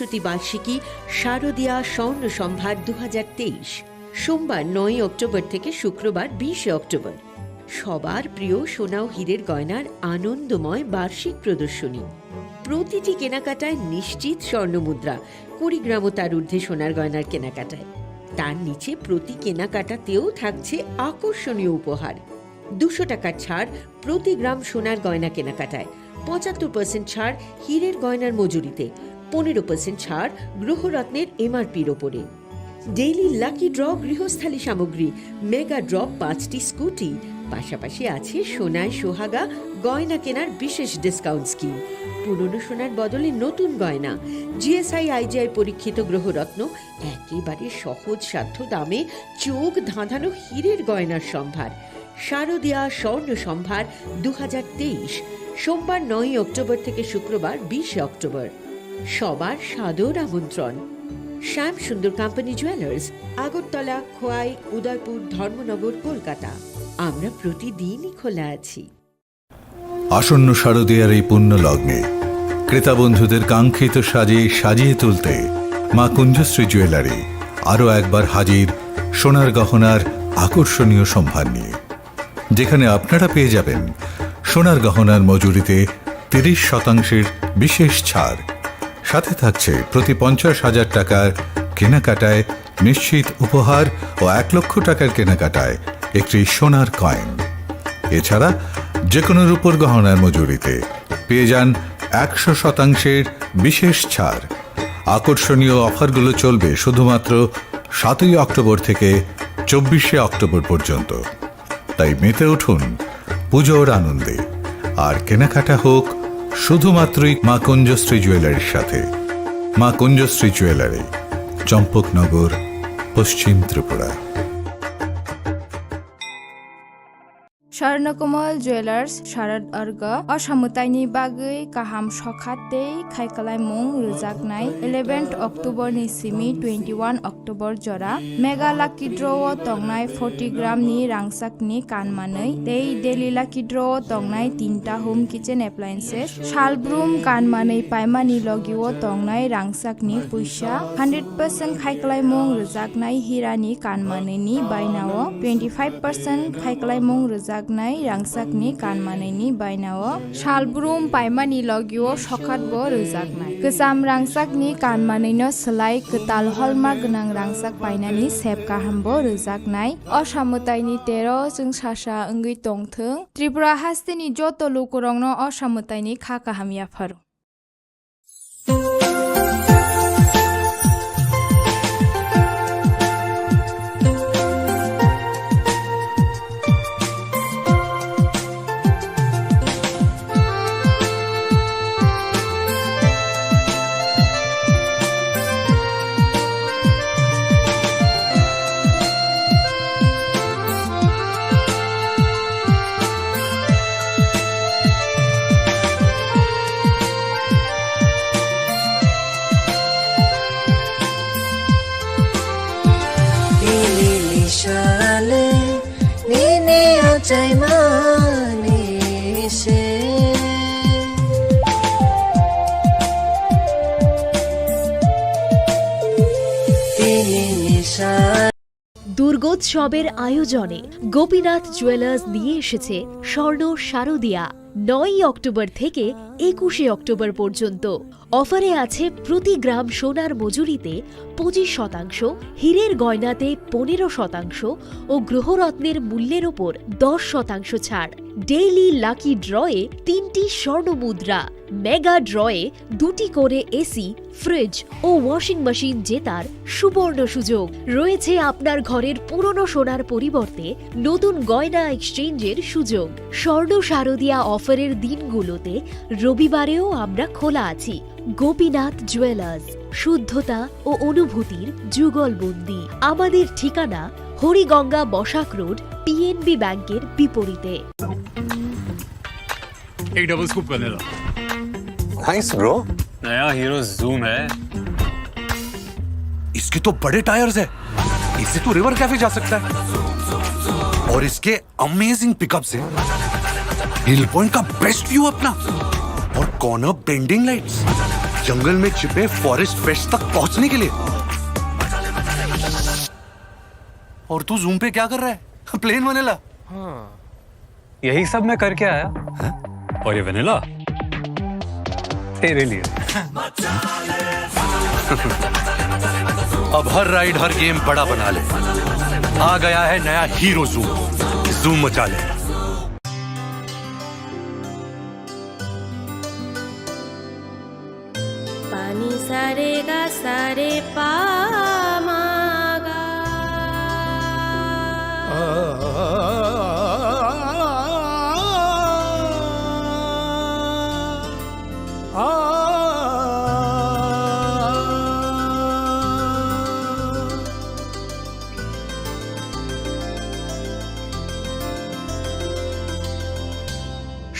বিংশতি বার্ষিকী শারদীয়া স্বর্ণ সম্ভার 2023, সোমবার 9 অক্টোবর থেকে শুক্রবার 20 অক্টোবর। সবার প্রিয় সোনা ও হীরের গয়নার আনন্দময় বার্ষিক প্রদর্শনী। প্রতিটি কেনাকাটায় নিশ্চিত স্বর্ণমুদ্রা, 20 গ্রাম ও তার ঊর্ধ্বে সোনার গয়নার কেনাকাটায়। তার নিচে প্রতি কেনাকাটাতেও থাকছে আকর্ষণীয় উপহার। 200 টাকার ছাড় প্রতি গ্রাম সোনার গয়না কেনাকাটায়, 75% ছাড় হীরের গয়নার মজুরিতে, 15% ছাড় গ্রহরত্নের এমআরপির ওপরে। ডেইলি লাকি ড্র গৃহস্থালী সামগ্রী, মেগা ড্র 5টি স্কুটি, পাশাপাশি আছে সোনায় সোহাগা গয়না কেনার বিশেষ ডিসকাউন্ট স্কিম। পুরনো সোনার বদলে নতুন গয়না, জিএসআই আইজিআই পরীক্ষিত গ্রহরত্ন, একেবারে সহজ সাধ্য দামে চোখ ধাঁধানো হীরের গয়নার সম্ভার। শারদীয়া স্বর্ণ সম্ভার 2023, সোমবার 9 অক্টোবর থেকে শুক্রবার 20 অক্টোবর। সবার সাদর আমন্ত্রণ। শ্যাম সুন্দর কোম্পানি জুয়েলার্স, আগরতলা, খোয়াই, উদয়পুর, ধর্মনগর, কলকাতা। আমরা প্রতিদিনই খোলা আছি। আসন্ন শারদীয়ার এই পুণ্য লগ্নে ক্রেতা বন্ধুদের কাঙ্ক্ষিত সাজে সাজিয়ে তুলতে মা কুঞ্জশ্রী জুয়েলারি আরও একবার হাজির সোনার গহনার আকর্ষণীয় সম্ভার নিয়ে, যেখানে আপনারা পেয়ে যাবেন সোনার গহনার মজুরিতে 30% বিশেষ ছাড়। সাথে থাকছে প্রতি 50,000 টাকার কেনাকাটায় নিশ্চিত উপহার ও 1 লক্ষ টাকার কেনাকাটায় একটি সোনার কয়েন। এছাড়া যে কোনো রূপোর গহনার মজুরিতে পেয়ে যান 100% বিশেষ ছাড়। আকর্ষণীয় অফারগুলো চলবে শুধুমাত্র 7 অক্টোবর থেকে 24 অক্টোবর পর্যন্ত। তাই মেতে উঠুন পুজোর আনন্দে, আর কেনাকাটা হোক শুধুমাত্রই মা কুঞ্জশ্রী জুয়েলারির সাথে। মা কুঞ্জশ্রী জুয়েলারি, চম্পকনগর, পশ্চিম ত্রিপুরা। স্বর্ণকমল জুয়েলার্স শারद अर्ग असामुताइनि बागै गाहाम सखातै खायखालायमुं रोजागनाय 11 अक्ट'बरनि सिमि 21 अक्ट'बर जरा मेगा लाकी ड्र'आव तंनाय 40 ग्रामनि रांसाकनि कानमानै दै डेली लाकी ड्र'आव तंनाय 3टा होम किचेन एप्लायेन्सेस शालब्रुम कानमानै पाइमानि लगिआव तंनाय रांसाकनि पैसा 100% खायखालायमुं रोजागनाय हिरानि कानमानैनि बायनाव 25% खायखालायमुं रोजाग रांसाकनि कानमानैनि बायनाव शालब्रुम पाइमानि लगिआव सखातबो रोजागनाय गोजाम रांसाकनि कानमानैनो सोलाय गोताल हलमार्क गोनां रांसाक बायनानि सेब गाहामबो रोजागनाय असामुताइनि 13 जों सासा ओंगै तंथों त्रिपुरा हास्तिनि जत' लुकुरंनो असामुताइनि खा गाहामियाफोर। দুর্গোৎসবের আয়োজনে গোপীনাথ জুয়েলার্স নিয়ে এসেছে স্বর্ণ শারদীয়া 9 অক্টোবর থেকে 21 অক্টোবর পর্যন্ত। অফারে আছে প্রতি গ্রাম সোনার মজুরিতে 25%, হীরের গয়নাতে 15% ও গ্রহরত্নের মূল্যের ওপর 10% ছাড়। ডেইলি লাকি ড্রয়ে 3টি স্বর্ণ মুদ্রা, মেগা ড্রয়ে 2টি করে এসি, ফ্রিজ ও ওয়াশিং মেশিন জেতার সুবর্ণ সুযোগ রয়েছে। আপনার ঘরের পুরনো সোনার পরিবর্তে নতুন গয়না এক্সচেঞ্জের সুযোগ। স্বর্ণ শারদীয়া অফারের দিনগুলোতে রবিবারেও আমরা খোলা আছি। গোপীনাথ জুয়েলার্স, শুদ্ধতা ও অনুভূতির যুগলবন্দি। আমাদের ঠিকানা হরিগঙ্গা বসাক রোড, পিএনবি ব্যাংকের বিপরীতে। एक डबल स्कूप करने लो। Nice bro. नया हीरो जूम है। इसके तो बड़े टायर्स है, इससे तो रिवर कैफे जा सकता है। और इसके अमेजिंग पिकअप से हिल पॉइंट का बेस्ट व्यू अपना, और कॉर्नर बेंडिंग लाइट्स। जंगल में छिपे फॉरेस्ट फेस्ट तक पहुंचने के लिए। और तू जूम पे क्या कर रहा है? Plane vanilla. यही सब मैं करके आया। और ये वनीला तेरे लिए। अब हर राइड हर गेम बड़ा बना ले। आ गया है नया हीरो जूम। जूम मचा ले। पानी सारे गा सारे पामागा।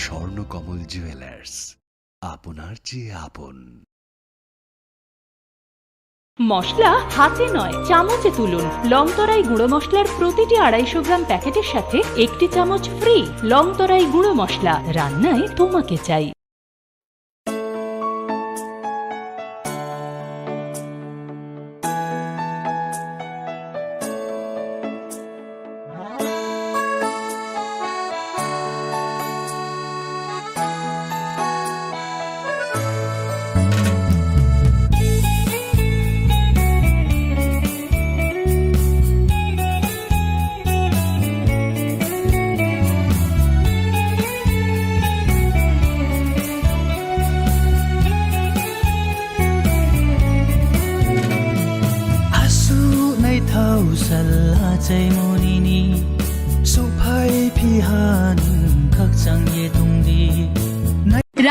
স্বর্ণকমল জুয়েলার্স, আপনার চেয়ে আপন। মশলা হাতে নয় চামচে তুলুন। লংতরাই গুঁড়ো মশলার প্রতিটি 250 গ্রাম প্যাকেটের সাথে 1টি চামচ ফ্রি। লংতরাই গুঁড়ো মশলা, রান্নায় তোমাকে চাই।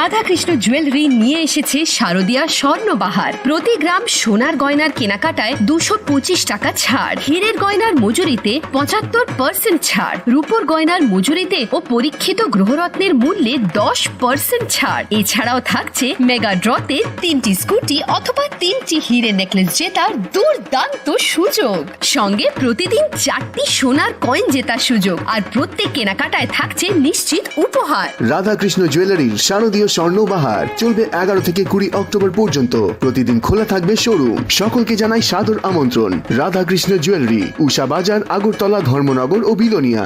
রাধাকৃষ্ণ জুয়েলারি নিয়ে এসেছে শারদীয়া স্বর্ণবাহার। প্রতি গ্রাম সোনার গয়নার কেনাকাটায় 225 টাকা ছাড়, হীরের গয়নার মজুরিতে 75% ছাড়, রূপোর গয়নার মজুরিতে ও পরীক্ষিত গ্রহরত্নের মূল্যে 10% ছাড়। এছাড়াও থাকছে মেগা ড্রতে 3টি স্কুটি অথবা 3টি হীরের নেকলেস জেতার দুর্দান্ত সুযোগ। সঙ্গে প্রতিদিন 4টি সোনার কয়েন জেতার সুযোগ, আর প্রত্যেক কেনাকাটায় থাকছে নিশ্চিত উপহার। রাধাকৃষ্ণ জুয়েলারির শারদীয় স্বর্ণবাহার চলবে 11 থেকে 20 অক্টোবর পর্যন্ত। প্রতিদিন খোলা থাকবে শোরুম। সকলকে জানাই সাদর আমন্ত্রণ। রাধাকৃষ্ণ জুয়েলারি, উষা বাজার, আগরতলা, ধর্মনগর ও বিলোনিয়া।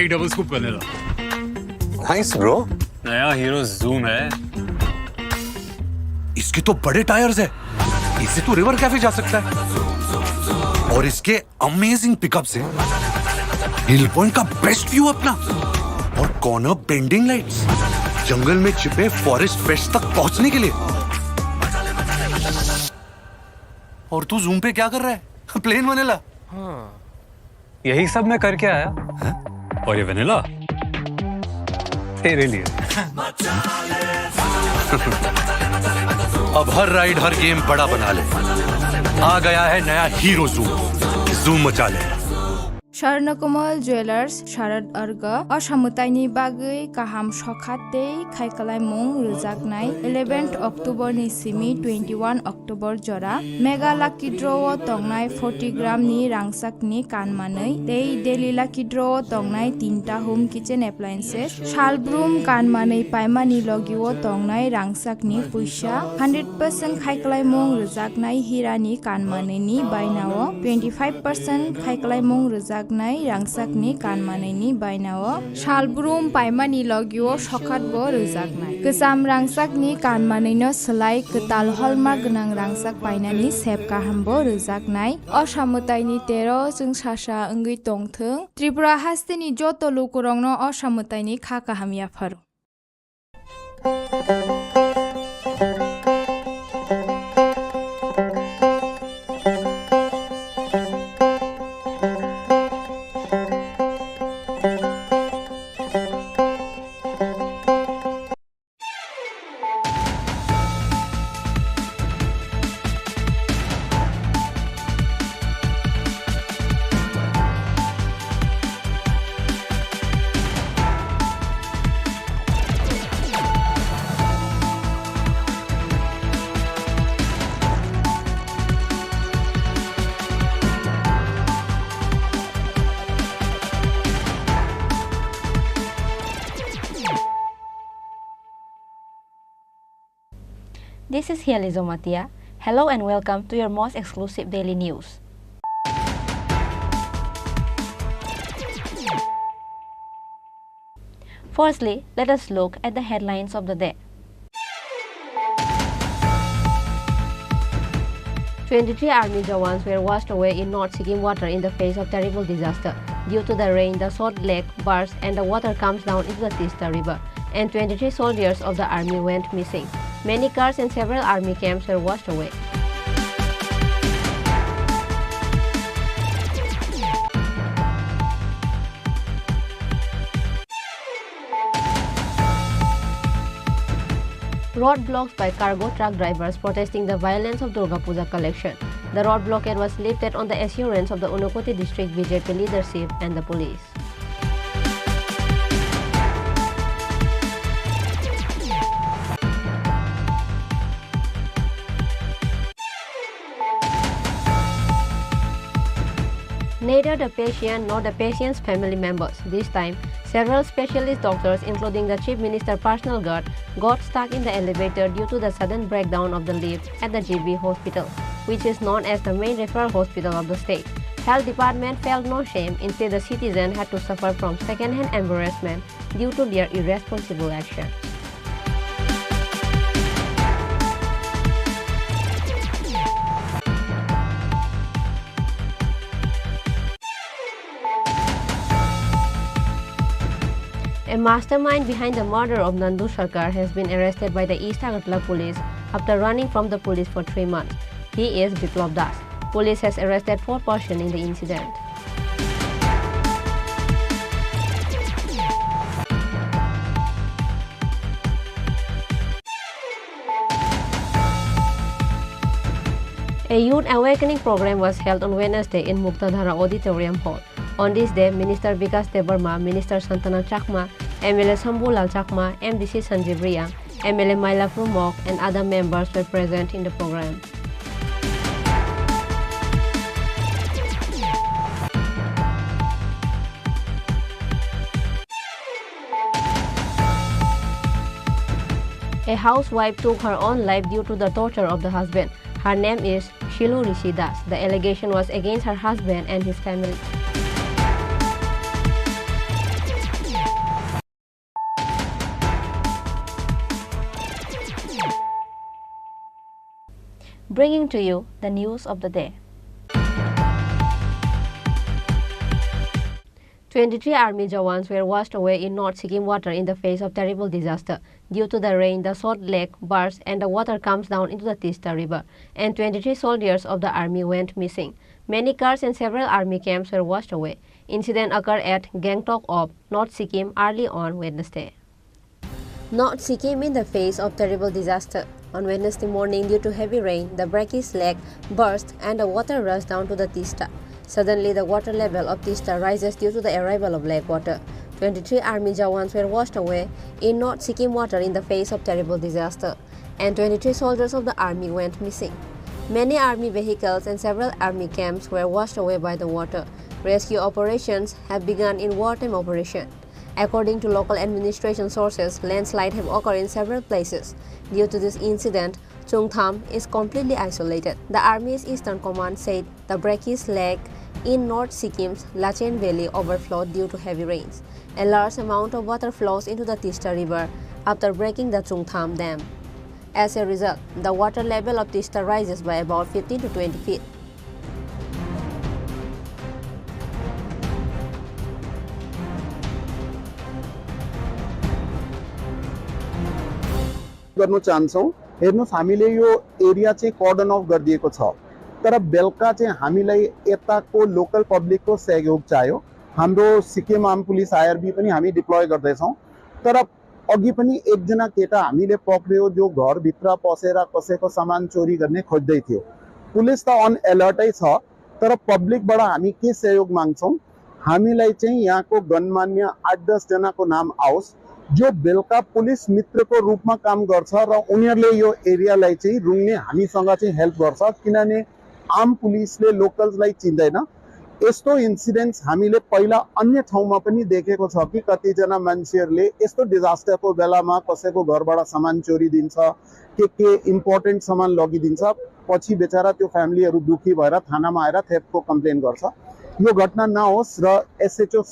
एक double scoop vanilla. Nice bro. नया हीरो जूम है। इसके तो बड़े टायर्स है। इससे तो रिवर कैफे जा सकता है। और इसके अमेजिंग पिकअप से हिल पॉइंट का बेस्ट व्यू अपना। और कॉर्नर बेंडिंग लाइट्स। जंगल में छिपे फॉरेस्ट फेस्ट तक पहुंचने के लिए। और तू जूम पे क्या कर रहा है? Plane vanilla. यही सब मैं करके आया। और ये वनीला तेरे लिए। अब हर राइड हर गेम बड़ा बना ले। आ गया है नया हीरो जूम। जूम मचा ले। স্বর্ণকমল জুয়েলার্স শারদ अर्ग असामुताइनि बागै गाहाम सखातै खायखालायमुं रोजागनाय 11 अक्ट'बरनि सिमी 21 अक्ट'बर जरा मेगा लाकी ड्र'आव तंनाय 40 ग्रामनि रांसाकनि कानमानै दै डेलि लाकी ड्र'आव तंनाय 3टा होम किचेन एप्लायेन्सेस शालब्रुम कानमानै पाइमानि लगिआव तंनाय रांसाकनि पैसा 100% खायखालायमुं रोजागनाय हिरानि कानमानैनि बायनाव 25% खायखालायमुं रोजाग रांसाकनि कानमानैनि बायनाव शालब्रुम पाइमानि लगिआव सखातबो रोजागनाय गोजाम रांसाकनि कानमानैनो सोलाय गोताल हलमार्क गोनां रांसाक बायनानि सेब गाहामबो रोजागनाय असामुताइनि 13 जों सासा ओंगै तंथों त्रिपुरा हास्तेनि जत लोकरंनो असामुताइनि खा गाहामियाफोर। This is Hiali Zomatia. Hello and welcome to your most exclusive daily news. Firstly, let us look at the headlines of the day. 23 army jawans were washed away in North Sikkim water in the face of terrible disaster. Due to the rain, the salt lake burst and the water comes down into the Tista River, and 23 soldiers of the army went missing. Many cars and several army camps were washed away. Roadblocks by cargo truck drivers protesting the violence of Durga Puja collection. The road blockade was lifted on the assurance of the Unakoti district BJP leadership and the police. Neither the patient nor the patient's family members. This time, several specialist doctors, including the Chief Minister's personal guard, got stuck in the elevator due to the sudden breakdown of the lift at the GB hospital, which is known as the main referral hospital of the state. Health department felt no shame. Instead, the citizen had to suffer from second-hand embarrassment due to their irresponsible action. A mastermind behind the murder of Nandu Sarkar has been arrested by the East Agartala police after running from the police for 3 months. He is Biplab Das. Police has arrested 4 persons in the incident. A youth awakening program was held on Wednesday in Muktadhara Auditorium Hall. On this day, Minister Vikas Debarma, Minister Santana Chakma, MLA Sambulal Chakma, MDC Sanjeev Riang, MLA Maila Prumok, and other members were present in the program. A housewife took her own life due to the torture of the husband. Her name is Shilu Rishi Das. The allegation was against her husband and his family. Bringing to you the news of the day. 23 army jawans were washed away in North Sikkim water in the face of terrible disaster. Due to the rain, the salt lake burst and the water comes down into the Tista River, and 23 soldiers of the army went missing. Many cars and several army camps were washed away. Incident occurred at Gangtok of North Sikkim early on Wednesday. North Sikkim in the face of terrible disaster. On Wednesday morning, due to heavy rain, the Brakis Lake burst and the water rushed down to the Tista. Suddenly, the water level of Tista rises due to the arrival of lake water. 23 army jawans were washed away in North Sikkim water in the face of terrible disaster, and 23 soldiers of the army went missing. Many army vehicles and several army camps were washed away by the water. Rescue operations have begun in wartime operation. According to local administration sources, landslides have occurred in several places. Due to this incident, Chungtham is completely isolated. The Army's Eastern Command said the Brakis Lake in North Sikkim's Lachen Valley overflowed due to heavy rains. A large amount of water flows into the Tista River after breaking the Chungtham Dam. As a result, the water level of Tista rises by about 15 to 20 feet. गर्न चाहन्छौं हेर्नुस् हामीले यो area चाहिँ cordon of गरिदिएको छ तर बेलका चाहिँ हामीलाई यताको लोकल पब्लिकको सहयोग चाहियो हाम्रो सिक्किम आर्म पुलिस आईआरबी पनि हामी डिप्लोय गर्दै छौं तर अघि पनि एकजना केटा हामीले पक्रियो जो घर भित्र पसेर कसैको सामान चोरी गर्ने खोज्दै थियो पुलिस त अन अलर्टै छ तर पब्लिकबाट हामी के सहयोग माग्छौं हामीलाई चाहिँ यहाँको गणमान्य 8-10 जनाको नाम आओस् जो बेलका पुलिस मित्रको रूपमा काम गर्छ र उनीहरुले यो एरियालाई चाहिँ रुङ्ने हामीसँग चाहिँ हेल्प गर्छ किनभने आम पुलिसले लोकल्सलाई चिन्दैन यस्तो इन्सिडेन्ट्स हामीले पहिला अन्य ठाउँमा पनि देखेको छ कि कतिजना मान्छेहरूले यस्तो डिजास्टरको बेलामा कसैको घरबाट सामान चोरी दिन्छ के इम्पोर्टेन्ट सामान लगिदिन्छ, पछि बेचारा त्यो फ्यामिलीहरू दुखी भएर थानामा आएर थेफ्टको कम्प्लेन गर्छ। यो घटना नहोस् र एसएचओ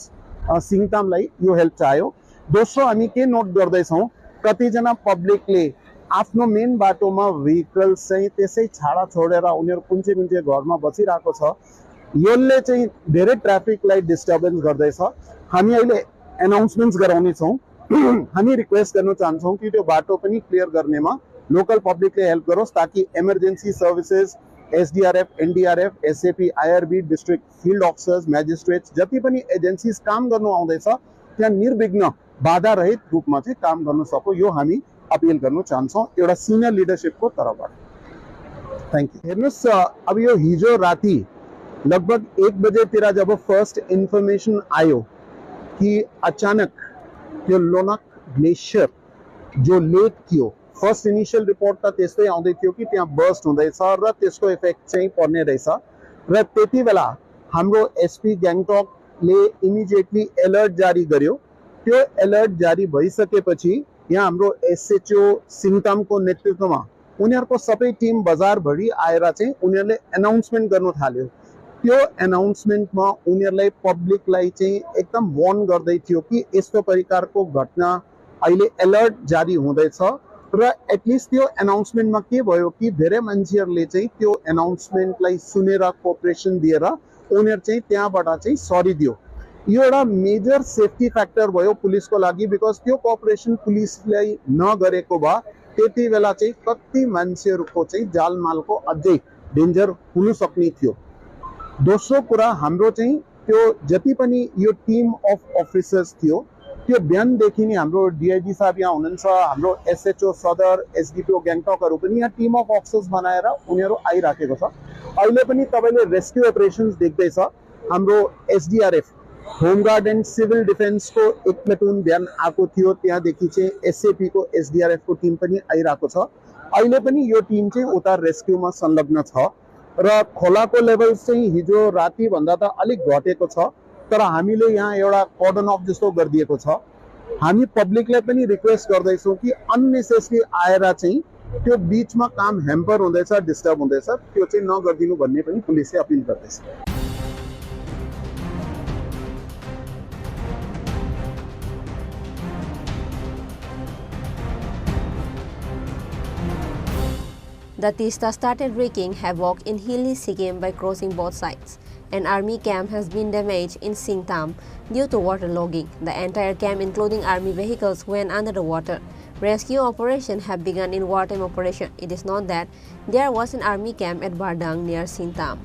सिङतामलाई यो हेल्प चाह्यो। दोस्रो हामी के नोट गर्दैछौँ, कतिजना पब्लिकले आफ्नो मेन बाटोमा भेहिकल्स चाहिँ त्यसै छाडा छोडेर उनीहरू कुन चाहिँ घरमा बसिरहेको छ, यसले चाहिँ धेरै ट्राफिकलाई डिस्टर्बेन्स गर्दैछ। हामी अहिले एनाउन्समेन्ट्स गराउनेछौँ। हामी रिक्वेस्ट गर्न चाहन्छौँ कि त्यो बाटो पनि क्लियर गर्नेमा लोकल पब्लिकले हेल्प गरोस्, ताकि emergency services, SDRF, NDRF, SAP, IRB, district field officers, magistrates जति पनि एजेन्सीज काम गर्नु आउँदैछ त्यहाँ निर्विघ्न बाधा रहित रूपमा चाहिँ काम गर्न सको, यो हामी अपिल गर्न चाहन्छौँ एउटा सिनियर लिडरसिपको तर्फबाट। Thank you. हेर्नुहोस्, अब यो हिजो राति लगभग 1 बजेतिर जब फर्स्ट इन्फर्मेसन आयो कि अचानक त्यो लोनाक ग्लेसियर जो लेक थियो, फर्स्ट इनिशियल रिपोर्ट त त्यस्तै आउँदै थियो कि त्यहाँ बर्स्ट हुँदैछ र त्यसको इफेक्ट चाहिँ पर्ने रहेछ र त्यति बेला हाम्रो एसपी ग्याङटकले इमिडिएटली अलर्ट जारी गर्यो। त्यो अलर्ट जारी भइसकेपछि यहाँ हाम्रो एसएचओ सिङतामको नेतृत्वमा उनीहरूको सबै टिम बजारभरि आएर चाहिँ उनीहरूले एनाउन्समेन्ट गर्न थाल्यो। त्यो एनाउन्समेन्टमा उनीहरूलाई पब्लिकलाई चाहिँ एकदम वार्न गर्दै थियो कि यस्तो प्रकारको घटना अहिले अलर्ट जारी हुँदैछ र एटलिस्ट त्यो एनाउन्समेन्टमा के भयो कि धेरै मान्छेहरूले चाहिँ त्यो एनाउन्समेन्टलाई सुनेर कोअपरेसन दिएर उनीहरू चाहिँ त्यहाँबाट चाहिँ सरी दियो। यो एउटा मेजर सेफ्टी फ्याक्टर भयो पुलिसको लागि, बिकज त्यो कोअपरेसन पुलिसलाई नगरेको भए त्यति बेला चाहिँ कति मान्छेहरूको चाहिँ जालमालको अझै डेन्जर हुन सक्ने थियो। दोस्रो कुरा, हाम्रो चाहिँ त्यो जति पनि यो टिम अफ अफिसर्स थियो त्यो बिहानदेखि नै हाम्रो डिआइजी साहब यहाँ हुनुहुन्छ, हाम्रो एसएचओ सदर, एसडिपिओ ग्याङटकहरू पनि यहाँ टिम अफ अफिसर्स बनाएर उनीहरू आइराखेको छ। अहिले पनि तपाईँले रेस्क्यु अपरेसन्स देख्दैछ। हाम्रो एसडीआरएफ, होमगार्ड एन्ड सिभिल डिफेन्सको एक प्लाटुन बिहान आएको थियो, त्यहाँदेखि चाहिँ एसएपीको एसडीआरएफको टिम पनि आइरहेको छ। अहिले पनि यो टिम चाहिँ उता रेस्क्युमा संलग्न छ र खोलाको लेभल चाहिँ हिजो राति भन्दा त अलिक घटेको छ, तर हामीले यहाँ एउटा कर्डन अफ जस्तो गरिदिएको छ। हामी पब्लिकलाई पनि रिक्वेस्ट गर्दैछौँ कि अननेसेसरी आएर चाहिँ त्यो बीचमा काम ह्याम्पर हुँदैछ, डिस्टर्ब हुँदैछ, त्यो चाहिँ नगरिदिनु भन्ने पनि पुलिसले अपिल गर्दैछ। The Tista started wreaking havoc in hilly Sikkim by crossing both sides. An army camp has been damaged in Singtam due to waterlogging. The entire camp, including army vehicles, went under the water. Rescue operations have begun in wartime operation. It is known that there was an army camp at Bardang near Singtam.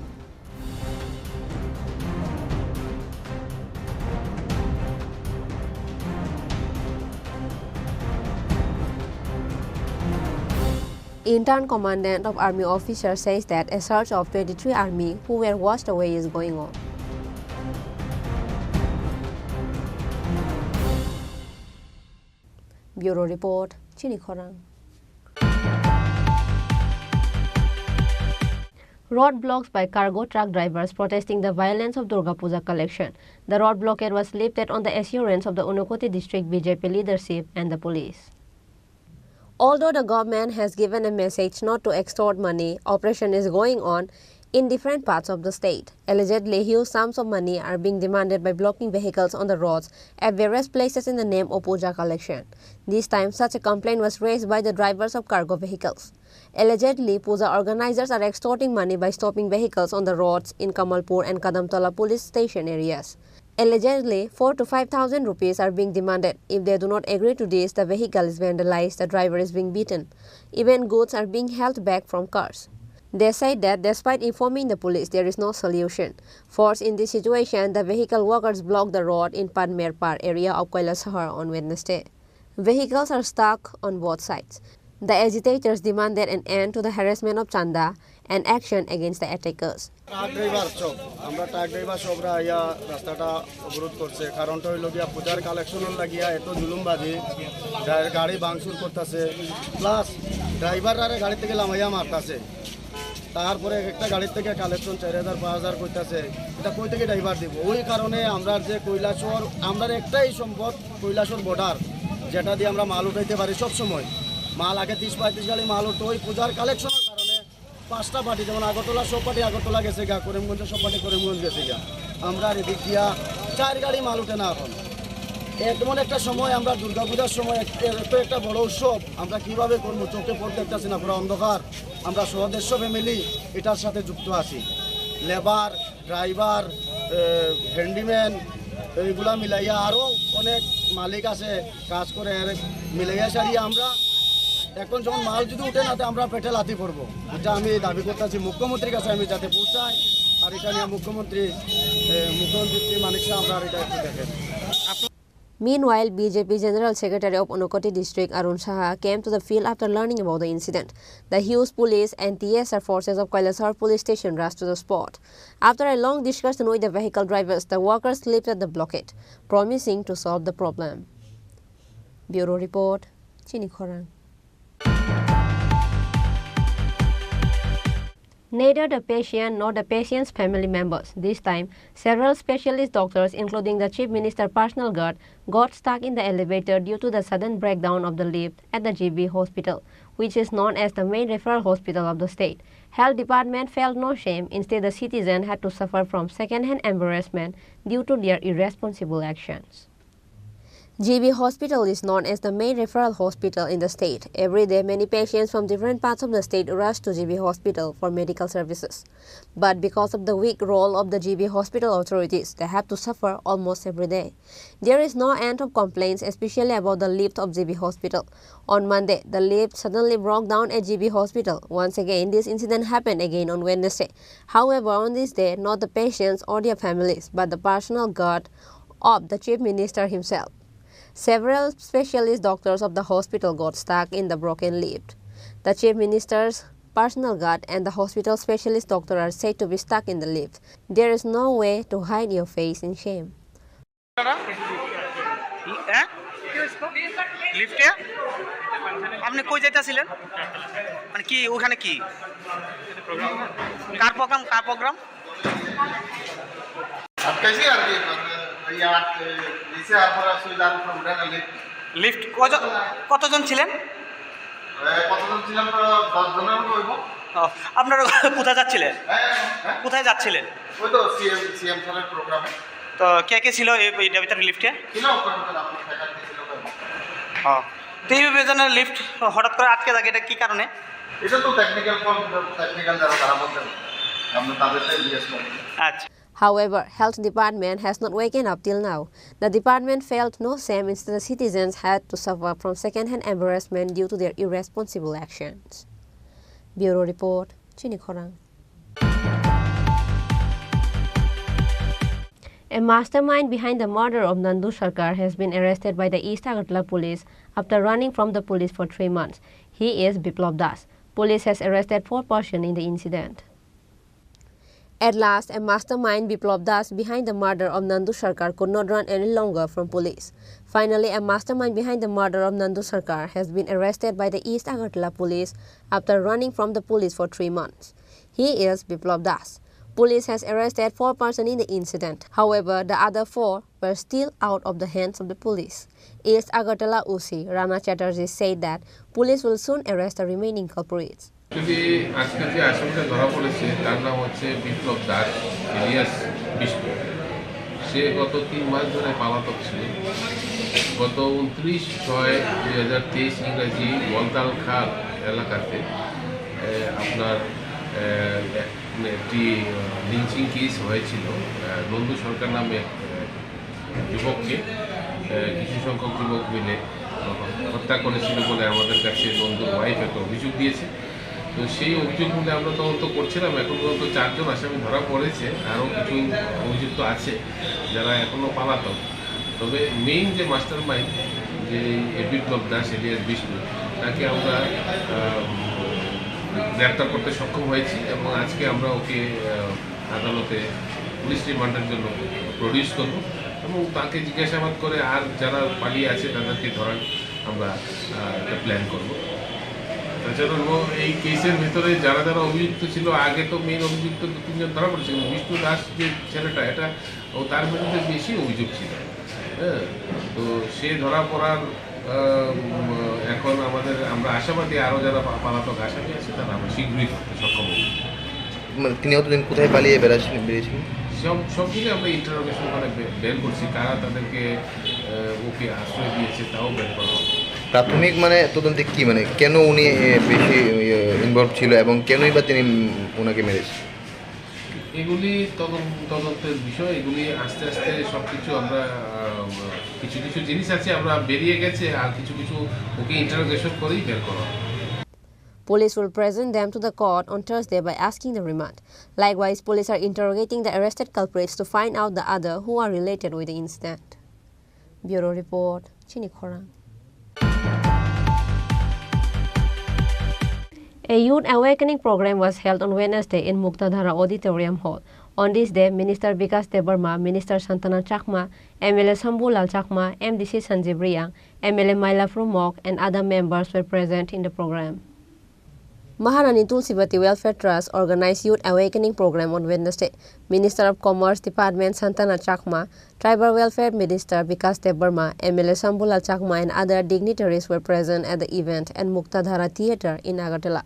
Intern Commandant of Army Officers says that a search of 23 army who were washed away is going on. Bureau Report, Chini Khorang. Roadblocks by cargo truck drivers protesting the violence of Durga Puja collection. The road blockade was lifted on the assurance of the Unakoti district BJP leadership and the police. Although the government has given a message not to extort money, operation is going on in different parts of the state. Allegedly, huge sums of money are being demanded by blocking vehicles on the roads at various places in the name of puja collection. This time, such a complaint was raised by the drivers of cargo vehicles. Allegedly, puja organizers are extorting money by stopping vehicles on the roads in Kamalpur and Kadamtola police station areas. Allegedly, 4,000 to 5,000 rupees are being demanded. If they do not agree to this, the vehicle is vandalized, the driver is being beaten. Even goods are being held back from cars. They said that despite informing the police, there is no solution. Forced in this situation, the vehicle workers blocked the road in Padmerpar area of Kailasahar on Wednesday. Vehicles are stuck on both sides. The agitators demanded an end to the harassment of Chanda and action against the attackers. Truck driver সব আমরা truck driver সবরা ইয়া রাস্তাটা অবরোধ করছে কারণটা হইল গিয়া পূজার কালেকশনের লাগিয়া এত জুলুমবাজি গাড়ি ভাঙচুর করতেছে প্লাস ড্রাইভাররা গাড়ি থেকে লামাইয়া মারতেছে তারপরে একটা গাড়ির থেকে কালেকশন 4,000-5,000 কইতাছে, এটা কই থেকে ড্রাইভার দিব? ওই কারণে আমরা যে কৈলাসর, আমরা একটাই সম্পদ কৈলাসর বর্ডার, যেটা দিয়ে আমরা মাল উঠাইতে পারি সব সময়। মাল আগে 30-35 গাড়ি মাল উঠতো, ওই পূজার কালেকশনের কারণে 5টা পার্টি, যেমন আগরতলা সব পার্টি আগরতলা গেছে গা, করিমগঞ্জ সব পার্টি করিমগঞ্জ গেছে গা, আমরা এদিক দিয়া 4 গাড়ি মাল উঠে না এখন। এমন একটা সময়, আমরা দুর্গাপূজার সময় এত একটা বড় উৎসব আমরা কিভাবে করবো, চোখে পড়তে দেখতেছি না, পুরো অন্ধকার। আমরা সদস্য ফ্যামিলি এটার সাথে যুক্ত আছি, লেবার, ড্রাইভার, হ্যান্ডিম্যান, এইগুলা মিলাইয়া আরও অনেক মালিক আছে কাজ করে, মিলাইয়া সারিয়ে আমরা এখন যখন মাল যদি উঠে না, আমরা পেটে লাথি পড়বো। এটা আমি দাবি করতেছি মুখ্যমন্ত্রীর কাছে, আমি যাতে পৌঁছাই। আর এটা নিয়ে মুখ্যমন্ত্রী মানিক শাহ আমরা এটা একটু দেখেন। Meanwhile, BJP General Secretary of Unakoti District Arun Saha came to the field after learning about the incident. The huge police and TSR forces of Kailasar police station rushed to the spot. After a long discussion with the vehicle drivers, the workers lifted the blockade, promising to solve the problem. Bureau Report, Chini Khorang. Neither the patient nor the patient's family members. This time, several specialist doctors, including the Chief Minister's personal guard, got stuck in the elevator due to the sudden breakdown of the lift at the GB hospital, which is known as the main referral hospital of the state. Health Department felt no shame. Instead, the citizen had to suffer from second-hand embarrassment due to their irresponsible actions. GB Hospital is known as the main referral hospital in the state. Every day, many patients from different parts of the state rush to GB Hospital for medical services. But because of the weak role of the GB Hospital authorities, they have to suffer almost every day. There is no end of complaints, especially about the lift of GB Hospital. On Monday, the lift suddenly broke down at GB Hospital. Once again, this incident happened again on Wednesday. However, on this day, not the patients or their families, but the personal guard of the Chief Minister himself. Several specialist doctors of the hospital got stuck in the broken lift. The Chief Minister's personal guard and the hospital specialist doctor are said to be stuck in the lift. There is no way to hide your face in shame. লিফটে আপনি কই যাইতাছিলেন, মানে কি ওখানে কি কার programme lift কতজন ছিলেন? আপনারা কোথায় যাচ্ছিলেন? কোথায় যাচ্ছিলেন? তো কে কে ছিল এইটার ভিতরে লিফটে? তো এইভাবে যেন লিফট হঠাৎ করে আটকে থাকে, এটা কি কারণে? এটা তো টেকনিক্যাল যারা তারা বলতে আমরা তাদেরটাই জিজ্ঞেস করব। আচ্ছা। However, Health Department has not waken up till now. The department felt no shame. Instead, the citizens had to suffer from second-hand embarrassment due to their irresponsible actions. Bureau Report, Chini Khorang. A mastermind behind the murder of Nandu Sarkar has been arrested by the East Agartala police after running from the police for 3 months. He is Biplab Das. Police has arrested 4 persons in the incident. At last, a mastermind, Biplab Das, behind the murder of Nandu Sarkar could not run any longer from police. Finally, a mastermind behind the murder of Nandu Sarkar has been arrested by the East Agartala police after running from the police for 3 months. He is Biplab Das. Police has arrested 4 persons in the incident. However, the other 4 were still out of the hands of the police. East Agartala OC Rana Chatterjee said that police will soon arrest the remaining culprits. আজকে যে আসামিটা ধরা পড়েছে তার নাম হচ্ছে বিপ্লব দাস ইলিয়াস বিষ্ণু। সে গত 3 মাস ধরে পলাতক ছিল। গত 29/6/2023 ইংরেজি বলতাল খাল এলাকাতে আপনার একটি লিঞ্চিং কেস হয়েছিল। নন্দু সরকার নামে যুবককে কিছু সংখ্যক যুবক মিলে হত্যা করেছিল বলে আমাদের কাছে নন্দুর ওয়াইফ একটা অভিযোগ দিয়েছে। তো সেই অভিযোগ মধ্যে আমরা তদন্ত করছিলাম। এখন পর্যন্ত 4 জন আসামি ধরা পড়েছে, আরও কিছু অভিযুক্ত আছে যারা এখনও পালাতক। তবে মেইন যে মাস্টার মাইন্ড যে বিপ্লব দাস ইলিয়াস বিষ্ণু, তাকে আমরা গ্রেপ্তার করতে সক্ষম হয়েছি এবং আজকে আমরা ওকে আদালতে পুলিশ রিমান্ডের জন্য প্রডিউস করব এবং তাকে জিজ্ঞাসাবাদ করে আর যারা পালিয়ে আছে তাদেরকে ধরার আমরা একটা প্ল্যান করব। তাছাড়া এই কেসের ভেতরে যারা যারা অভিযুক্ত ছিল, আগে তো মেইন অভিযুক্ত 2-3 জন ধরা পড়েছিল। বিষ্ণু দাস যে ছেলেটা, এটা তার বিরুদ্ধে বেশি অভিযোগ ছিল। হ্যাঁ, তো সে ধরা পড়ার এখন আমরা আশাবাদী আরও যারা পলাতক আসামি আছে তারা আমরা শীঘ্রই করতে সক্ষম হব। তিনি অতদিন কোথায় পালিয়ে বেরিয়েছিলেন? সব মিলে আমরা ইন্টারোগেশন করে বের করছি, কারা তাদেরকে ওকে আশ্রয় দিয়েছে তাও বের করা হবে। প্রাথমিক তদন্তে কি কেন উনি বেশি ইনভলভ ছিল এবং কেনই বা তিনি ওনাকে মেরেছে, এগুলি তদন্তের বিষয়। এগুলি আস্তে আস্তে সব কিছু আমরা কিছু কিছু জিনিস আছে আমরা বেরিয়ে গেছে, আর কিছু কিছু ওকে ইন্টারোগেশন করেই বের করা হবে। Police will present them to the court on Thursday by asking the remand. Likewise, police are interrogating the arrested culprits to find out the other who are related with the incident. Bureau Report, Chini Khorang. A youth awakening program was held on Wednesday in Muktadhara Auditorium Hall. On this day, Minister Vikas Debarma, Minister Santana Chakma, MLA Sambulal Chakma, MDC Sanjeev Riyang, MLA Maila Frumok, and other members were present in the program. Maharani Tulsivati Welfare Trust organized Youth Awakening Program on Wednesday. Minister of Commerce Department Santana Chakma, Tribal Welfare Minister Vikas Debarma, MLA Sambulal Chakma, and other dignitaries were present at the event at Muktadhara Theatre in Agartala.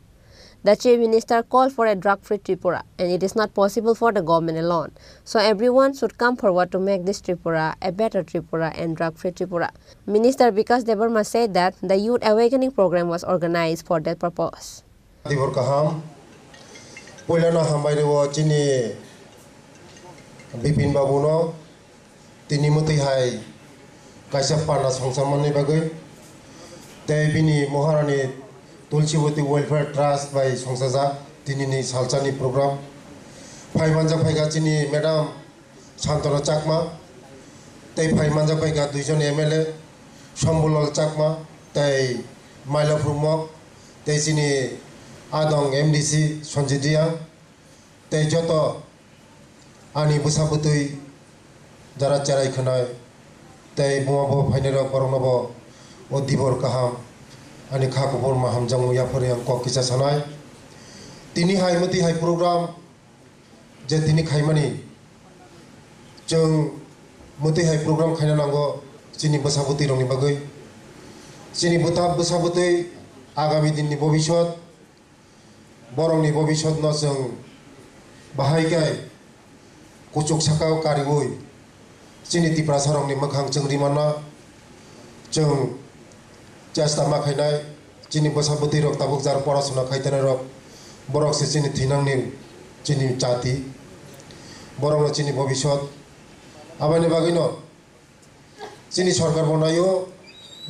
The Chief Minister called for a drug-free Tripura, and it is not possible for the government alone. So everyone should come forward to make this Tripura a better Tripura and drug-free Tripura. Minister Vikas Debarma said that the Youth Awakening Program was organized for that purpose. Dibor kaham, poilana hambai rewo Chini Bipin Babuno, tini muti hai kaisa pana songsamani bagai, tei bini Maharani Tulsivati Welfare Trust by Songsaja tini ni salchani program. Phai manja phaiga Chini Madam Santana Chakma, tei phai manja phaiga 2 jon MLA Sambulal Chakma, tei Maila Frumok, tei Chini Adong MDC Sanjeev Riyang, tei joto ani busabutui jara charai khanai, tei bumabo phainero korongnobo o dibor kaham ani khakubor maham jamu yapore ang kokisa sanai. Tini hai muti hai program je tini khaimani jeng muti hai program khaina nango Chini busabuti rongni bagai. Chini busabuti agami dinni bobishot borongni bobishot no jeng bahaikai kuchuk sakao karigoi Chini Tripura sarongni mokhang jeng rimana jeng chesta ma khainai Chini busabuti rok tabuk jar porashona khaitane rok borok se Chini thinangni Chini jati borong Chini bobishot abani bagino Chini sarkar bonayo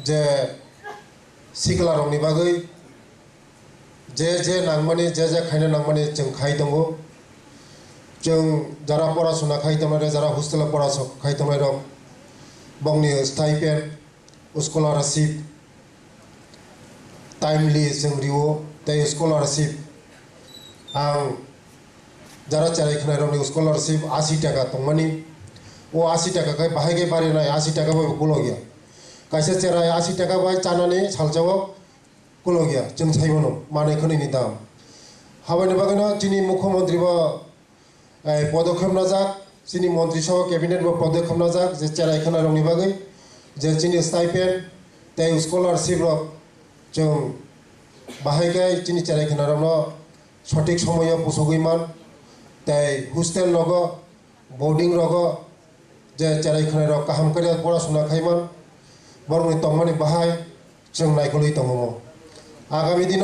je sikla rongni bagai je nangmani je khaina nangmani jeng khai dongo jeng jara porashona khaitamare jara hostel porashok khaitamare rok bongni stipend scholarship timely jeng riwo tei scholarship ang jara charai khanai rokni scholarship 80 taka tongmani o 80 taka kai bahai gai bare nai 80 taka bai kulogia kaisa cherai 80 taka bai chanani saljawo kulogia jeng saimono mane khani ni dam habani bagana Chini mukhyamantri ba পদক্ষেপ না যাক Chini মন্ত্রী সহ cabinet বা পদক্ষেপ না যাক যে চেরাই খানা রংনি বাগৈ যে Chini স্টাইপেন্ড তাই স্কলারশিপ রক जों बाहायगाय Chini চেরাই খানা রং সঠিক সময় পুসগৈমান তাই হোস্টেল রগ বোর্ডিং রগ যে চেরাই খানা রক কাহাম করে পড়াশোনা খাইমান বরংনি তংমানি বাহাই जों नायखलै दङमो आगामी दिन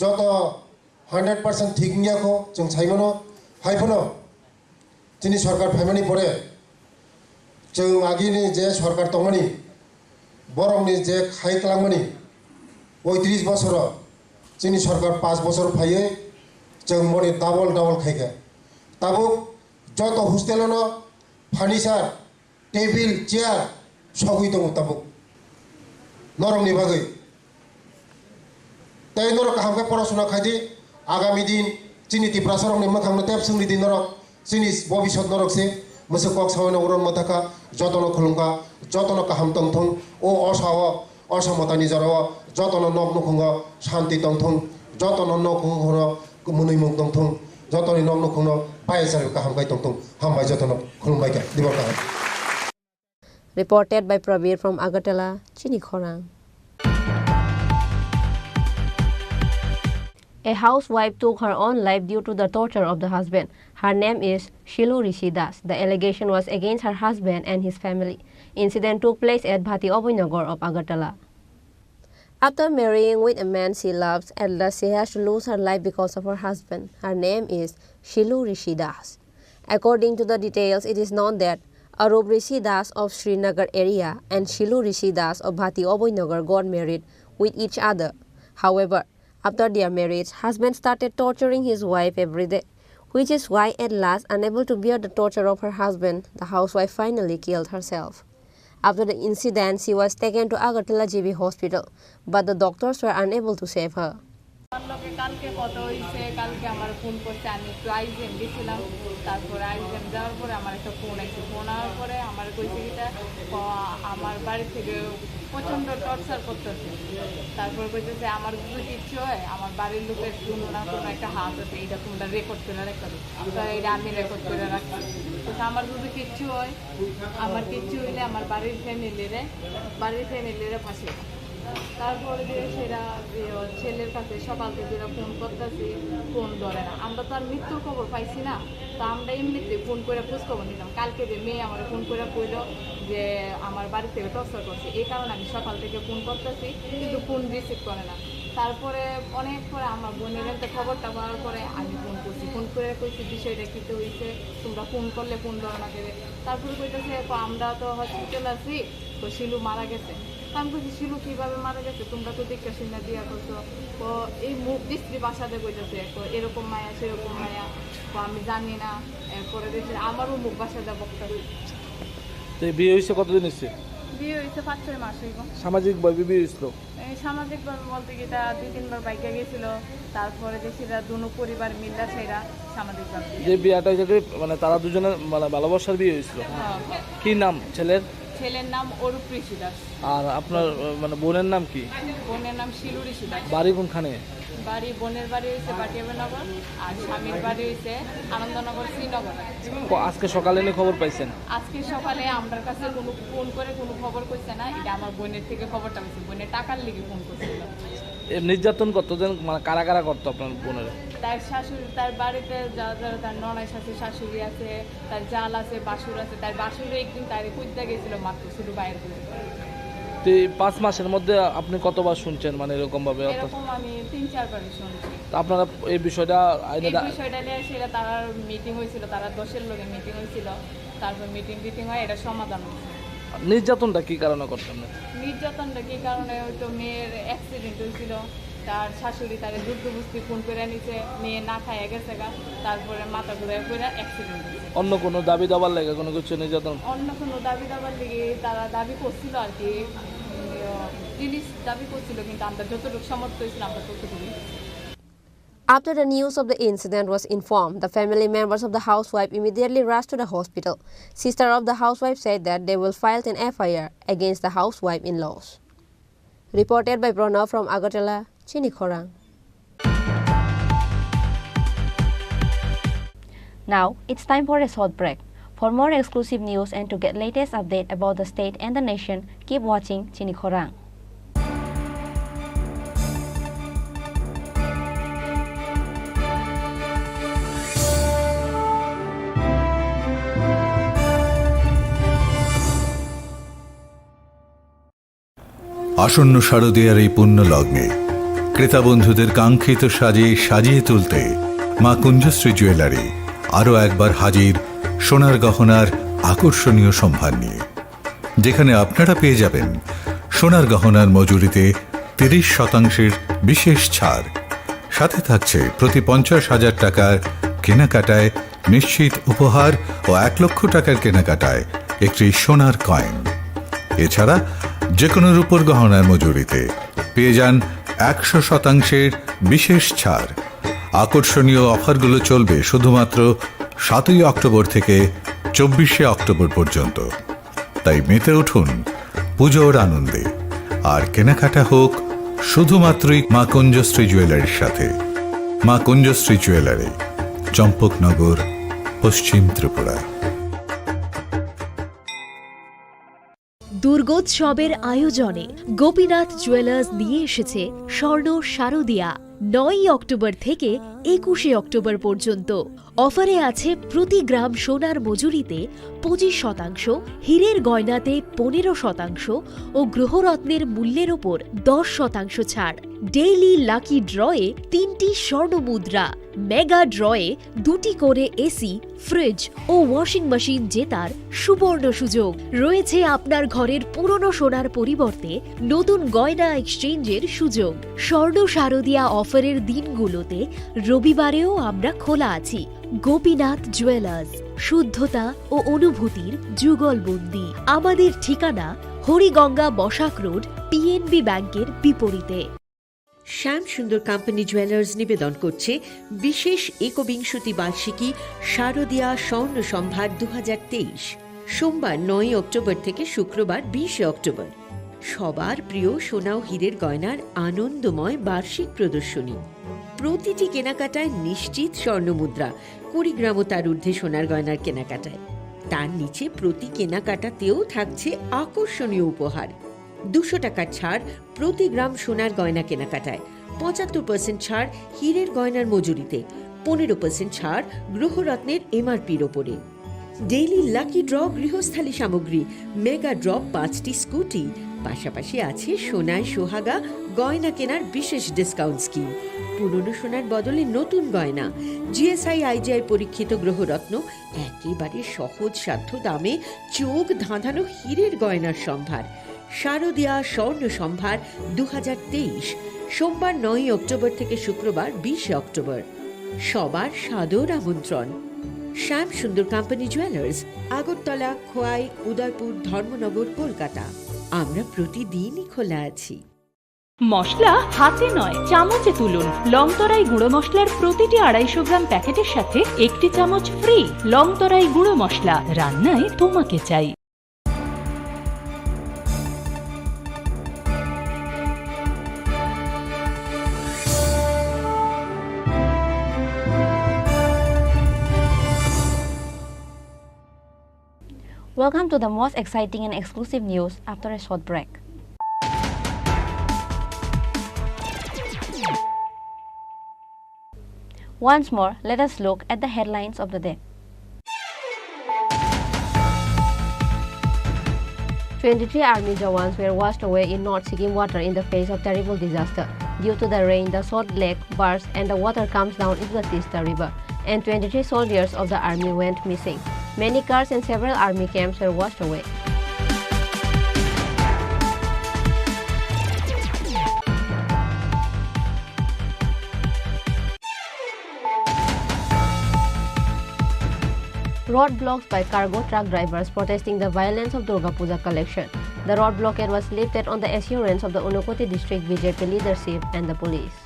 যত 100% ঠিক নিয়াखौ जों साइमनो हाइफनो Chini सरकार फाइमानि परे जों आगिनि जे सरकार दंमोन बरंनि जे खाइ खालामोनि 35 बছर Chini सरकार 5 বছর फायै जों मनि डाबल खाइगा ताबो যত হোস্টেलनो फार्निचार टेबिल चेयार सबै दङ ताबो नरंनि बागै ताई नरक हामका पড়াশোনা खाइदि आगामी दिन Chini Tripura sarongni mokhangno tep sungri din norok Chini bobishot norok se moso kok sawana uron mataka jotono khulungka jotono kaham tongthong o osawa অসমতানি জর যতন নগ্নখুঙ্গ শান্তি তংথং যতন নগ্নখুঙ্গ মুনুইমুখ দংথং যতনি নগ্নখুঙ্গ পায়েসারিকা হামগাই তংথং হামবাই যতন খুলুমবাইকা Dibar কাহাম. Reported by Prabir from Agartala, Chini Khorang. A housewife took her own life due to the torture of the husband. Her name is Shilu Rishidas. The allegation was against her husband and his family. Incident took place at Bhati Obinagar of Agartala. After marrying with a man she loves, at last she has to lose her life because of her husband. Her name is Shilu Rishidas. According to the details, it is known that Arup Rishidas of Srinagar area and Shilu Rishidas of Bhati Obinagar got married with each other. However, after their marriage, husband started torturing his wife every day, which is why at last, unable to bear the torture of her husband, the housewife finally killed herself. After the incident, she was taken to Agartala GB hospital, but the doctors were unable to save her. কালকে কত হইছে কালকে আমার phone করতে আমি একটু আইজেম গেছিলাম তারপরে আইজেম যাওয়ার পরে আমার একটা ফোন আইছে ফোন আওয়ার পরে আমার কইছে কিটা আমার বাড়ি থেকে প্রচণ্ড টর্চার করতেছে তারপর কইতেছে আমার যদি কিচ্ছু হয় আমার বাড়ির লোকের কোনো না কোনো একটা হাত আছে এটা তোমরা রেকর্ড করে রাখতে তো এটা আমি রেকর্ড করে রাখছি তো আমার যদি কিচ্ছু হয় আমার কিচ্ছু হইলে আমার বাড়ির ফ্যামিলিরে ফাঁসি তারপরে যে সেটা ছেলের কাছে সকাল থেকে ফোন করতেছি ফোন ধরে না আমরা তো আর মৃত্যুর খবর পাইছি না তো আমরা এমনিতে ফোন করে খোঁজ খবর নিলাম কালকে যে মেয়ে আমার ফোন করে কইল যে আমার বাড়ি থেকে টর্চার করছে এই কারণে আমি সকাল থেকে ফোন করতেছি কিন্তু ফোন রিসিভ করে না তারপরে অনেক পরে আমার বোনের একটা খবরটা পাওয়ার পরে আমি ফোন করছি ফোন করে কইছি বিষয়টা কী হয়েছে তোমরা ফোন করলে ফোন ধরো না করে তারপরে কইতেছে আমরা তো হসপিটাল আছি তো শিলু মারা গেছে আমি বলছি শিলু কীভাবে মারা গেছে তোমরা তো দেখে শুনে দিয়া করছো তো এই মুখ স্ত্রী বাসাতে কইতেছে তো এরকম মায়া সেরকম মায়া তো আমি জানি না এরপরে দেখছি আমারও মুখ বাসাতে বক্তাছে বিয়ে হয়েছে কতদিন হচ্ছে বিয়ে হয়েছে 5-6 মাস হইব সামাজিকভাবে বিয়ে হয়েছিল সামাজিকভাবে বলতে গিয়ে 2-3 বার বাইকে গেছিল তারপরে দেখছিরা দুনো পরিবার মিললা সেরা সামাজিকভাবে যে বিয়েটা হয়েছে মানে তারা দুজনে মানে ভালোবাসার বিয়ে হয়েছিল কি নাম ছেলের নাম অরূপ ঋষিদাস আর আপনার মানে বোনের নাম কি বোনের নাম শিলু ঋষিদাস বাড়ি কোনখানে বাড়ি বোনের বাড়ি হয়েছে বাটিয়াবেনগর আর স্বামীর বাড়ি হয়েছে আনন্দনগর শ্রীনগর আজকে সকালে নিয়ে খবর পাইছেন আজকে সকালে আমার কাছে কোনো ফোন করে কোনো খবর কইছে না এটা আমার বোনের থেকে খবরটা পেয়েছি বোনের টাকার লিগে ফোন করছিল নির্যাতন কতদিন মানে কারা কারা করতো আপনার বোনের তার শাশুড়ি তার বাড়িতে যারা তার ননাই শাশুড়ি আছে তার জাল আছে বাসুর আছে তার বাসুরে একদিন তার খুঁজতে গেছিল মাত্র শুধু বাইরে করে তো 5 মাসের মধ্যে আপনি কতবার শুনছেন মানে এরকম ভাবে এরকম আমি 3-4 বার শুনছি আপনারা এই বিষয়টা নিয়ে সেটা তার মিটিং হয়েছিল তারা 10 এর লোকে মিটিং হয়েছিল তারপর মিটিং হয় এটা সমাধান হয়েছে নির্যাতনটা কি কারণে করতেন নির্যাতনটা কি কারণে হয়তো মেয়ের অ্যাক্সিডেন্ট হয়েছিল তার শাশুড়ি তারে দুর্গবস্তি ফোন করে নিছে মেয়ে না খাইয়া গেছে গা তারপরে মাথা ঘুরে করে অ্যাক্সিডেন্ট হয়েছে অন্য কোনো দাবি দাবার লাগে কোনো কিছু নির্যাতন অন্য কোনো দাবি দাবার লেগে তারা দাবি করছিল আর কি জিনিস দাবি করছিল কিন্তু আমরা যতটুকু সামর্থ্য হয়েছিল আমরা ততটুকু After the news of the incident was informed, the family members of the housewife immediately rushed to the hospital. Sister of the housewife said that they will file an FIR against the housewife-in-laws. Reported by Pranav from Agartala, Chini Khorang. Now, it's time for a short break. For more exclusive news and to get latest update about the state and the nation, keep watching Chini Khorang. আসন্ন শারদীয়ার এই পুণ্য লগ্নে ক্রেতা বন্ধুদের কাঙ্ক্ষিত সাজে সাজিয়ে তুলতে মা কুঞ্জশ্রী জুয়েলারি আরও একবার হাজির সোনার গহনার আকর্ষণীয় সম্ভার নিয়ে, যেখানে আপনারা পেয়ে যাবেন সোনার গহনার মজুরিতে 30% বিশেষ ছাড়, সাথে থাকছে প্রতি 50,000 টাকার কেনাকাটায় নিশ্চিত উপহার ও 1 লক্ষ টাকার কেনাকাটায় একটি সোনার কয়েন। এছাড়া যে কোনো রূপোর গহনার মজুরিতে পেয়ে যান 100% বিশেষ ছাড়। আকর্ষণীয় অফারগুলো চলবে শুধুমাত্র 7 অক্টোবর থেকে 24 অক্টোবর পর্যন্ত। তাই মেতে উঠুন পুজোর আনন্দে। আর কেনাকাটা হোক শুধুমাত্রই মা কুঞ্জশ্রী জুয়েলারির সাথে। মা কুঞ্জশ্রী জুয়েলারি, চম্পকনগর, পশ্চিম ত্রিপুরা। দুর্গোৎসবের আয়োজনে গোপীনাথ জুয়েলার্স নিয়ে এসেছে স্বর্ণ শারদিয়া। 9 অক্টোবর থেকে 21 অক্টোবর পর্যন্ত অফারে আছে প্রতি গ্রাম সোনার মজুরিতে 25%, হীরের গয়নাতে 15% ও গ্রহরত্নের মূল্যের ওপর 10% ছাড়। ডেইলি লাকি ড্রয়ে 3টি স্বর্ণ মুদ্রা, মেগা ড্রয়ে 2টি করে এসি, ফ্রিজ ও ওয়াশিং মেশিন জেতার সুবর্ণ সুযোগ রয়েছে। আপনার ঘরের পুরনো সোনার পরিবর্তে নতুন গয়না এক্সচেঞ্জের সুযোগ। স্বর্ণ শারদিয়া অফারের দিনগুলোতে রবিবারেও আমরা খোলা আছি। গোপীনাথ জুয়েলার্স, শুদ্ধতা ও অনুভূতির যুগলবন্দি। আমাদের ঠিকানা হরিগঙ্গা বসাক রোড, পিএনবি ব্যাংকের বিপরীতে। শ্যাম সুন্দর কোম্পানি জুয়েলার্স নিবেদন করছে বিশেষ একবিংশতি বার্ষিকী শারদিয়া স্বর্ণ সম্ভার 2023, সোমবার 9 অক্টোবর থেকে শুক্রবার 20 অক্টোবর। সবার প্রিয় সোনা ও হীরের গয়নার আনন্দময় বার্ষিক প্রদর্শনী। প্রতিটি কেনাকাটায় নিশ্চিত স্বর্ণ মুদ্রা, 20 গ্রাম ও তার ঊর্ধ্বে সোনার গয়নার কেনাকাটায়। তার নিচে প্রতি কেনাকাটাতেও থাকছে আকর্ষণীয় উপহার। 200 টাকার ছাড় প্রতি গ্রাম সোনার গয়না কেনাকাটায়, 75% ছাড় হীরের গয়নার মজুরিতে, 15% ছাড় গ্রহরত্নের এমআরপির ওপরে। ডেইলি লাকি ড্র গৃহস্থালী সামগ্রী, মেগা ড্র 5টি স্কুটি, পাশাপাশি আছে সোনায় সোহাগা গয়না কেনার বিশেষ ডিসকাউন্ট স্কিম। পুরনো সোনার বদলে নতুন গয়না, জিএসআই আইজিআই পরীক্ষিত গ্রহরত্ন, একেবারে সহজ সাধ্য দামে চোখ ধাঁধানো হীরের গয়নার সম্ভার। শারদিয়া স্বর্ণ সম্ভার 2023, সোমবার 9 অক্টোবর থেকে শুক্রবার 20 অক্টোবর। সবার সাদর আমন্ত্রণ। শ্যাম সুন্দর কোম্পানি জুয়েলার্স, আগরতলা, খোয়াই, উদয়পুর, ধর্মনগর, কলকাতা। আমরা প্রতিদিনই খোলা আছি। মশলা হাতে নয় চামচে তুলুন। লংতরাই গুঁড়ো মশলার প্রতিটি 250 গ্রাম প্যাকেটের সাথে 1টি চামচ ফ্রি। লংতরাই গুঁড়ো মশলা, রান্নায় তোমাকে চাই। Welcome to the most exciting and exclusive news after a short break. Once more, let us look at the headlines of the day. 23 army Jawans were washed away in North Sikkim water in the face of terrible disaster. Due to the rain, the salt lake burst and the water comes down into the Tista River, and 23 soldiers of the army went missing. Many cars and several army camps were washed away. Roadblocks by cargo truck drivers protesting the violence of Durga Puja collection. The road blockade was lifted on the assurance of the Unakoti district BJP leadership and the police.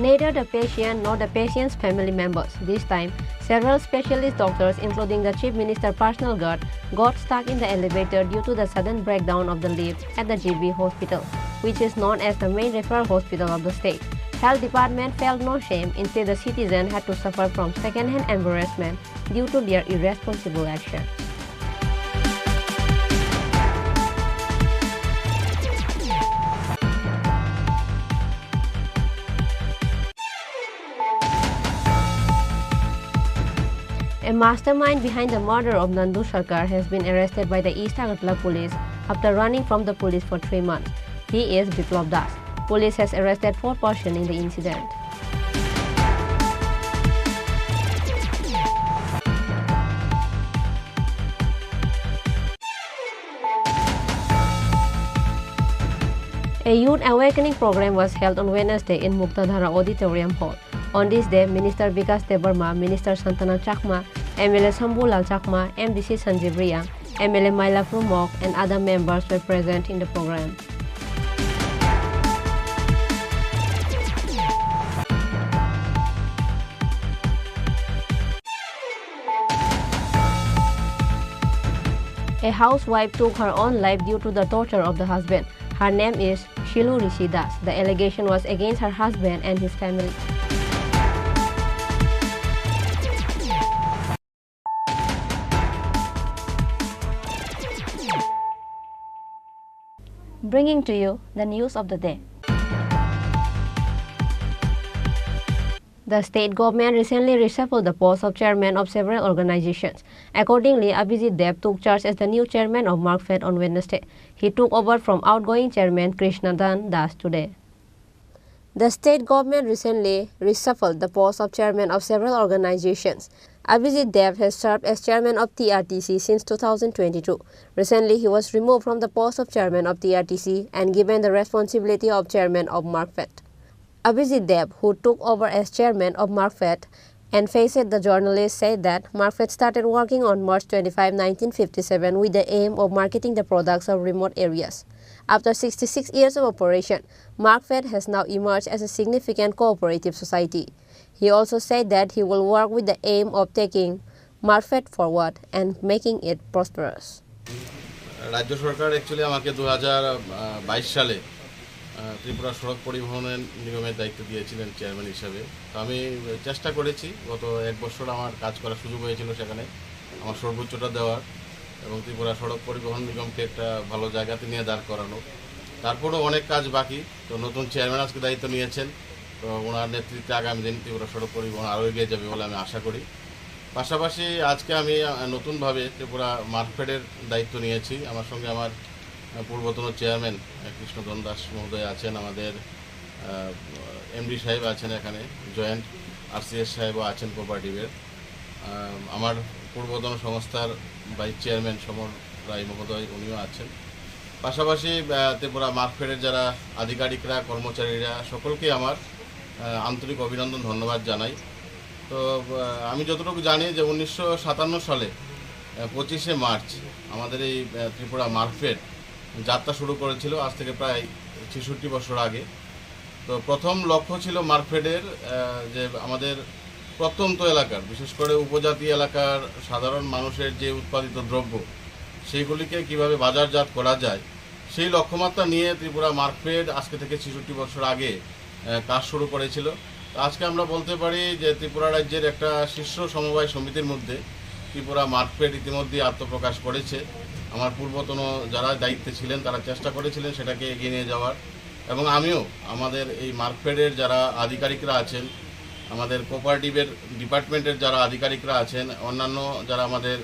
Neither the patient nor the patient's family members. This time, several specialist doctors, including the Chief Minister's personal guard, got stuck in the elevator due to the sudden breakdown of the lift at the GB hospital, which is known as the main referral hospital of the state. Health department felt no shame. Instead, the citizen had to suffer from second-hand embarrassment due to their irresponsible action. A mastermind behind the murder of Nandu Sarkar has been arrested by the East Agartala police after running from the police for 3 months. He is Biplab Das. Police has arrested 4 persons in the incident. A youth awakening program was held on Wednesday in Muktadhara Auditorium Hall. On this day, Minister Vikas Debarma, Minister Santana Chakma, MLA Sambulal Chakma, MDC Sanjeev Riyang, MLA Maila Frumok, and other members were present in the program. A housewife took her own life due to the torture of the husband. Her name is Shilu Rishi Das. The allegation was against her husband and his family. Bringing to you the news of the day. The state government recently reshuffled the post of chairman of several organizations. Accordingly, Abhijit Dev took charge as the new chairman of Markfed on Wednesday. He took over from outgoing chairman Krishnadan Das today. The state government recently reshuffled the post of chairman of several organizations. Abhijit Dev has served as chairman of TRTC since 2022. Recently, he was removed from the post of chairman of TRTC and given the responsibility of chairman of Markfed. Abhijit Dev, who took over as chairman of Markfed and faced the journalists, said that Markfed started working on March 25, 1957 with the aim of marketing the products of remote areas. After 66 years of operation, Markfed has now emerged as a significant cooperative society. He also said that he will work with the aim of taking Markfed forward and making it prosperous. রাজ্য সরকার actually আমাকে 2022 সালে ত্রিপুরা সড়ক পরিবহন নিগমের দায়িত্ব দিয়েছিলেন chairman হিসাবে। তো আমি চেষ্টা করেছি গত এক বছর আমার কাজ করার সুযোগ হয়েছিল সেখানে আমার সর্বোচ্চটা দেওয়ার এবং ত্রিপুরা সড়ক পরিবহন নিগমকে একটা ভালো জায়গাতে নিয়ে দাঁড় করানো। তারপরেও অনেক কাজ বাকি। তো নতুন চেয়ারম্যান আজকে দায়িত্ব নিয়েছেন, তো ওনার নেতৃত্বে আগামী দিন ত্রিপুরা সড়ক পরিবহন আরও এগিয়ে যাবে বলে আমি আশা করি। পাশাপাশি আজকে আমি নতুনভাবে ত্রিপুরা মার্কফেডের দায়িত্ব নিয়েছি। আমার সঙ্গে আমার পূর্বতন চেয়ারম্যান কৃষ্ণধন দাস মহোদয় আছেন, আমাদের এমডি সাহেব আছেন, এখানে জয়েন্ট আরসিএস সাহেবও আছেন কোঅপারেটিভের, আমার পূর্বতন সংস্থার ভাইস চেয়ারম্যান সমর রায় মহোদয় উনিও আছেন। পাশাপাশি ত্রিপুরা মার্কফেডের যারা আধিকারিকরা কর্মচারীরা সকলকে আমার আন্তরিক অভিনন্দন ধন্যবাদ জানাই। তো আমি যতটুকু জানি যে 1957 সালে 25শে মার্চ আমাদের এই ত্রিপুরা মার্কফেড যাত্রা শুরু করেছিল, আজ থেকে প্রায় 66 বছর আগে। তো প্রথম লক্ষ্য ছিল মার্কফেডের যে আমাদের প্রত্যন্ত এলাকার বিশেষ করে উপজাতি এলাকার সাধারণ মানুষের যে উৎপাদিত দ্রব্য সেইগুলিকে কিভাবে বাজারজাত করা যায় সেই লক্ষ্যমাত্রা নিয়ে ত্রিপুরা মার্কফেড আজকে থেকে 66 বছর আগে কাজ শুরু করেছিল। আজকে আমরা বলতে পারি যে ত্রিপুরা রাজ্যের একটা শীর্ষ সমবায় সমিতির মধ্যে ত্রিপুরা মার্কফেড ইতিমধ্যে আত্মপ্রকাশ করেছে। আমার পূর্বতন যারা দায়িত্বে ছিলেন তারা চেষ্টা করেছিলেন সেটাকে এগিয়ে নিয়ে যাওয়ার, এবং আমিও আমাদের এই মার্কফেডের যারা আধিকারিকরা আছেন, আমাদের কোঅপারেটিভের ডিপার্টমেন্টের যারা আধিকারিকরা আছেন, অন্যান্য যারা আমাদের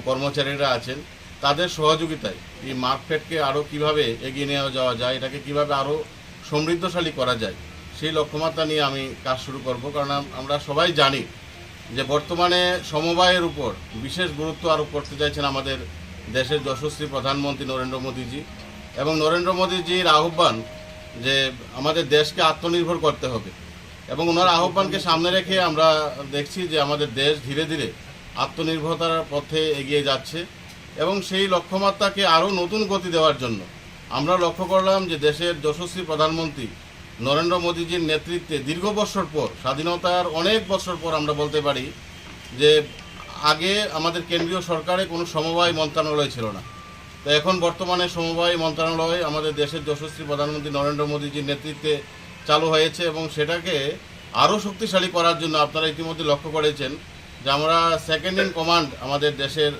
কর্মচারীরা আছেন, তাদের সহযোগিতায় এই মার্কফেডকে আরও কীভাবে এগিয়ে নিয়ে যাওয়া যায়, এটাকে কীভাবে আরও সমৃদ্ধশালী করা যায় সেই লক্ষ্যমাত্রা নিয়ে আমি কাজ শুরু করব। কারণ আমরা সবাই জানি যে বর্তমানে সমবায়ের উপর বিশেষ গুরুত্ব আরোপ করতে চাইছেন আমাদের দেশের যশস্বী প্রধানমন্ত্রী নরেন্দ্র মোদীজি, এবং নরেন্দ্র মোদীজির আহ্বান যে আমাদের দেশকে আত্মনির্ভর করতে হবে, এবং ওনার আহ্বানকে সামনে রেখে আমরা দেখছি যে আমাদের দেশ ধীরে ধীরে আত্মনির্ভরতার পথে এগিয়ে যাচ্ছে, এবং সেই লক্ষ্যমাত্রাকে আরও নতুন গতি দেওয়ার জন্য আমরা লক্ষ্য করলাম যে দেশের যশস্বী প্রধানমন্ত্রী নরেন্দ্র মোদীজির নেতৃত্বে দীর্ঘ বছর পর, স্বাধীনতার অনেক বছর পর আমরা বলতে পারি যে আগে আমাদের কেন্দ্রীয় সরকারে কোনো সমবায় মন্ত্রণালয় ছিল না, তো এখন বর্তমানে সমবায় মন্ত্রণালয় আমাদের দেশের যশস্বী প্রধানমন্ত্রী নরেন্দ্র মোদীজির নেতৃত্বে চালু হয়েছে, এবং সেটাকে আরও শক্তিশালী করার জন্য আপনারা ইতিমধ্যে লক্ষ্য করেছেন যে আমরা সেকেন্ড ইন কমান্ড আমাদের দেশের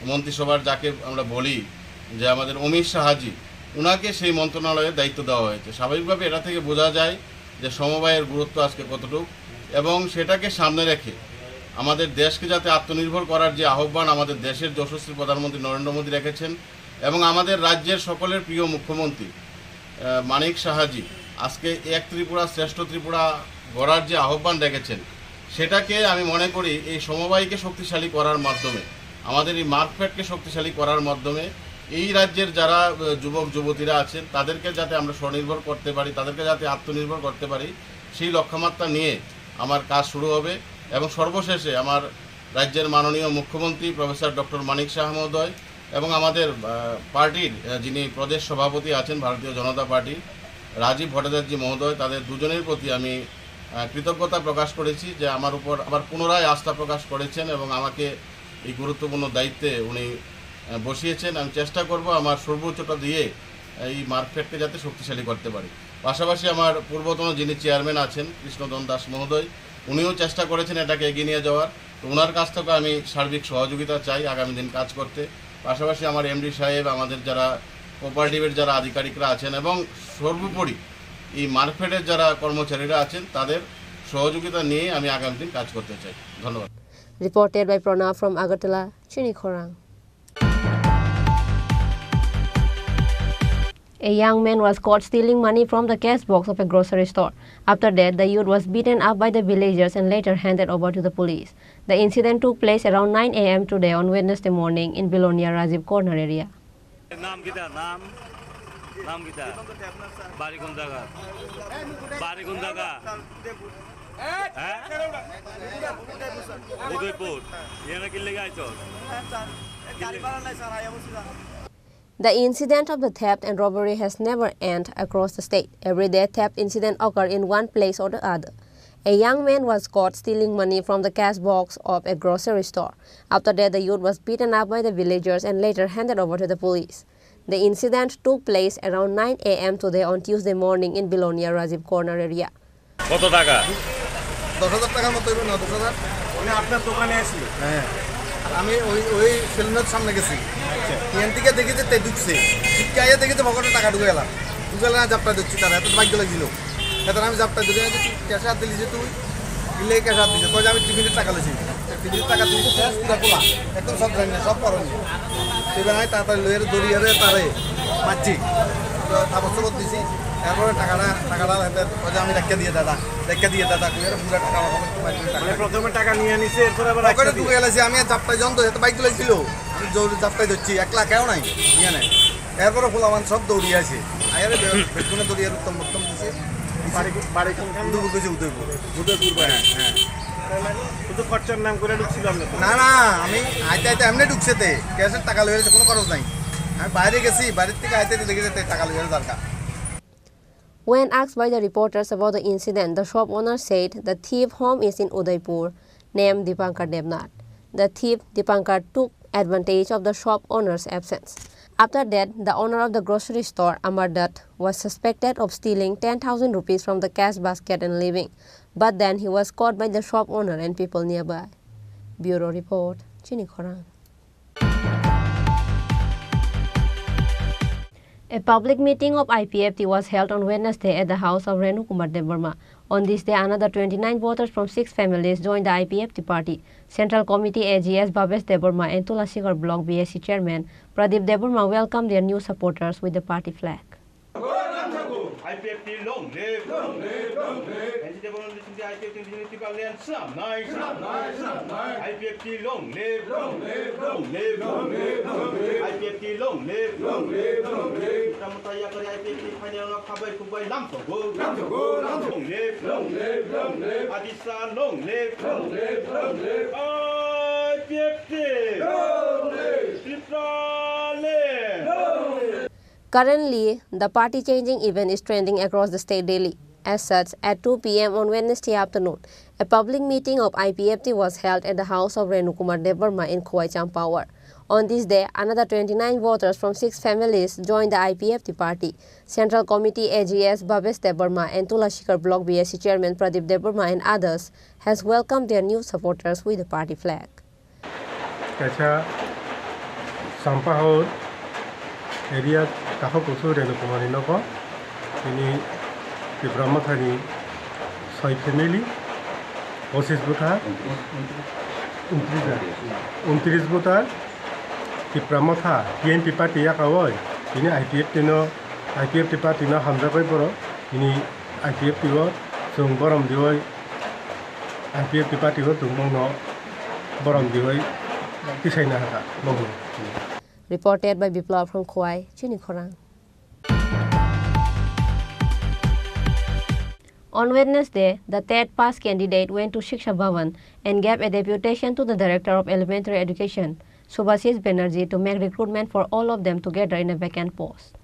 মন্ত্রিসভার যাকে আমরা বলি যে আমাদের অমিত শাহজি, ওনাকে সেই মন্ত্রণালয়ের দায়িত্ব দেওয়া হয়েছে। স্বাভাবিকভাবে এটা থেকে বোঝা যায় যে সমবায়ের গুরুত্ব আজকে কতটুকু, এবং সেটাকে সামনে রেখে আমাদের দেশকে যাতে আত্মনির্ভর করার যে আহ্বান আমাদের দেশের যশস্বী প্রধানমন্ত্রী নরেন্দ্র মোদী রেখেছেন, এবং আমাদের রাজ্যের সকলের প্রিয় মুখ্যমন্ত্রী মানিক সাহাজি আজকে এক ত্রিপুরা শ্রেষ্ঠ ত্রিপুরা গড়ার যে আহ্বান রেখেছেন, সেটাকে আমি মনে করি এই সমবায়কে শক্তিশালী করার মাধ্যমে, আমাদের এই মার্কফেডকে শক্তিশালী করার মাধ্যমে এই রাজ্যের যারা যুবক যুবতীরা আছেন তাদেরকে যাতে আমরা স্বনির্ভর করতে পারি, তাদেরকে যাতে আত্মনির্ভর করতে পারি, সেই লক্ষ্যমাত্রা নিয়ে আমার কাজ শুরু হবে। এবং সর্বশেষে আমার রাজ্যের মাননীয় মুখ্যমন্ত্রী প্রফেসর ডক্টর মানিক শাহ মহোদয় এবং আমাদের পার্টির যিনি প্রদেশ সভাপতি আছেন ভারতীয় জনতা পার্টি রাজীব ভট্টাচার্য মহোদয়, তাদের দুজনের প্রতি আমি কৃতজ্ঞতা প্রকাশ করেছি যে আমার উপর আবার পুনরায় আস্থা প্রকাশ করেছেন এবং আমাকে এই গুরুত্বপূর্ণ দায়িত্বে উনি বসিয়েছেন। আমি চেষ্টা করব আমার সর্বোচ্চটা দিয়ে এই মার্কেটকে যাতে শক্তিশালী করতে পারি। পাশাপাশি আমার পূর্বতন যিনি চেয়ারম্যান আছেন কৃষ্ণধন দাস মহোদয়, উনিও চেষ্টা করেছেন এটাকে এগিয়ে নিয়ে যাওয়ার। তো ওনার কাছ থেকে আমি সার্বিক সহযোগিতা চাই আগামী দিন কাজ করতে। পাশাপাশি আমার এমডি সাহেব, আমাদের যারা কোঅপারেটিভের যারা আধিকারিকরা আছেন এবং সর্বোপরি এই মার্কেটের যারা কর্মচারীরা আছেন তাদের সহযোগিতা নিয়ে আমি আগামী দিন কাজ করতে চাই। ধন্যবাদ। Reported by Pranav from Agartala, Chini Khorang. A young man was caught stealing money from the cash box of a grocery store. After that, the youth was beaten up by the villagers and later handed over to the police. The incident took place around 9 a.m. today on Wednesday morning in Belonia Rajiv Corner area. नाम किता नाम नाम किता बारी गुंदागा उदयपुर ये ना किल्ले गाय चोर The incident of the theft and robbery has never ended across the state. Every day, theft incidents occur in one place or the other. A young man was caught stealing money from the cash box of a grocery store. After that, the youth was beaten up by the villagers and later handed over to the police. The incident took place around 9 a.m. today on Tuesday morning in Belonia Rajiv Corner area. কত টাকা 10,000 টাকার মতো হইব না 10,000 উনি আপনার দোকানে আসলো হ্যাঁ আমি ওই সেলুনের সামনে গেছি এখান থেকে দেখি যে তে ঢুকছে শিক্ষাইয়া দেখি যে পকেটে টাকা ঢুকে গেলাম জাপটা দিচ্ছি তারা এত বাইক লাগছিল এখন আমি জাপটা দিলে ক্যাশে হাত দিলি যে তুই দিলে ক্যাশে হাত দিছে তো আমি টিফিনের টাকা লেছি টিফিনের টাকা দিয়েছি ক্যাশ পুরা খোলা একদম সব জানি না সব করনি এবার আমি তাড়াতাড়ি লইয়ের দড়িয়ে তারে মারছি তো তাপস্য করতেছি এরপরে টাকাটা আমি রেখে দিয়ে দাদা পুরো টাকা প্রথমে টাকা নিয়ে নিছে এরপরে আবার পকেটে ঢুকে গেছে আমি চাপটাই যন্ত্র এত বাইক ছিল আমি জোরে চাপটাই ধরছি 1 লাখ কেউ নাই নিয়ে নেয় এরপরে ফুলামান সব দৌড়িয়ে আছে আয়ারে বেগুনে দৌড়িয়ে উত্তম দিছে বাড়ি কোনখান উদয়পুর হ্যাঁ শুধু খরচার নাম করে ঢুকছিলাম না আমি আইতে এমনি ঢুকছে তে ক্যাশের টাকা লয়ে গেছে কোনো খরচ নাই আমি বাইরে গেছি বাইরের থেকে আইতে দেখে যেতে টাকা লয়ে দরকার When asked by the reporters about the incident, the shop owner said the thief home is in Udaipur, named Dipankar Devnath. The thief, Dipankar, took advantage of the shop owner's absence. After that, the owner of the grocery store, Amar Dutt, was suspected of stealing 10,000 rupees from the cash basket and leaving. But then he was caught by the shop owner and people nearby. Bureau Report, Chini Khorang. A public meeting of IPFT was held on Wednesday at the house of Renu Kumar Devarma. On this day, another 29 voters from 6 families joined the IPFT party. Central Committee AGS Bhavesh Devarma and Tulasigarh Block BSC Chairman Pradeep Devarma welcomed their new supporters with the party flag. IPFT long live, long live, long live. And the IPFT Unity Alliance, IPFT long live, long live, long live, long live, long live. IPFT long live, long live, long live. Ramutaya kari IPFT final na khabai kubai lam to go, long live, long live, long live. Adisa long live, long live, long live. IPFT long live, Tripura long live. Currently, the party-changing event is trending across the state daily. As such, at 2 p.m. on Wednesday afternoon, a public meeting of IPFT was held at the house of Renu Kumar Devarma in Khowai Champower. On this day, another 29 voters from 6 families joined the IPFT party. Central Committee AGS Bhavesh Devarma and Tulasigarh Block BSC Chairman Pradeep Devarma and others has welcomed their new supporters with the party flag. Area Kaho Kusu Renu Kumar Inoko, ini Tripura Thani, Soy family, Osis Buta, Untris Buta, Tripura Tha, PNP party Yakawoi, ini IPFT party no Hamza Poro, ini IPFT wo, Sung Borom Dioi, IPFT party wo Tungmo Borom Dioi, Tisaina Haka, Bogu. Reported by Biplav from Khowai, Chini Khorang. On Wednesday, the third pass candidate went to Shiksha Bhavan and gave a deputation to the Director of Elementary Education, Subhasis Banerjee, to make recruitment for all of them together in a vacant post.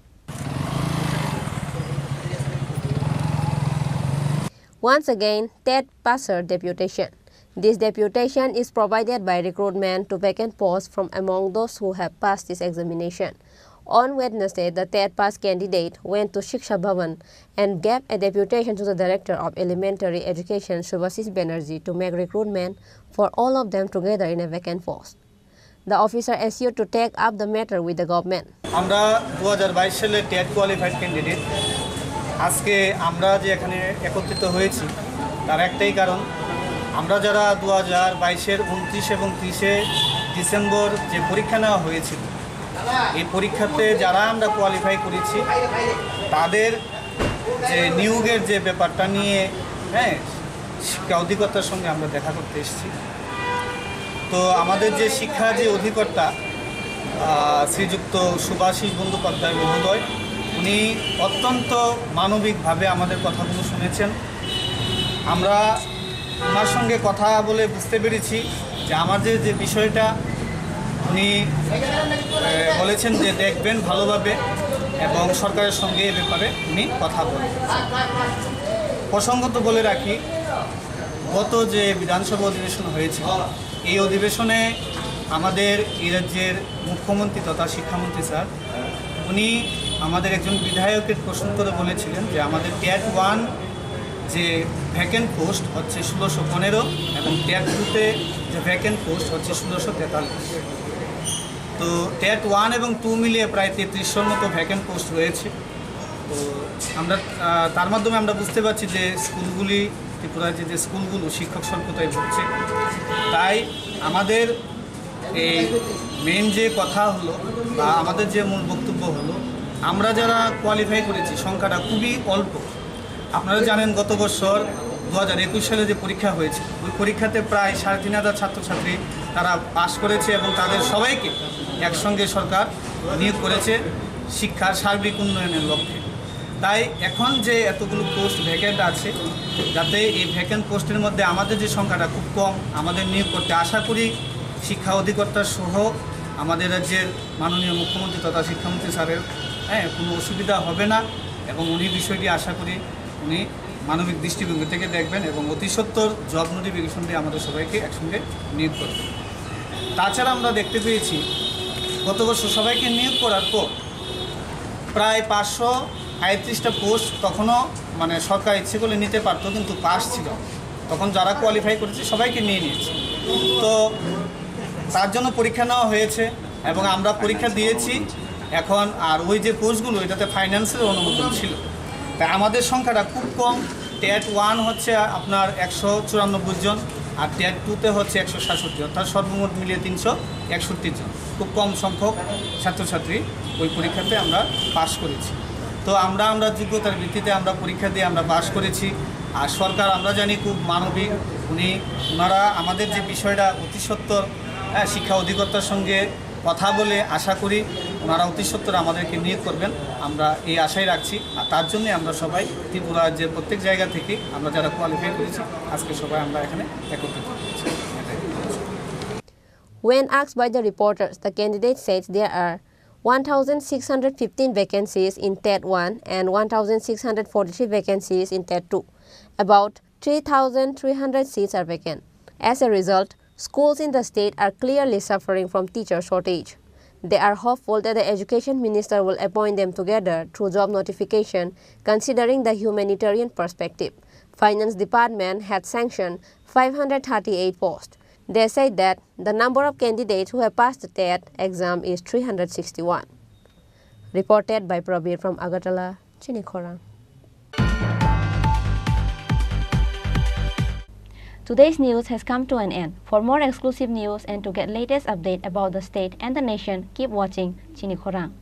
Once again, third passer deputation. This deputation is provided by recruitment to vacant posts from among those who have passed this examination. On Wednesday, the TET pass candidate went to Shiksha Bhavan and gave a deputation to the Director of Elementary Education, Subhasis Banerjee, to make recruitment for all of them together in a vacant post. The officer assured to take up the matter with the government. আমরা 2022 সালে TET qualified candidate আজকে আমরা যে এখানে একত্রিত হয়েছি তার একটাই কারণ, আমরা যারা 2022-এর 29 এবং 30 ডিসেম্বর যে পরীক্ষা নেওয়া হয়েছিল, এই পরীক্ষাতে যারা আমরা কোয়ালিফাই করেছি তাদের যে নিয়োগের যে ব্যাপারটা নিয়ে শিক্ষা অধিকর্তার সঙ্গে আমরা দেখা করতে এসেছি। তো আমাদের যে শিক্ষা যে অধিকর্তা শ্রীযুক্ত সুভাষিস বন্দ্যোপাধ্যায় মহোদয়, উনি অত্যন্ত মানবিকভাবে আমাদের কথাগুলো শুনেছেন। আমরা ওনার সঙ্গে কথা বলে বুঝতে পেরেছি যে আমাদের যে বিষয়টা উনি বলেছেন যে দেখবেন ভালোভাবে এবং সরকারের সঙ্গে এ ব্যাপারে উনি কথা বলেন। প্রসঙ্গত বলে রাখি, গত যে বিধানসভা অধিবেশন হয়েছে, এই অধিবেশনে আমাদের এই রাজ্যের মুখ্যমন্ত্রী তথা শিক্ষামন্ত্রী স্যার উনি আমাদের একজন বিধায়কের প্রশ্ন করে বলেছিলেন যে আমাদের টেট 1 যে ভ্যাকেন্ট পোস্ট হচ্ছে 1615 এবং টেট 2-তে যে ভ্যাকেন্ট পোস্ট হচ্ছে 1643। তো টেট 1 এবং 2 মিলিয়ে প্রায় 3300-র মতো ভ্যাকেন্ট পোস্ট রয়েছে। তো আমরা তার মাধ্যমে আমরা বুঝতে পারছি যে স্কুলগুলি, ত্রিপুরার যে স্কুলগুলো শিক্ষক স্বল্পতায় ভুগছে। তাই আমাদের এই মেন যে কথা হলো বা আমাদের যে মূল বক্তব্য হলো, আমরা যারা কোয়ালিফাই করেছি সংখ্যাটা খুবই অল্প। আপনারা জানেন গত বছর 2021 সালে যে পরীক্ষা হয়েছে, ওই পরীক্ষাতে প্রায় 3500 ছাত্রছাত্রী তারা পাশ করেছে এবং তাদের সবাইকে একসঙ্গে সরকার নিয়োগ করেছে শিক্ষার সার্বিক উন্নয়নের লক্ষ্যে। তাই এখন যে এতগুলো পোস্ট ভ্যাকেন্ট আছে, যাতে এই ভ্যাকেন্ট পোস্টের মধ্যে আমাদের যে সংখ্যাটা খুব কম, আমাদের নিয়োগ করতে আশা করি শিক্ষা অধিকর্তা সহ আমাদের রাজ্যের মাননীয় মুখ্যমন্ত্রী তথা শিক্ষামন্ত্রী স্যারের কোনো অসুবিধা হবে না এবং উনি বিষয়টি আশা করি উনি মানবিক দৃষ্টিভঙ্গি থেকে দেখবেন এবং অতি সত্বর জব নোটিফিকেশন দিয়ে আমাদের সবাইকে একসঙ্গে নিয়োগ করবেন। তাছাড়া আমরা দেখতে পেয়েছি গত বছর সবাইকে নিয়োগ করার পর প্রায় 538টা পোস্ট তখনও মানে সরকার ইচ্ছে করলে নিতে পারতো, কিন্তু পাস ছিল। তখন যারা কোয়ালিফাই করেছে সবাইকে নিয়ে নিয়েছে। তো তার জন্য পরীক্ষা নেওয়া হয়েছে এবং আমরা পরীক্ষা দিয়েছি। এখন আর ওই যে পোস্টগুলো, এটাতে ফাইন্যান্সের অনুমোদন ছিল, তাই আমাদের সংখ্যাটা খুব কম। টেট 1 হচ্ছে আপনার 194 জন আর টেট 2-তে হচ্ছে 167, অর্থাৎ সর্বমোট মিলিয়ে 361 জন। খুব কম সংখ্যক ছাত্রছাত্রী ওই পরীক্ষাতে আমরা পাস করেছি। তো আমরা যোগ্যতার ভিত্তিতে আমরা পরীক্ষা দিয়ে আমরা পাস করেছি। আর সরকার আমরা জানি খুব মানবিক, ওনারা আমাদের যে বিষয়টা অতি সত্বর শিক্ষা অধিকর্তার সঙ্গে কথা বলে আশা করি ওনারা অতি সত্বর আমাদেরকে নিয়োগ করবেন, আমরা এই আশাই রাখছি। আর তার জন্যে আমরা সবাই ত্রিপুরা রাজ্যের প্রত্যেক জায়গা থেকে আমরা যারা কোয়ালিফাই করেছি আজকে সবাই আমরা এখানে একত্রিত হয়েছি। When asked by the reporters, the candidate said there are 1,615 vacancies in TET 1 and 1,643 vacancies in TET 2. About 3,300 seats are vacant. As a result, schools in the state are clearly suffering from teacher shortage. They are hopeful that the Education Minister will appoint them together through job notification, considering the humanitarian perspective. Finance Department had sanctioned 538 posts. They said that the number of candidates who have passed the TET exam is 361. Reported by Prabir from Agartala, Chini Khorang. Today's news has come to an end. For more exclusive news and to get latest update about the state and the nation, keep watching Chini Khorang.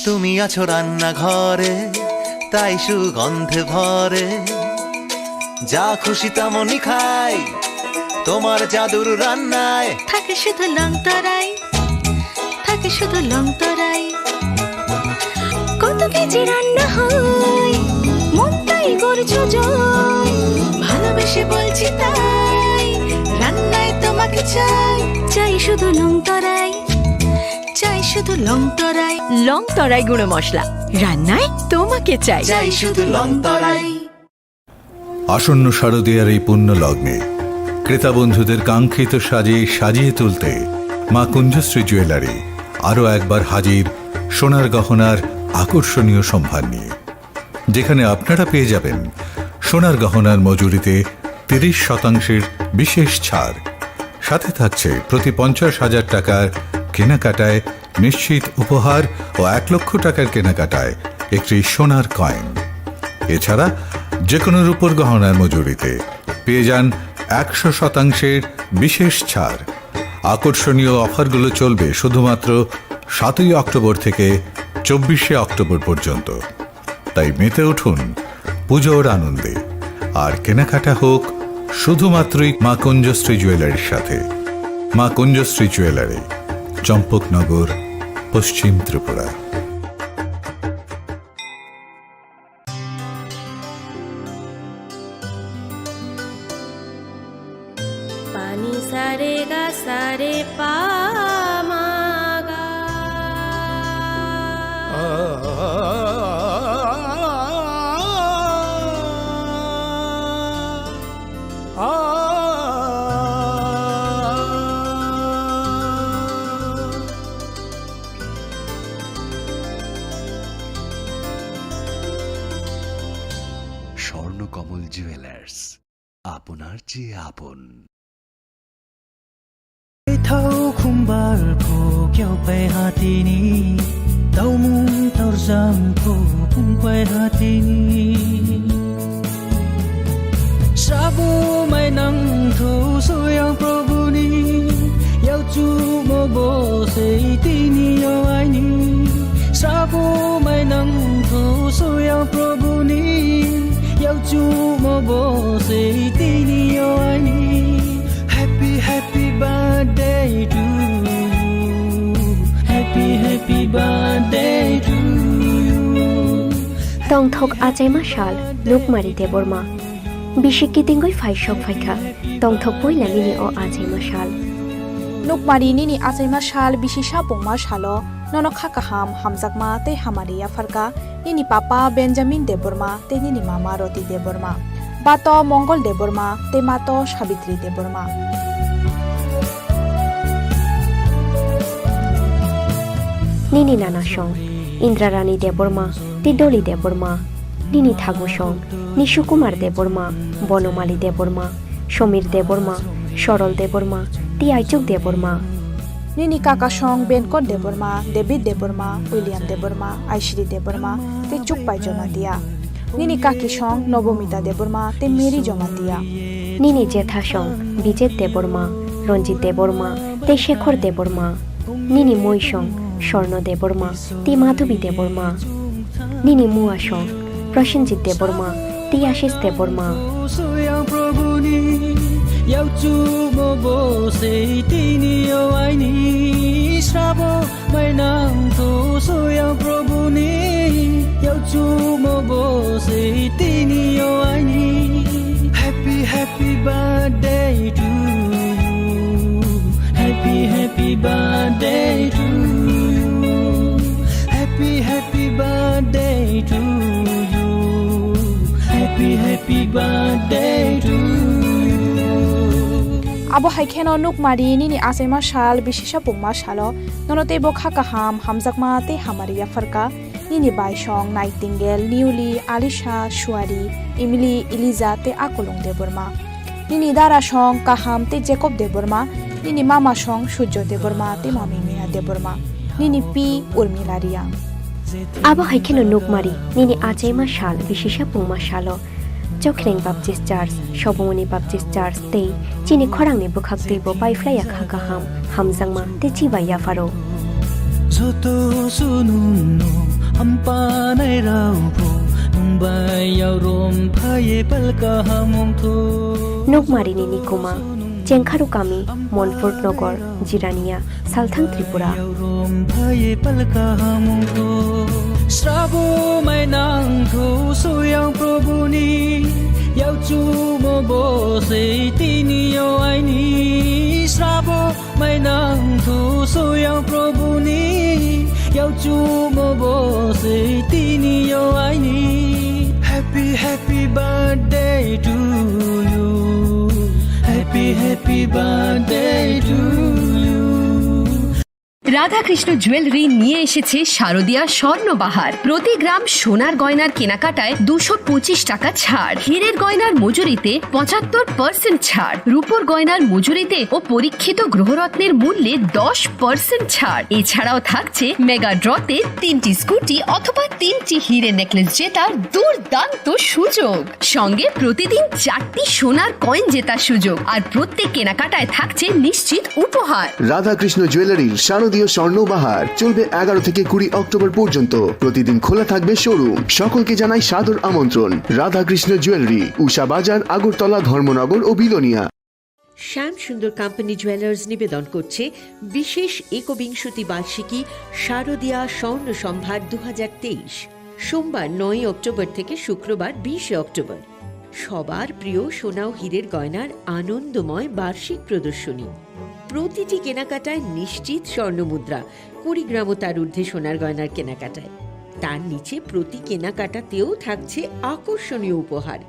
তুমি আছো রান্না ঘরে, তাই সুগন্ধে ভরে, যা খুশি তেমনই খাই তোমার জাদুর রান্নায়। থাকে শুধু লং তরাই, থাকে শুধু লং তরাই, কত কেজি রান্না হয় মন তাই করছো জয়, ভালোবেসে বলছি তাই রান্নায় তোমাকে চাই, চাই শুধু লং তরাই, চাই শুধু লং তরাই। লং তরাই গুঁড়ো মশলা, রান্নায় তোমাকে চাই, চাই শুধু লং তরাই। আসন্ন শারদীয়ার এই পুণ্য লগ্নে ক্রেতা বন্ধুদের কাঙ্ক্ষিত সাজে সাজিয়ে তুলতে মা কুঞ্জশ্রী জুয়েলারি আরও একবার হাজির সোনার গহনার আকর্ষণীয় সম্ভার নিয়ে, যেখানে আপনারা পেয়ে যাবেন সোনার গহনার মজুরিতে 30% বিশেষ ছাড়, সাথে থাকছে প্রতি 50,000 টাকার কেনাকাটায় নিশ্চিত উপহার ও 1 লক্ষ টাকার কেনাকাটায় একটি সোনার কয়েন। এছাড়া যে কোনো রূপোর গহনার মজুরিতে পেয়ে যান 100% বিশেষ ছাড়। আকর্ষণীয় অফারগুলো চলবে শুধুমাত্র 7ই অক্টোবর থেকে 24শে অক্টোবর পর্যন্ত। তাই মেতে উঠুন পুজোর আনন্দে, আর কেনাকাটা হোক শুধুমাত্রই মা কুঞ্জশ্রী জুয়েলারির সাথে। মা কুঞ্জশ্রী জুয়েলারি, চম্পকনগর, পশ্চিম ত্রিপুরা। পানি সারে গা সারে পা মা গা, স্বর্ণকমল জুয়েলার্স, আপনার চেয়ে আপন। thâu khung bar phu kêu bay hatini tàu mung tàu giang phu khung bay hatini sabu mai nang thu so yang prabhu ni yau chu mo bo se tini yo ai ni sabu mai nang thu so yang prabhu ni yau chu mo bo se tini yo ai ni. Happy happy birthday to you, happy happy birthday to you. Tongthok achai mashal lukmari deborma bishiki tingoi faishok faikha tongthok poila nini o achai mashal নুকমারি নিনি আচাইমা শাল বিশিসা পংমা শালো নন খাকাহাম হামজাকমা তে হামারিয়া ফারকা নিনি পাপা Benjamin Debbarma তে নিনি মামা রতি দেববর্মা বাত মঙ্গল দেববর্মা তে মাত সাবিত্রী দেববর্মা। নিনি নানা song ইন্দ্রারানী Debbarma তে ডলি দেববর্মা নিনি থাগু সং নিশুকুমার দেববর্মা বনমালী দেববর্মা সমীর দেববর্মা সরল দেববর্মা তি আইচুক দেববর্মা নিনি কাকা সং বেনকট দেববর্মা ডেভিড দেববর্মা উইলিয়াম দেববর্মা আইশ্রী দেববর্মা তে চুকপাই জমা দিয়া নিনি কাকি সং নবমিতা দেববর্মা তে মেরি জমা দিয়া নিনি জেঠা সং বিজেত দেববর্মা রঞ্জিত দেববর্মা তে শেখর দেববর্মা নিনি মই সং স্বর্ণ দেববর্মা তি মাধবী দেববর্মা নিনি মুয়া সং প্রসেনজিৎ দেববর্মা তি Ashis Debbarma Yau chu mo bo se tini yo ai ni sabo mai nang tho so yang prabhu ni yau chu mo bo se tini yo ai ni. Happy happy birthday to you, happy happy birthday to you, happy happy birthday to you, happy happy birthday to you. আবো হাইখেন নুকমারি নিনি আচাইমা শাল বিশিসা পংমা শালো ননতে বো খাকাহাম হামজাকমা তে হামারিয়া ফারকা নিনি বাইসং nightingale newly Alisha সুয়ারি Emily ইলিজা তে আকলং দেববর্মা নিনি দারা song কাহাম তে Jacob Debbarma নিনি মামা song সূর্য দেববর্মা তে মামি মিয়া দেববর্মা নিনি পি উর্মিলারিয়া। আবো হাইখেন নুকমারি নিনি আচাইমা শাল বিশিসা পংমা শালো Chokhreng Baptist Church, Shobomoni Baptist Church, te Chini Khorang ni bukhak te bo bai flya khakaham hamjangma te chibaya faro. Zoto sununno ampa nai raubo Mumbai rom phaye palka hamongtho Nokmarini Nikoma Chengkharu Kami Montfort Nogor Jirania Salthang Tripura rom phaye palka hamongtho Srabo mainang tho soyang probuni Yau chu mo bo se tini yo aini Srabo mainang tho soyang probuni Yau chu mo bo se tini yo aini Happy birthday to you Happy birthday to you Radhakrishna jewellery নিয়ে এসেছে শারদীয়া স্বর্ণবাহার। প্রতি গ্রাম সোনার গয়নার কেনাকাটায় 225 টাকা ছাড়, হীরের গয়নার মজুরিতে 75% ছাড়, রূপোর গয়নার মজুরিতে ও পরীক্ষিত গ্রহরত্নের মূল্যে 10% ছাড়। এছাড়াও থাকছে মেগা ড্রতে 3টি স্কুটি অথবা 3টি হীরে নেকলেস জেতার দুর্দান্ত সুযোগ, সঙ্গে প্রতিদিন 4টি সোনার কয়েন জেতার সুযোগ, আর প্রত্যেক কেনাকাটায় থাকছে নিশ্চিত উপহার। রাধাকৃষ্ণ জুয়েলারির শারদীয় স্বর্ণবাহার চলবে 11 থেকে 20 অক্টোবর পর্যন্ত। প্রতিদিন খোলা থাকবে শোরুম। সকলকে জানাই সাদর আমন্ত্রণ। রাধাকৃষ্ণ জুয়েলারি, উষা বাজার, আগরতলা, ধর্মনগর ও বিলোনিয়া। শ্যাম সুন্দর কোম্পানি জুয়েলার্স নিবেদন করছে বিশেষ একবিংশতি বার্ষিকী শারদীয়া স্বর্ণ সম্ভার 2023, সোমবার 9 অক্টোবর থেকে শুক্রবার 20 অক্টোবর। সবার প্রিয় সোনা ও হীরের গয়নার আনন্দময় বার্ষিক প্রদর্শনী। প্রতিটি কেনাকাটায় নিশ্চিত স্বর্ণমুদ্রা, 20 গ্রাম ও তার ঊর্ধ্বে সোনার গয়নার কেনাকাটায়। তার নিচে প্রতি কেনাকাটাতেও থাকছে আকর্ষণীয় উপহার।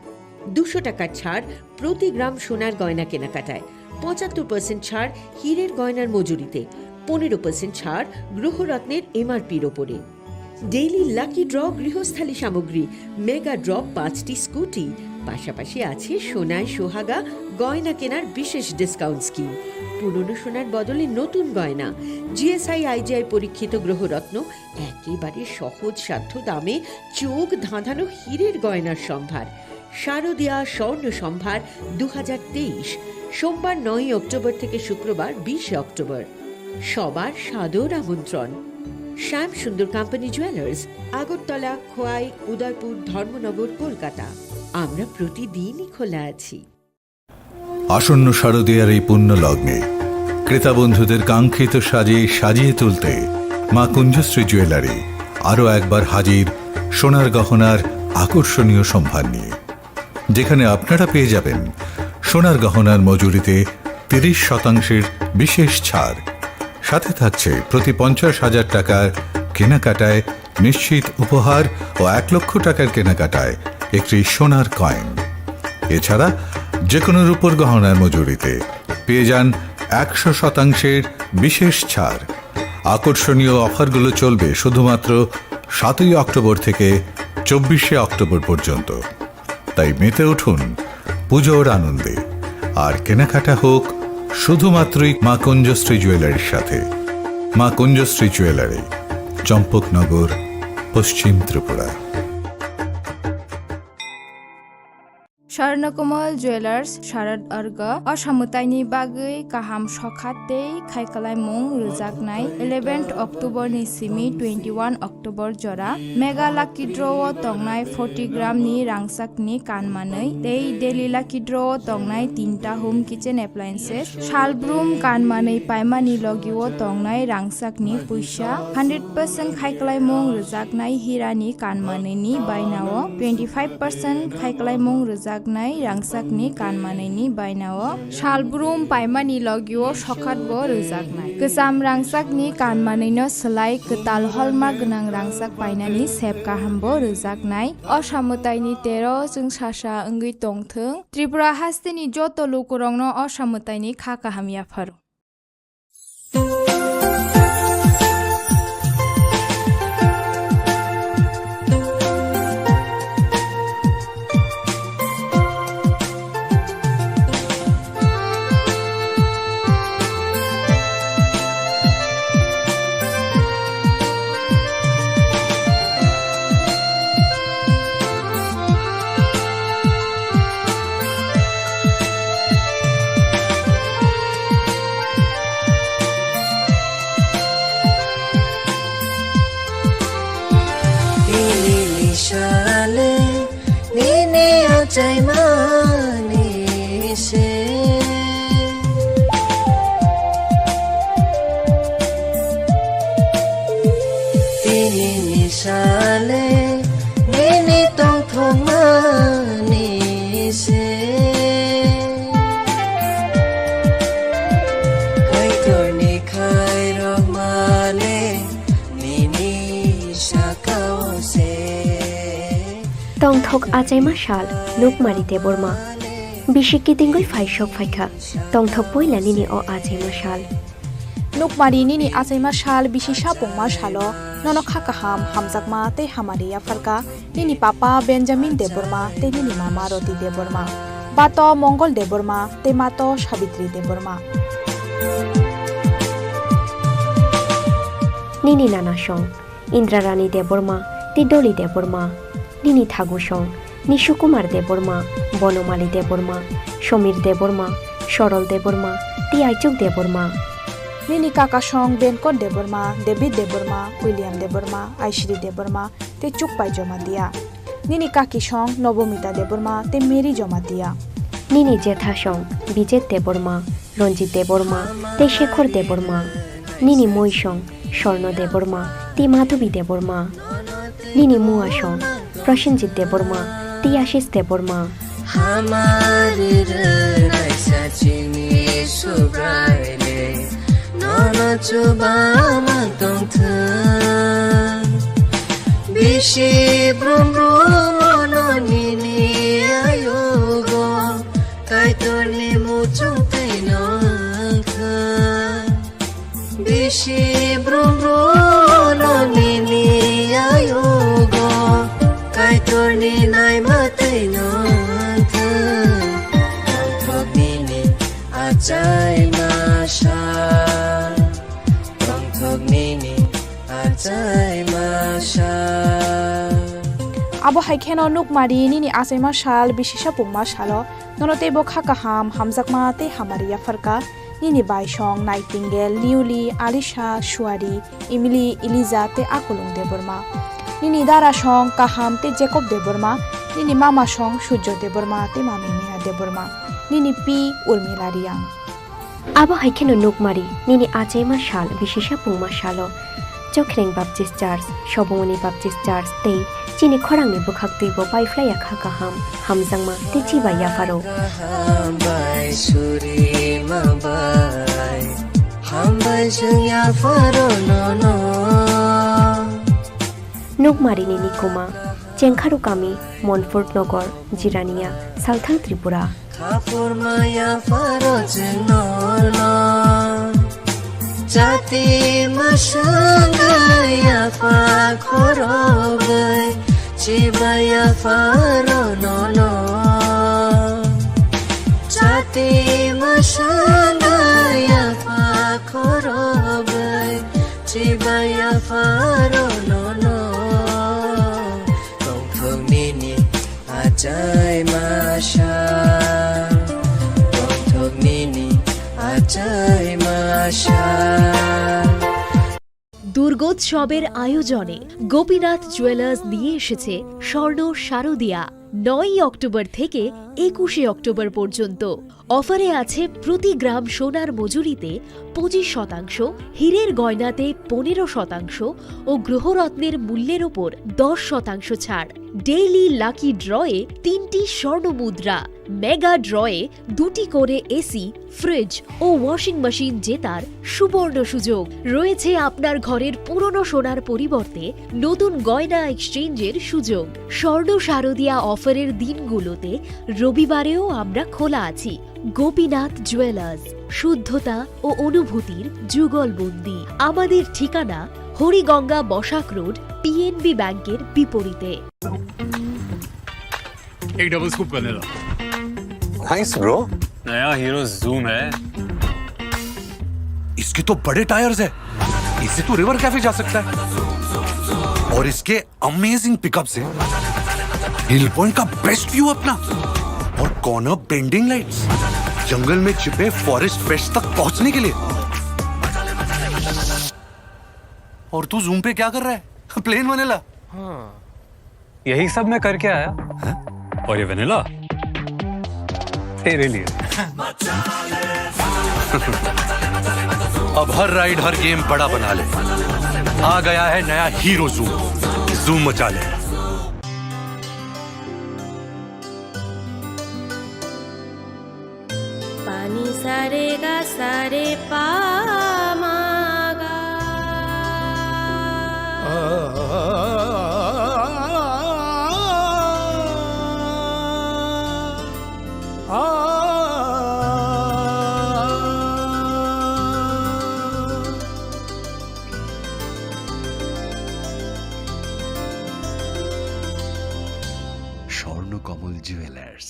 200 টাকার ছাড় প্রতি গ্রাম সোনার গয়না কেনাকাটায়, 75% ছাড় হীরের গয়নার মজুরিতে, 15% ছাড় গ্রহরত্নের এমআরপির ওপরে। ডেইলি লাকি ড্র গৃহস্থালী সামগ্রী, মেগা ড্র 5টি স্কুটি, পাশাপাশি আছে সোনায় সোহাগা গয়না কেনার বিশেষ ডিসকাউন্ট স্কিম, পুরনো সোনার বদলে নতুন গয়না, জিএসআই আইজিআই পরীক্ষিত গ্রহরত্ন, একেবারে সহজ সাধ্য দামে চোখ ধাঁধানো হীরের গয়নার সম্ভার। শারদীয়া স্বর্ণ সম্ভার 2023, সোমবার 9 অক্টোবর থেকে শুক্রবার 20 অক্টোবর। সবার সাদর আমন্ত্রণ। শ্যাম সুন্দর কোম্পানি জুয়েলার্স, আগরতলা, খোয়াই, উদয়পুর, ধর্মনগর, কলকাতা। আমরা প্রতিদিনই খোলা আছি। আসন্ন শারদীয়ার এই পুণ্য লগ্নে ক্রেতা বন্ধুদের কাঙ্ক্ষিত সাজে সাজিয়ে তুলতে মা কুঞ্জশ্রী জুয়েলারি আরও একবার হাজির সোনার গহনার আকর্ষণীয় সম্ভার নিয়ে, যেখানে আপনারা পেয়ে যাবেন সোনার গহনার মজুরিতে 30% বিশেষ ছাড়, সাথে থাকছে প্রতি 50,000 টাকার কেনাকাটায় নিশ্চিত উপহার ও 1 লক্ষ টাকার কেনাকাটায় একটি সোনার কয়েন। এছাড়া যে কোনো রূপোর গহনার মজুরিতে পেয়ে যান 100% বিশেষ ছাড়। আকর্ষণীয় অফারগুলো চলবে শুধুমাত্র 7 অক্টোবর থেকে 24 অক্টোবর পর্যন্ত। তাই মেতে উঠুন পুজোর আনন্দে, আর কেনাকাটা হোক শুধুমাত্রই মা কুঞ্জশ্রী জুয়েলারির সাথে। মা কুঞ্জশ্রী জুয়েলারি, চম্পকনগর, পশ্চিম ত্রিপুরা। স্বর্ণকমল জুয়েলার্স শারদ अर्ग असामुताइनि बागै गाहाम सखातै खायखालायमुं रोजाकनाय 11 अक्ट'बरनि सिमी 21 अक्ट'बर जरा मेगा लाकी ड्र'आव तंनाय 40 ग्रामनि रांसाकनि कानमानै दै डेली लाकी ड्र'आव तंनाय 3टा होम किचेन एप्लायेन्सेस शालब्रुम कानमानै पाइमानि लगिव तंनाय रांसाकनि फैसा 100% खायखालायमुं रोजाकनाय हिरानि कानमानैनि बायनाव 25% खायखालायमुं रोजाक रांसाकनि कानमानैनि बायनाव शालब्रुम पाइमानि लगिव सखातबो रोजाकनाय गोजाम रांसाकनि कानमानैनो सोलाय गोताल हलमार्क गोनां रांसाक बायनानि सेब गाहामबो रोजाकनाय असामुताइनि 13 जों सासा ओंगै तंथों त्रिपुरा हास्तिनि जत लुकुरंनो असामुताइनि खा काहामियाफोर। अचाई मानी से तिनी निशाले निनी तोंग थोंग मानी से kai torni khai romale nini shakao se tong thok achai ma shal nuk mari te borma bishiki tingoi faishok faikha tong thok poila nini o achai ma shal nuk mari nini achai ma shal bishisha pongma shalo nono khakaham hamjakma te hamari ya farka nini papa benjamin deborma te nini mama roti deborma bato mongol deborma te mato savitri deborma nini nana song indrarani deborma te doli deborma nini thagu song nishukumar deborma bonomali deborma Samir Debbarma Saral Debbarma টি আইচক Debbarma nini kaka song benkon deborma david deborma william deborma aishri deborma te chukpai joma dia nini kaki song nobomita deborma te meri joma dia nini jetha song bijet deborma রঞ্জিত Debbarma te Shekhar Debbarma nini moi song স্বর্ণ Debbarma te মাধবী Debbarma nini মুয়া song Prosenjit Debbarma te Ashis Debbarma हमारी रैसा चिनी सुब्राइले नोनो चुबामा तोंगथों बिशी ब्रुम ब्रुम निनी आयोगो काइतोरनि मुचुं तैनोंथों बिशी ब्रुम ब्रुम निनी आयोगो काइतोरनि Naima तैनों Ajay mashal Tongthok nini Ajay mashal abo haikheno nuk mari nini achai ma shal bishisha pongma shalo nonote bo khakaham hamjakma te hamariya farka nini baishong nightingale liuli alisha shuari emily eliza te akulung deborma nini dara song kaham te jacob deborma nini mama song sujjo deborma te mami miha deborma nini pi urmila riang abo haikeno nuk mari nini achai ma shal bishisha pungma shalo chokreng baptist church shobongoni baptist church te chini khorang ni bukhak tuibo paiflaya khakaham hamjangma te chiba ya faro bai suri ma bai hambai jungya faro no no nuk mari nini kuma chengkharu kami monfort nogor jirania salthang tripura Kapur maya faroj nono Jati masangaya fa khorogai Chibaya faro nono Jati masangaya fa khorogai Chibaya faro nono Tongthok nini ajay masha দুর্গোৎসবের আয়োজনে Gopinath jewellers নিয়ে এসেছে স্বর্ণ শারদিয়া 9 October থেকে 21 October পর্যন্ত অফারে আছে প্রতি গ্রাম সোনার মজুরিতে 25%, হীরের গয়নাতে 15% ও গ্রহরত্নের মূল্যের ওপর 10% ছাড়। ডেইলি লাকি ড্রয়ে 3টি স্বর্ণ মুদ্রা, মেগা ড্রয়ে 2টি করে এসি, ফ্রিজ ও ওয়াশিং মেশিন জেতার সুবর্ণ সুযোগ রয়েছে। আপনার ঘরের পুরনো সোনার পরিবর্তে নতুন গয়না এক্সচেঞ্জের সুযোগ। স্বর্ণ শারদিয়া অফারের দিনগুলোতে রবিবারেও আমরা খোলা আছি। গোপীনাথ জুয়েলার্স, শুদ্ধতা ও অনুভূতির যুগলবন্দি। আমাদের ঠিকানা হরিগঙ্গা বসাক রোড, পিএনবি ব্যাংকের বিপরীতে। एक double scoop vanilla. Nice bro. नया हीरो जूम है। इसके तो बड़े टायर्स है, इससे तो रिवर कैफे जा सकता है। और इसके अमेजिंग पिकअप से हिल पॉइंट का बेस्ट व्यू अपना, और कॉर्नर बेंडिंग लाइट्स, जंगल में छिपे फॉरेस्ट फेस्ट तक पहुंचने के लिए। और तू जूम पे क्या कर रहा है? Plain vanilla. हाँ, यही सब मैं करके आया। और ये वैनिला तेरे लिए अब हर राइड हर गेम बड़ा बना ले। आ गया है नया हीरो जूम, जूम मचा ले। पानी सारे गा सारे पामागा স্বর্ণকমল জুয়েলার্স,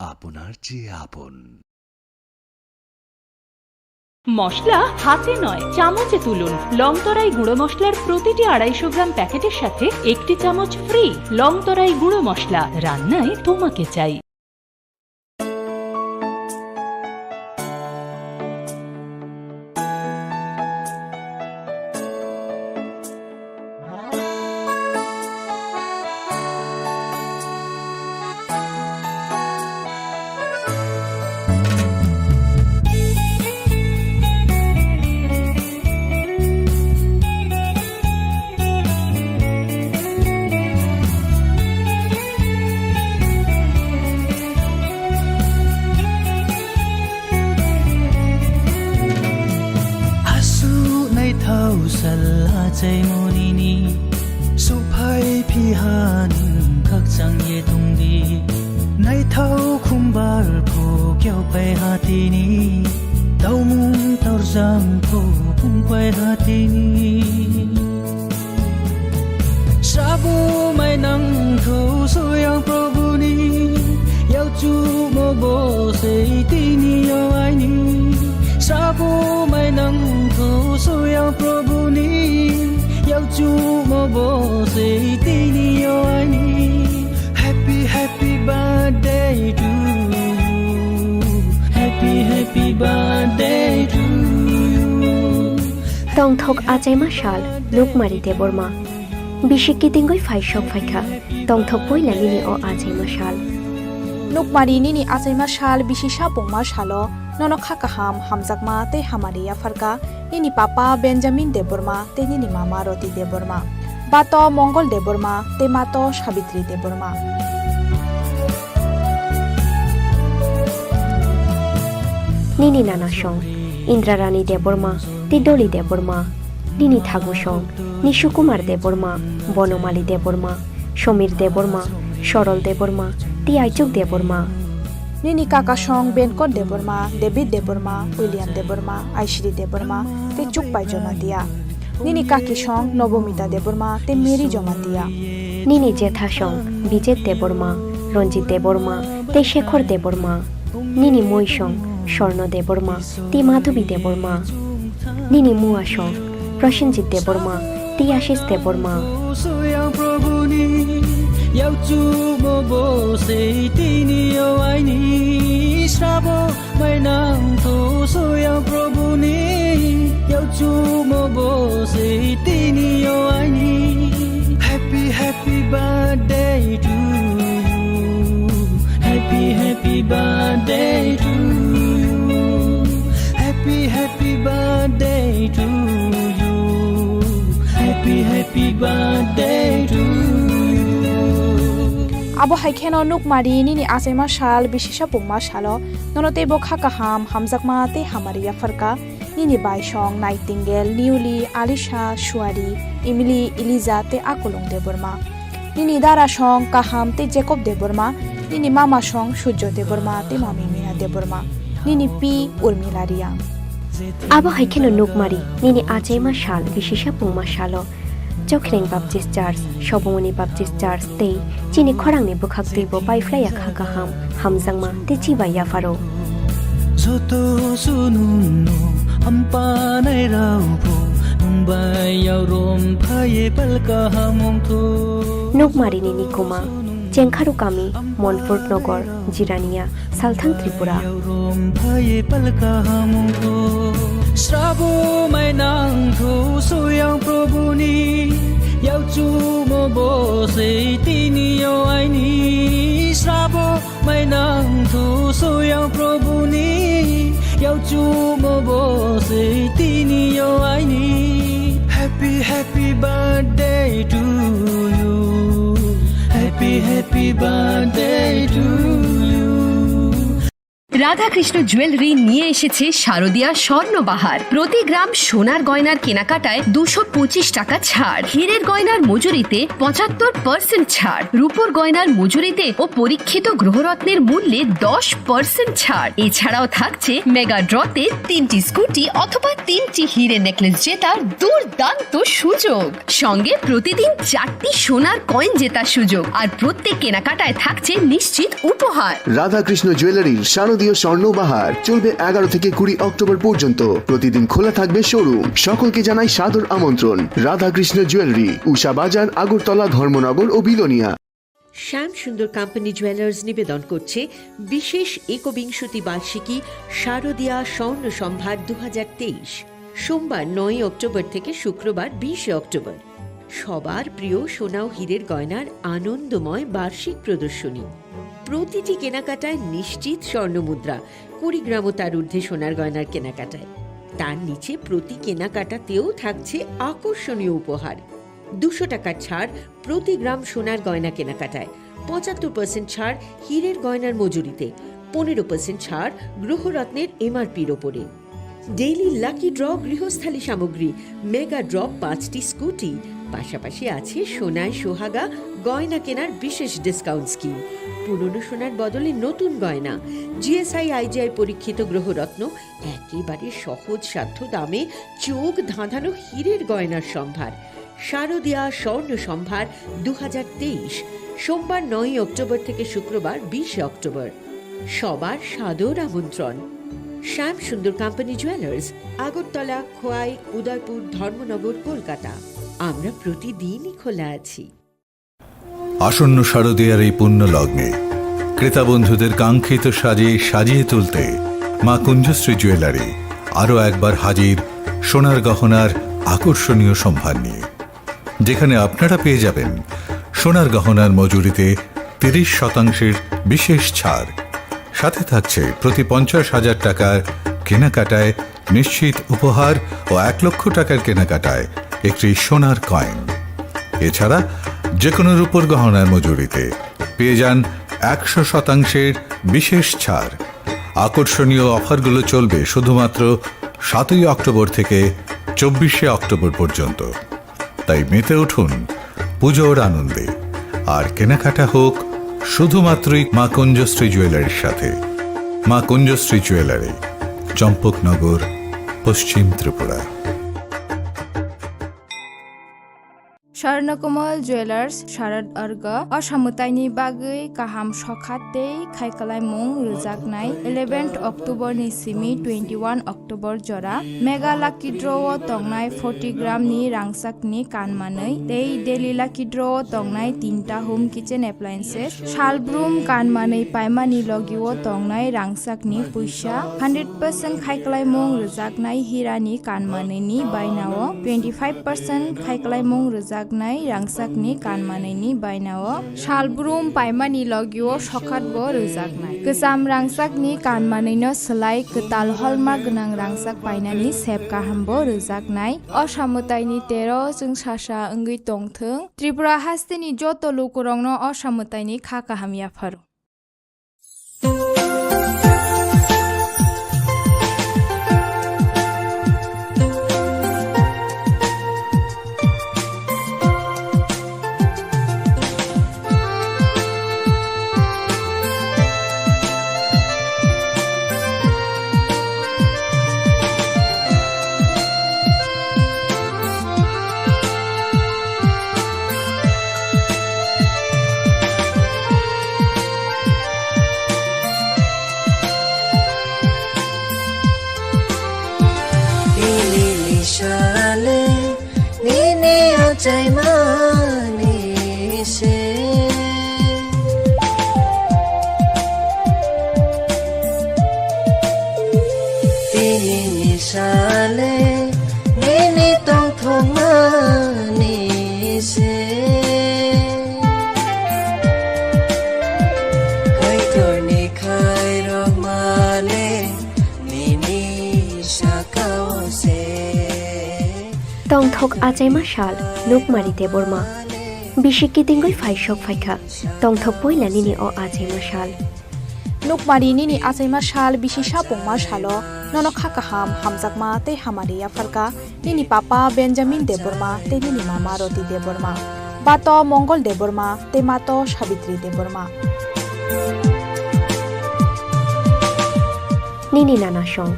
আপনার চেয়ে আপন। মশলা হাতে নয় চামচে তুলুন। লংতরাই গুঁড়ো মশলার প্রতিটি 250 গ্রাম প্যাকেটের সাথে 1টি চামচ ফ্রি। লংতরাই গুঁড়ো মশলা, রান্নায় তোমাকে চাই। Salajai monini supai pihanin kakchang ye tungdi nai thau khumbar pho kyau pai hatini taumung taurjang pho pung pai hatini sabu mai nang tho soyang probuni yau chu mo bo sei tini yo ai ni sabu mai nang tho soyang probuni yau chu mo bo sei tini yo ai ni happy happy birthday to you happy happy birthday to you tong thok ajai mashal lukmari deborma bishiki tingoi faishok faikha tong thok poila nini o ajai mashal lukmari nini ajai mashal bishisha pongma shalo nono khakaham hamjakma te hamariya farka nini papa benjamin deborma te nini mama roti deborma bato mongol deborma te mato sabitri deborma nini nana song indrarani deborma te doli deborma nini thagu song nishukumar deborma bonomali deborma Samir Debbarma Saral Debbarma তি আইচুক Debbarma Nini kaka song Benkot Deborma, David Deborma, William Deborma, Aishri Deborma, te Chukpai Jomatia. Nini kaki song Nobomita Deborma, te Mary Jomatia. Nini jetha song Bijet Deborma, Ronjit Deborma, te Shekhor Deborma. Nini moi song Shorno Deborma, te Madhubi Deborma. Nini mua song Prashanjit Deborma, te Ashish Deborma. Yau chu mo bo sei tini yo ai ni srabo mai nang tho so yang prabhu ni yau chu mo bo sei tini yo ai ni happy happy birthday to you happy happy birthday to you happy happy birthday to you happy happy birthday to you Abo haikeno nuk mari nini asema shal bishisha pungma shalo nonote bo khakaham hamjakma te hamariya farka nini baishong nightingale niuli alisha shuari emily eliza te akolong deborma nini dara shong kaham te jacob deborma nini mama shong shujjo deborma te mami mina deborma nini pi urmilaria Abo haikeno nuk mari nini ajema shal bishisha pungma shalo Chokhreng Baptist Church, Shobomoni Baptist Church, te Chini Khorang ni bukhak tui bo pai flya khakaham hamjangma te chiba ya faro. Zoto sununu ampa nai raubo mumbai yau rom phaye palka hamong tho. Nukmari ni nikuma Chengkharu kami Monfort Nogor Jirania Salthang Tripura. Rom phaye palka hamong tho. Srabo mai nang tho soyang probuni Yauchu mo bo sei tini yo ai ni Srabo mai nang thu so yang Prabhu ni Yauchu mo bo sei tini yo ai ni Happy happy birthday to you Happy happy birthday to you Radhakrishna jewellery নিয়ে এসেছে শারদীয়া স্বর্ণবাহার। প্রতি গ্রাম সোনার গয়নার কেনাকাটায় 225 টাকা ছাড়, হীরের গয়নার মজুরিতে 75% ছাড়, রূপোর গয়নার মজুরিতে ও পরীক্ষিত গ্রহরত্নের মূল্যে 10% ছাড়। এছাড়াও থাকছে মেগা ড্রতে 3টি স্কুটি অথবা 3টি হীরে নেকলেস জেতার দুর্দান্ত সুযোগ, সঙ্গে প্রতিদিন 4টি সোনার কয়েন জেতার সুযোগ, আর প্রত্যেক কেনাকাটায় থাকছে নিশ্চিত উপহার। রাধাকৃষ্ণ জুয়েলারির শারদীয় স্বর্ণবাহার চলবে 11 থেকে 20 অক্টোবর পর্যন্ত। প্রতিদিন খোলা থাকবে শোরুম। সকলকে জানাই সাদর আমন্ত্রণ। রাধাকৃষ্ণ জুয়েলারি, উষা বাজার, আগরতলা, ধর্মনগর ও বিলোনিয়া। শ্যাম সুন্দর কোম্পানি জুয়েলার্স নিবেদন করছে বিশেষ একবিংশতি বার্ষিকী শারদীয়া স্বর্ণ সম্ভার 2023, সোমবার 9 অক্টোবর থেকে শুক্রবার 20 অক্টোবর। সবার প্রিয় সোনা ও হীরের গয়নার আনন্দময় বার্ষিক প্রদর্শনী। প্রতিটি কেনাকাটায় নিশ্চিত স্বর্ণমুদ্রা, 20 গ্রাম ও তার ঊর্ধ্বে সোনার গয়নার কেনাকাটায়। তার নিচে প্রতি কেনাকাটাতেও থাকছে আকর্ষণীয় উপহার। 200 টাকার ছাড় প্রতি গ্রাম সোনার গয়না কেনাকাটায়, 75% ছাড় হীরের গয়নার মজুরিতে, 15% ছাড় গ্রহরত্নের এমআরপির ওপরে। ডেইলি লাকি ড্র গৃহস্থালী সামগ্রী, মেগা ড্র 5টি স্কুটি, পাশাপাশি আছে সোনায় সোহাগা গয়না কেনার বিশেষ ডিসকাউন্ট স্কিম, পুরনো সোনার বদলে নতুন গয়না, জিএসআই আইজিআই পরীক্ষিত গ্রহরত্ন, একেবারে সহজ সাধ্য দামে চোখ ধাঁধানো হীরের গয়নার সম্ভার। শারদীয়া স্বর্ণ সম্ভার 2023, সোমবার 9 অক্টোবর থেকে শুক্রবার 20 অক্টোবর। সবার সাদর আমন্ত্রণ। শ্যাম সুন্দর কোম্পানি জুয়েলার্স, আগরতলা, খোয়াই, উদয়পুর, ধর্মনগর, কলকাতা। আমরা প্রতিদিনই খোলা আছি। আসন্ন শারদীয়ার এই পুণ্য লগ্নে ক্রেতা বন্ধুদের কাঙ্ক্ষিত সাজে সাজিয়ে তুলতে মা কুঞ্জশ্রী জুয়েলারি আরও একবার হাজির সোনার গহনার আকর্ষণীয় সম্ভার নিয়ে, যেখানে আপনারা পেয়ে যাবেন সোনার গহনার মজুরিতে 30% বিশেষ ছাড়, সাথে থাকছে প্রতি 50,000 টাকার কেনাকাটায় নিশ্চিত উপহার ও 1 লক্ষ টাকার কেনাকাটায় একটি সোনার কয়েন। এছাড়া যে কোনো রূপোর গহনার মজুরিতে পেয়ে যান 100% বিশেষ ছাড়। আকর্ষণীয় অফারগুলো চলবে শুধুমাত্র 7 অক্টোবর থেকে 24 অক্টোবর পর্যন্ত। তাই মেতে উঠুন পুজোর আনন্দে, আর কেনাকাটা হোক শুধুমাত্রই মা কুঞ্জশ্রী জুয়েলারির সাথে। মা কুঞ্জশ্রী জুয়েলারি, চম্পকনগর, পশ্চিম ত্রিপুরা। স্বর্ণকমল জুয়েলার্স শারদ अर्घ असामुताइनि बागै गाहाम सखातै खायखालायमुं रोजाकनाय 11 अक्ट'बरनि सिमी 21 अक्ट'बर जरा मेगा लाकी ड्र'आव तंनाय 40 ग्रामनि रांसाकनि कानमानै दै डेली लाकी ड्र'आव तंनाय 3टा होम किचेन एप्लायेन्सेस शालब्रुम कानमानै पायमानि लगिव तंनाय रांसाकनि पैसा 100% खायखालायमुं रोजाकनाय हिरानि कानमानैनि बायनाव 25% खायखालायमुं रोजाक रांसाकनि कानमानैनि बायनाव शालब्रुम पायमानि लगिव सखातबो रोजाकनाय गोजाम रांसाकनि कानमानैनो सोलाय गोताल हलमार्क गोनां रांसाक बायनानि सेब गाहामबो रोजाकनाय असामुताइनि 13 जों सासा ओंगै तंथों त्रिपुरा हास्तेनि जत लोकरंनो असामुताइनि खा गाहामियाफोर। Nini tong thong ma ni se tongthok achaima shal nukmari deborma bishiki tingoi faishok faikha tongthok poila nini o achaima shal nukmari nini achaima shal bisisa pongma shalo nono khakaham hamjakma te hamariya farka nini papa benjamin deborma te nini mama roti deborma bato mongol deborma te mato sabitri deborma nini nana song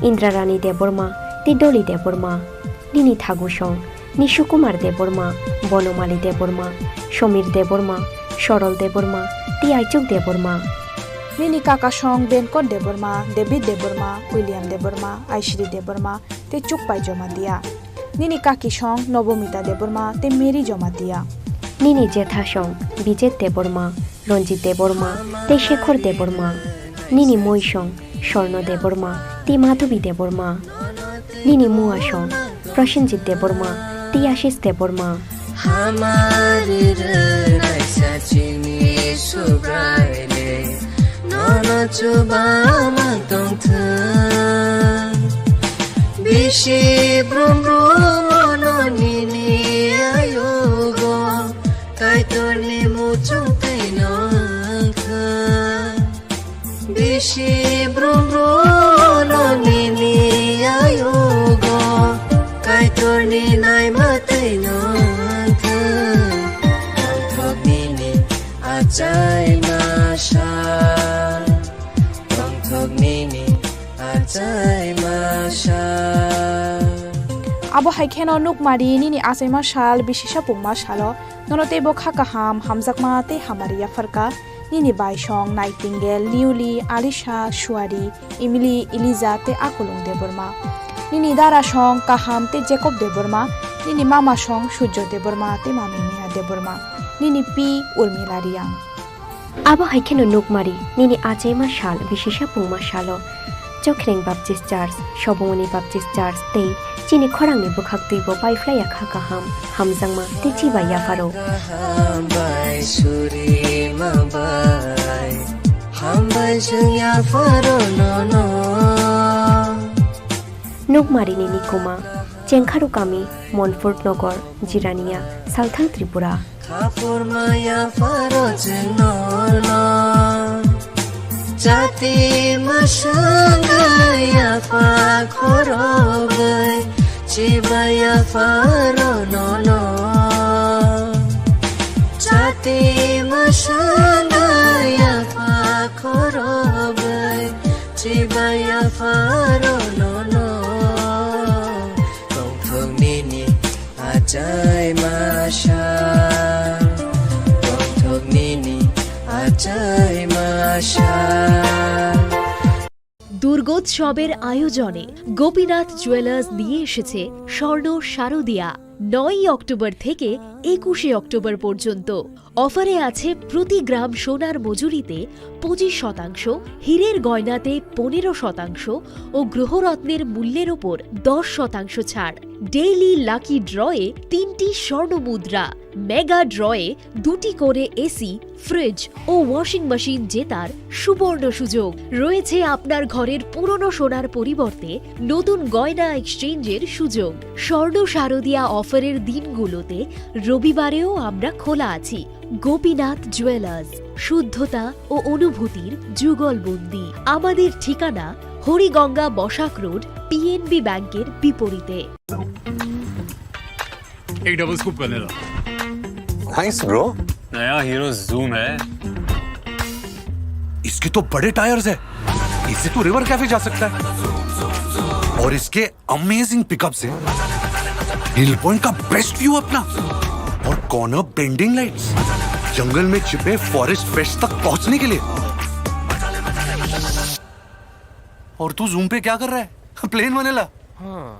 indrarani deborma te doli deborma nini thagu song nishukumar deborma bonomali deborma Samir Debbarma Saral Debbarma টি আইচুক Debbarma nini kaka song benkon deborma david deborma william deborma aishri deborma te chukpai jomatia nini kaki song nobomita deborma te meri jomatia nini jetha song bijet deborma রঞ্জিত Debbarma te Shekhar Debbarma nini moi song স্বর্ণ Debbarma te মাধবী Debbarma nini মুয়া song Prosenjit Debbarma te Ashis Debbarma हमारी रैसा चिनी सुब्राइले नोनो चुबामा तोंथो बिशी ब्रुम्ब्रु मोनो निनी आयोगो काइतोरनि मुचुं तैनोंखो बिशी ब्रुम्ब्रु मोनो निनी आयोगो काइतोरनि नाइमा तैनोंखो Ajay mashal tongthok nini ajay mashal abo haikeno nukmari nini achaima shal bisisa pongma shalo nonote bo khakaham hamjakma te hamariya farka nini baisong nightingale niuli alisha shuari emily eliza te akulung deborma nini dara song kaham te jacob deborma nini mama song sujjo deborma te mami miya deborma nini pi urmilariang abo haikeno nukmari nini achaima shal bisisa pongma shalo Chokhreng Baptist Church Shobomoni Baptist Church te Chini Khorang ni bukhak tuibo paiflaya khakaham hamjangma te chibaya faro hambai suri mabai hambai jungya faro no nukmari nini kuma Chengkharu kami Monfort Nogor Jirania Southern Tripura Kapur maya faro jenono Jati masangaya fa khorogai Chibaya faro no Jati masangaya fa khorogai Chibaya faro no Tongthok nini ajay mashal Tongthok nini ajay mashal দুর্গোৎসবের আয়োজনে Gopinath jewellers নিয়ে এসেছে স্বর্ণ শারদিয়া 9 October থেকে 21 October পর্যন্ত অফারে আছে প্রতি গ্রাম সোনার মজুরিতে 25%, হীরের গয়নাতে 15% ও গ্রহরত্নের মূল্যের ওপর 10% ছাড়। ডেইলি লাকি ড্রয়ে 3টি স্বর্ণ মুদ্রা, মেগা ড্রয়ে 2টি করে এসি, ফ্রিজ ও ওয়াশিং মেশিন জেতার সুবর্ণ সুযোগ রয়েছে। আপনার ঘরের পুরনো সোনার পরিবর্তে নতুন গয়না এক্সচেঞ্জের সুযোগ। স্বর্ণ শারদিয়া অফারের দিনগুলোতে রবিবারেও আমরা খোলা আছি। গোপীনাথ জুয়েলার্স, শুদ্ধতা ও অনুভূতির যুগলবন্দি। আমাদের ঠিকানা হরিগঙ্গা বসাক রোড, পিএনবি ব্যাংকের বিপরীতে। एक double scoop vanilla. Nice bro. नया हीरो जूम है। इसके तो बड़े टायर्स है, इससे तो रिवर कैफे जा सकता है। और इसके अमेजिंग पिकअप से हिल पॉइंट का बेस्ट व्यू अपना, और कॉर्नर बेंडिंग लाइट्स, जंगल में छिपे फॉरेस्ट फेस्ट तक पहुंचने के लिए। और तू जूम पे क्या कर रहा है? Plane vanilla. हाँ,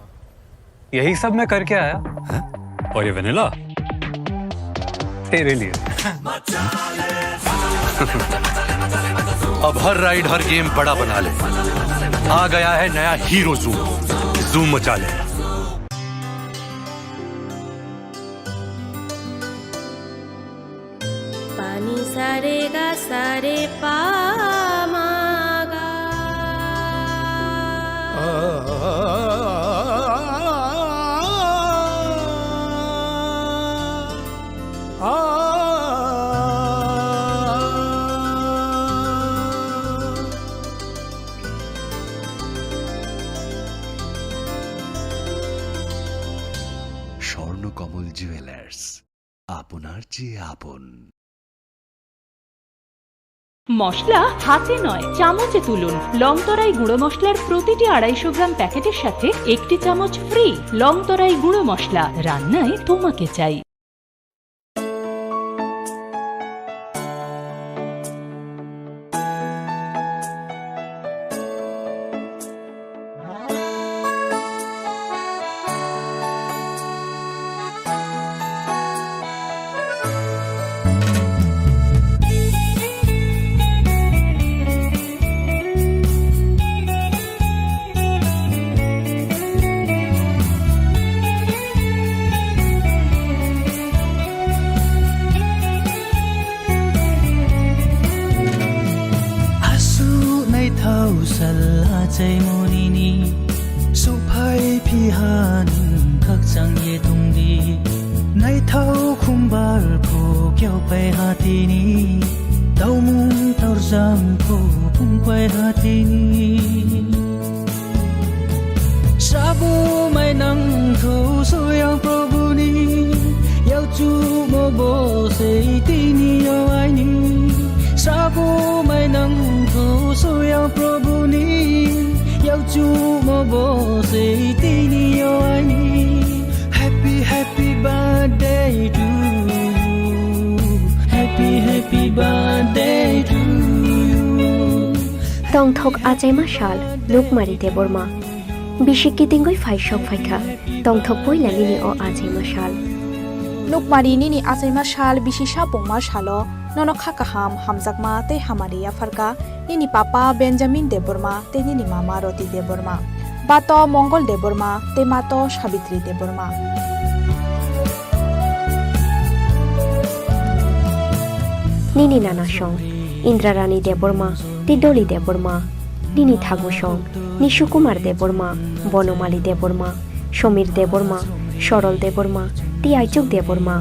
यही सब मैं करके आया। है? और ये वनीला तेरे लिए। अब हर राइड हर गेम बड़ा बना ले। आ गया है नया हीरो जूम, जूम मचा ले। पानी सारे गा सारे पामागा কমল জুয়েলার্স আপনার চেয়ে আপন। মশলা হাতে নয় চামচে তুলুন। লংতরাই গুঁড়ো মশলার প্রতিটি 250 গ্রাম প্যাকেটের সাথে একটি চামচ ফ্রি। লংতরাই গুঁড়ো মশলা, রান্নায় তোমাকে চাই। Say monini supai pihan khak chang ye tungdi nai thau khumbar pho kyau pai hatini tau mung tor jam pho phung pai hatini sabu mai nang thu so yang prabhu ni yau chu mo bo se tini yo ai ni sabu mai nang thu so yang prabhu ni Happy happy birthday to you. Happy happy birthday to you. Tong thok ajai mashal luk mari de borma. Bishiki tingoi phai shok phaikha. Tong thok poila nini o ajai mashal. Luk mari nini ajai mashal bishisha pongma shalo. Nono khakaham hamjakma te hamariya farka nini papa Benjamin Deborma te nini mama Roti Deborma bato Mongol Deborma te mato Savitri Deborma nini nana song Indrarani Deborma te Doli Deborma nini Thagu song Nishukumar Deborma Bonomali Deborma Shomir Deborma Shorol Deborma te Aichuk Deborma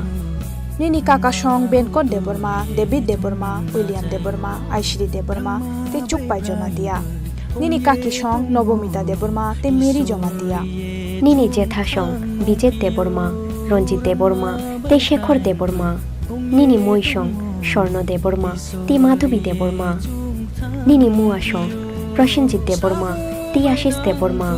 Nini kaka song Benkot Deborma, David Deborma, William Deborma, Aishri Deborma, te Chukpai Jomatia. Nini kaki song Nobomita Deborma, te Mary Jomatia. Nini jetha song Bijet Deborma, Ronjit Deborma, te Shekhor Deborma. Nini moi song Shorno Deborma, te Madhubi Deborma. Nini mua song Prashanjit Deborma, te Ashish Deborma.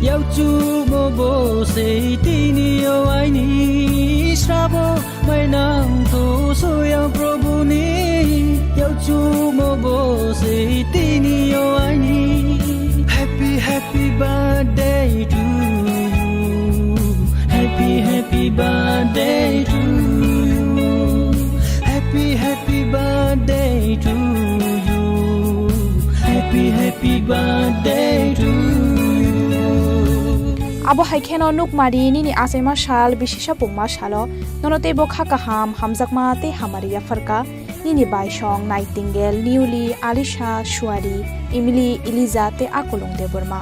Yau chu mo bo se tini yo ai ni sabo mai nang to so yang prabhu ni yau chu mo bo se tini yo ai ni happy happy birthday to you happy happy birthday to you happy happy birthday to you happy happy birthday to you Abo haikeno nuk mari nini asema shal bishisha pungma shalo nonote bo khakaham hamjakma te hamariya farka nini baishong Nightingale Newly Alisha Shuari Emily Eliza te Akolong Deborma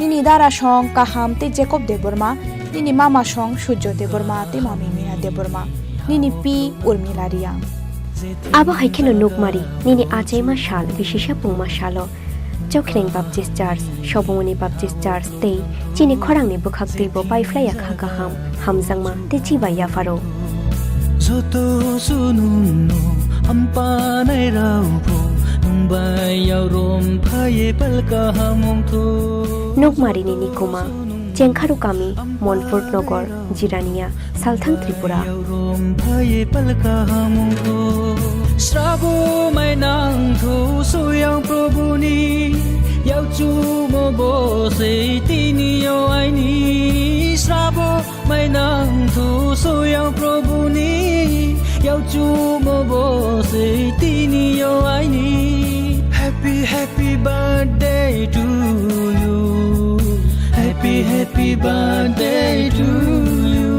nini dara shong kaham te Jacob Deborma nini mama shong Shujo Deborma te mami Mina Deborma nini P Urmilaria Abo haikeno nuk mari nini ajema shal bishisha pungma shalo Chokhreng Baptist Church, Shobomoni Baptist Church, te Chini Khorang ni bukhak tibo pai flaya khakaham hamjangma te chiba ya faro. Zoto sununno ampa nai raubo numbai yau rom phaye palka hamong tho. Nuk marini nikuma Chengkharu kami Monfort Nogor Jirania Salthang Tripura. Phaye palka hamong tho. Srabo mai nang tho so yang prabhu ni yau chu mo bo se tini yo ai ni srabo mai nang tho so yang prabhu ni yau chu mo bo se tini yo ai ni happy happy birthday to you happy happy birthday to you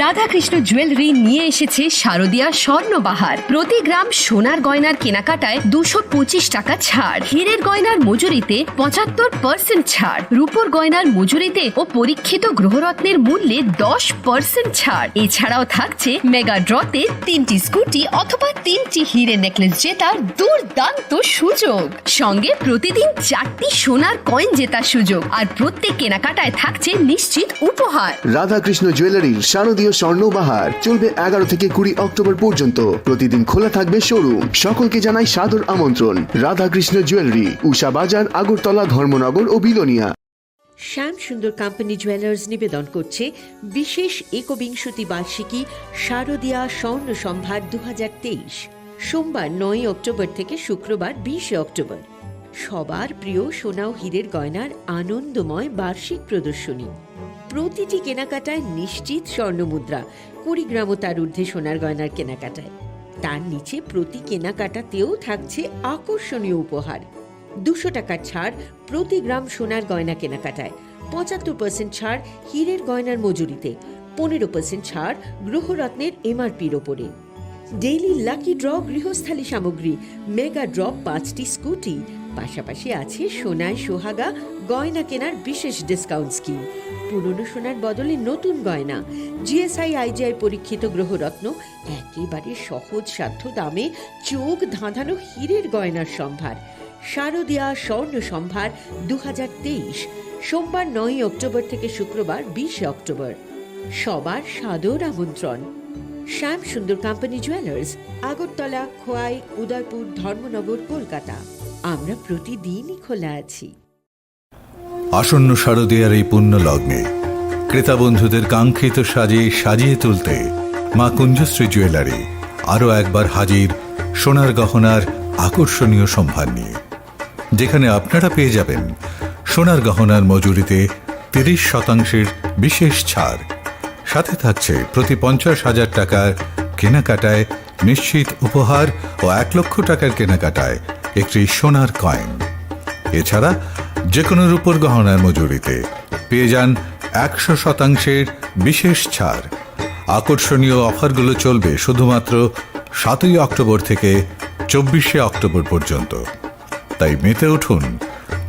Radhakrishna jewellery নিয়ে এসেছে শারদীয়া স্বর্ণবাহার। প্রতি গ্রাম সোনার গয়নার কেনাকাটায় 225 টাকা ছাড়, হীরের গয়নার মজুরিতে 75% ছাড়, রূপোর গয়নার মজুরিতে ও পরীক্ষিত গ্রহরত্নের মূল্যে 10% ছাড়। এছাড়াও থাকছে মেগা ড্রতে 3টি স্কুটি অথবা 3টি হীরে নেকলেস জেতার দুর্দান্ত সুযোগ, সঙ্গে প্রতিদিন 4টি সোনার কয়েন জেতার সুযোগ, আর প্রত্যেক কেনাকাটায় থাকছে নিশ্চিত উপহার। রাধাকৃষ্ণ জুয়েলারির শারদীয় স্বর্ণবাহার চলবে 11 থেকে 20 অক্টোবর পর্যন্ত। প্রতিদিন খোলা থাকবে শোরুম। সকলকে জানাই সাদর আমন্ত্রণ। রাধাকৃষ্ণ জুয়েলারি, উষা বাজার, আগরতলা, ধর্মনগর ও বিলোনিয়া। শ্যাম সুন্দর কোম্পানি জুয়েলার্স নিবেদন করছে বিশেষ একবিংশতি বার্ষিকী শারদীয়া স্বর্ণ সম্ভার 2023, সোমবার 9 অক্টোবর থেকে শুক্রবার 20 অক্টোবর। সবার প্রিয় সোনা ও হীরের গয়নার আনন্দময় বার্ষিক প্রদর্শনী। প্রতিটি কেনাকাটায় নিশ্চিত স্বর্ণমুদ্রা, 20 গ্রাম ও তার ঊর্ধ্বে সোনার গয়নার কেনাকাটায়। তার নিচে প্রতি কেনাকাটাতেও থাকছে আকর্ষণীয় উপহার। 200 টাকার ছাড় প্রতি গ্রাম সোনার গয়না কেনাকাটায়, 75% ছাড় হীরের গয়নার মজুরিতে, 15% ছাড় গ্রহরত্নের এমআরপির ওপরে। ডেইলি লাকি ড্র গৃহস্থালী সামগ্রী, মেগা ড্র 5টি স্কুটি, পাশাপাশি আছে সোনায় সোহাগা গয়না কেনার বিশেষ ডিসকাউন্ট স্কিম। পুরনো সোনার বদলে নতুন গয়না, জিএসআই আইজিআই পরীক্ষিত গ্রহরত্ন, একেবারে সহজ সাধ্য দামে চোখ ধাঁধানো হীরের গয়নার সম্ভার। শারদীয়া স্বর্ণ সম্ভার 2023, সোমবার 9 অক্টোবর থেকে শুক্রবার 20 অক্টোবর। সবার সাদর আমন্ত্রণ। শ্যাম সুন্দর কোম্পানি জুয়েলার্স, আগরতলা, খোয়াই, উদয়পুর, ধর্মনগর, কলকাতা। আমরা প্রতিদিনই খোলা আছি। আসন্ন শারদীয়ার এই পুণ্য লগ্নে ক্রেতা বন্ধুদের কাঙ্ক্ষিত সাজে সাজিয়ে তুলতে মা কুঞ্জশ্রী জুয়েলারি আরও একবার হাজির সোনার গহনার আকর্ষণীয় সম্ভার নিয়ে, যেখানে আপনারা পেয়ে যাবেন সোনার গহনার মজুরিতে 30% বিশেষ ছাড়, সাথে থাকছে প্রতি 50,000 টাকার কেনাকাটায় নিশ্চিত উপহার ও 1 লক্ষ টাকার কেনাকাটায় একটি সোনার কয়েন। এছাড়া যে কোনো রূপোর গহনার মজুরিতে পেয়ে যান 100% বিশেষ ছাড়। আকর্ষণীয় অফারগুলো চলবে শুধুমাত্র 7 অক্টোবর থেকে 24 অক্টোবর পর্যন্ত। তাই মেতে উঠুন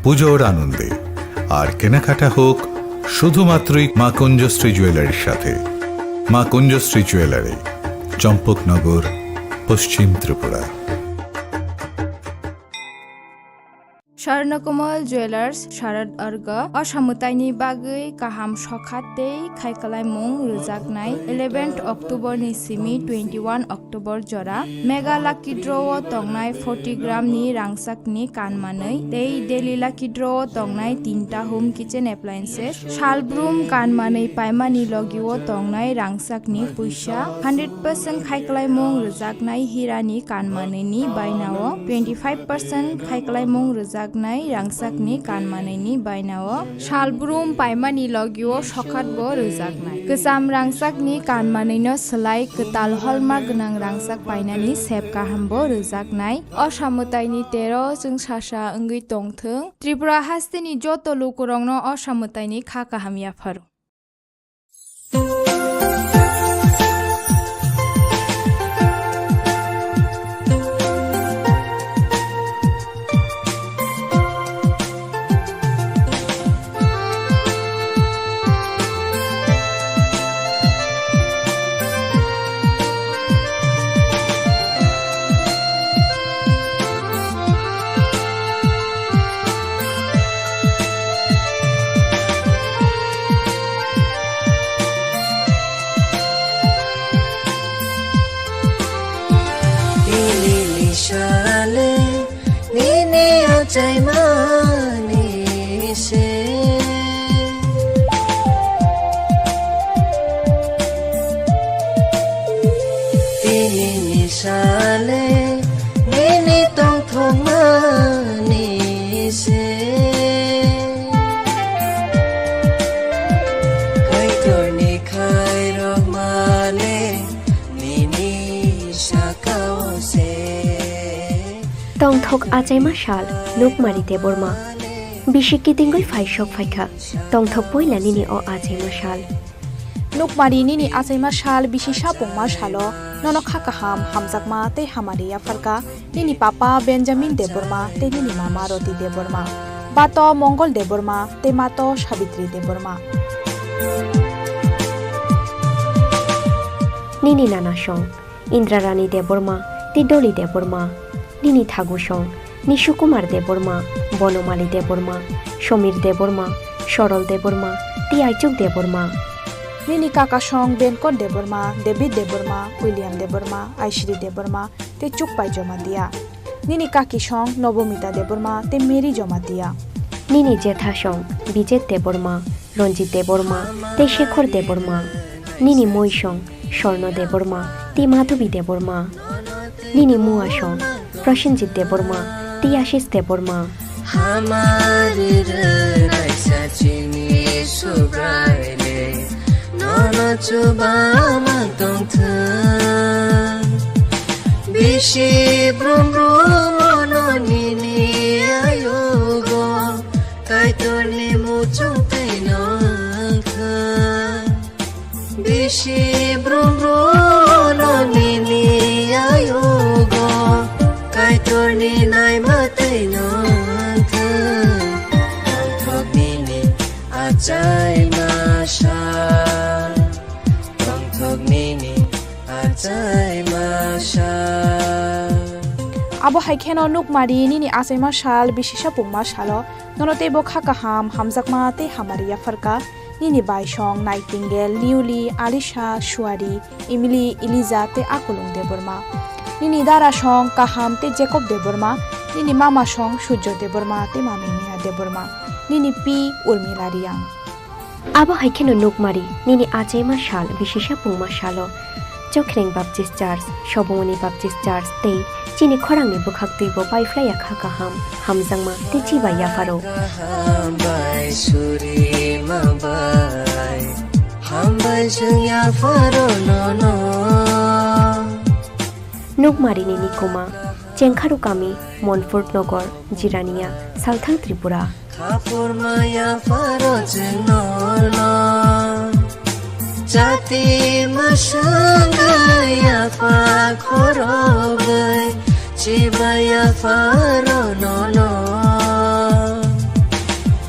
পুজোর আনন্দে, আর কেনাকাটা হোক শুধুমাত্রই মা কুঞ্জশ্রী জুয়েলারির সাথে। মা কুঞ্জশ্রী জুয়েলারি, চম্পকনগর, পশ্চিম ত্রিপুরা। স্বর্ণকমল জুয়েলার্স শারद अर्ग असामुताइनि बागै गाहाम सखातै खायखालायमुं रोजागनाय 11 अक्ट'बरनि सिमि 21 अक्ट'बर जरा मेगा लाकी ड्र'आव तंनाय 40 ग्रामनि रांसाकनि कानमानै दै डेली लाकी ड्र'आव तंनाय 3टा होम किचेन एप्लायेन्सेस शालब्रुम कानमानै पाइमानि लगिआव तंनाय रांसाकनि पैसा 100% खायखालायमुं रोजागनाय हिरानि कानमानैनि बायनाव 25% खायखालायमुं रोजाग रांसाकनि कानमानैनि बायनाव शालब्रुम पाइमानि लगिआव सखातबो रोजागनाय गोजाम रांसाकनि कानमानैनो सोलाय गोताल हलमार्क गोनां रांसाक बायनानि सेब गाहामबो रोजागनाय असामुताइनि 13 जों सासा ओंगै तंथों त्रिपुरा हास्तिनि जत लोकरंनो असामुताइनि खा गाहामियाफोर। Tongthok ajai mashal nukmari deborma bishiki tingoi faishok faikha tongthok poilani ni o ajai mashal nukmari nini asaima shal bisisa pungma shalo nono khakaham hamjakma te hamariya farka nini papa Benjamin Deborma te nini mama Roti Deborma bato Mongol Deborma te mato Savitri Deborma nini nana song Indrarani Deborma te Doli Deborma nini Thagu song Nishukumar Deborma Bonomali Deborma Shomir Deborma Sorol Deborma te Aichuk Deborma nini kaka song Benkon Deborma David Deborma William Deborma Aishri Deborma te Chukpai joma dia nini kaki song Nobomita Deborma te Mary joma dia nini jetha song Bijet Deborma Ronjit Deborma te Shekhor Deborma nini moi song Sorno Deborma te Madhubi Deborma nini mua song Prashanjit Deborma te Ashish Deborma हमारी रैसा चिनी सुब्राइले ननो चुबामा तोंथन बिशी ब्रुम ब्रुम निनी आयोगो काइतोरनि मुचुं तैनोंथन बिशी ब्रुम ब्रुम निनी आयोगो काइतोरनि Naima तैनोंथन Ajay masha Tongthok nini Ajay masha abo haikheno nukmari nini asaima shal bisisa pungma shalo nonote bo khakaham hamjakma te hamariya farka nini baishong Nightingale Newly Alisha Shuari Emily Eliza te Akulung Deborma nini dara song kaham te Jacob Deborma nini mama song Shujo Deborma te mami Miha Deborma nini P Urmila Riang abo haikheno nukmari nini achaima shal bisisa pungma shalo Chokhreng Baptist Church Shobomoni Baptist Church te Chini Khorang ni bukhak tuibo paiflaya khakaham hamjangma te chiba yafaro Hambai suri mabai Hambai jung yafaro no no nukmari nini kuma Chengkharu Kami Montfort Nogor Jirania Southern Tripura Kapur maya faro jenono Jati masangaya fa khorogai Chibaya faro no no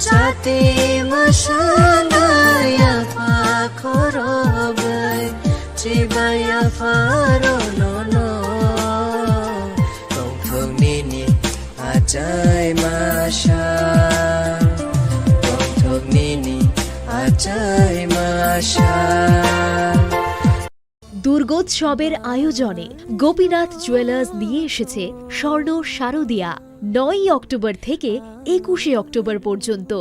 Jati masangaya fa khorogai Chibaya faro no no Tongthok nini ajay masha দুর্গোৎসবের আয়োজনে Gopinath jewellers নিয়ে এসেছে স্বর্ণ শারদিয়া 9 October থেকে 21 October পর্যন্ত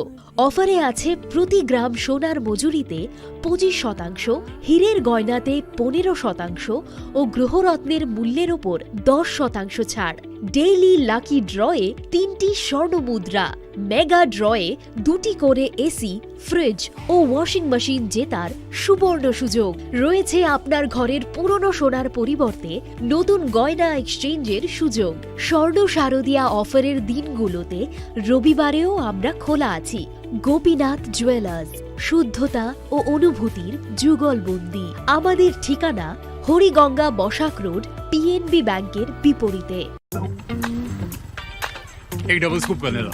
অফারে আছে প্রতি গ্রাম সোনার মজুরিতে 25%, হীরের গয়নাতে 15% ও গ্রহরত্নের মূল্যের ওপর 10% ছাড়। ডেইলি লাকি ড্রয়ে 3টি স্বর্ণ মুদ্রা, মেগা ড্রয়ে 2টি করে এসি, ফ্রিজ ও ওয়াশিং মেশিন জেতার সুবর্ণ সুযোগ রয়েছে। আপনার ঘরের পুরনো সোনার পরিবর্তে নতুন গয়না এক্সচেঞ্জের সুযোগ। স্বর্ণ শারদিয়া অফারের দিনগুলোতে রবিবারেও আমরা খোলা আছি। গোপীনাথ জুয়েলার্স, শুদ্ধতা ও অনুভূতির যুগলবন্দি। আমাদের ঠিকানা হরিগঙ্গা বসাক রোড, পিএনবি ব্যাংকের বিপরীতে। एक डबल स्कूप करने लो।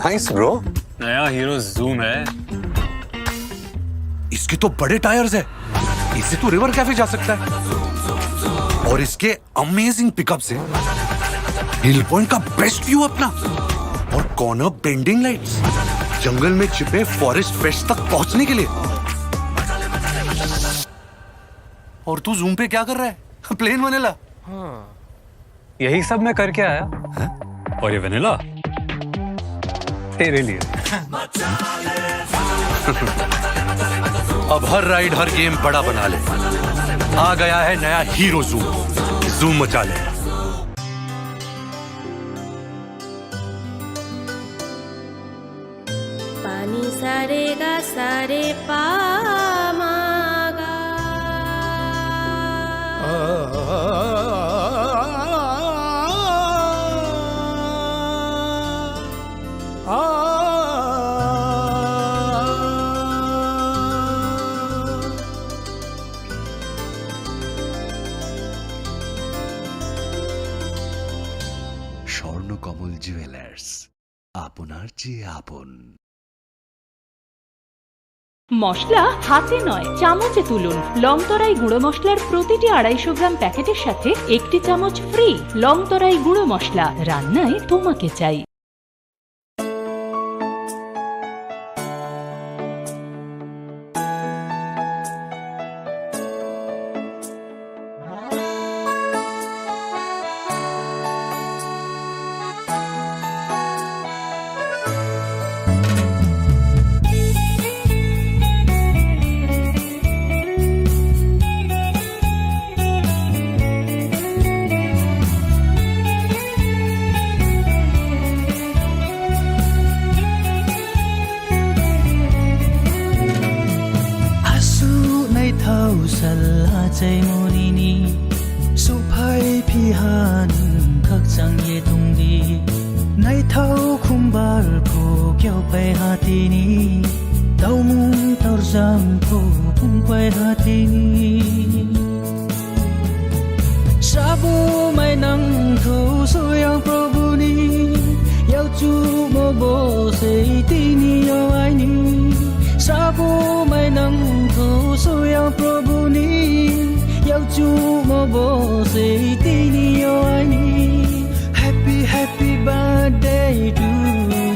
Nice bro. नया हीरो जूम है। इसके तो बड़े टायर्स है, इससे तो रिवर कैफे जा सकता है। और इसके अमेजिंग पिकअप से हिल पॉइंट का बेस्ट व्यू अपना, और कॉर्नर बेंडिंग लाइट्स, जंगल में छिपे फॉरेस्ट फेस्ट तक पहुंचने के लिए। और तू जूम पे क्या कर रहा है? Plane vanilla. हाँ, यही सब मैं करके आया। है? और ये वनीला तेरे लिए। अब हर राइड हर गेम बड़ा बना ले। आ गया है नया हीरो जूम, जूम मचा ले। पानी सारे गा सारे पा मागा আমুল জুয়েলার্স আপনার চেয়ে আপন। মশলা হাতে নয় চামচে তুলুন। লংতরাই গুঁড়ো মশলার প্রতিটি 250 গ্রাম প্যাকেটের সাথে একটি চামচ ফ্রি। লংতরাই গুঁড়ো মশলা, রান্নায় তোমাকে চাই। Say monini su phai phi han khak chang ye tung di nai thau khum bar pho kyau pai ha ti ni tau mung tor jam pho phum pai ha ti ni sabu mai nang thu su yang prabhu ni yau chu mo bo se ti ni yo ai ni sabu mai nang thu su yang prabhu ni Happy, happy birthday to you.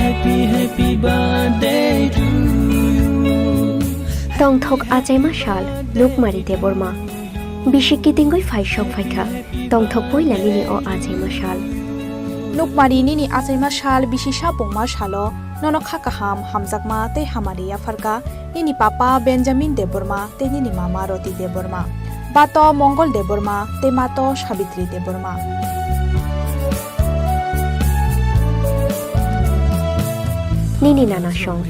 Happy, happy birthday to you. Tong thok ajai mashal luk mari de borma. Bishiki tingoi phai shok phai kha. Tong thok poi la nini o ajai mashal. Nuk mari nini ajai mashal bishisha pongma shalo. Nono khakaham hamjakma te hamaria farka nini papa Benjamin Deborma te nini mama Roti Deborma bato Mongol Deborma te mato Savitri Deborma nini nana song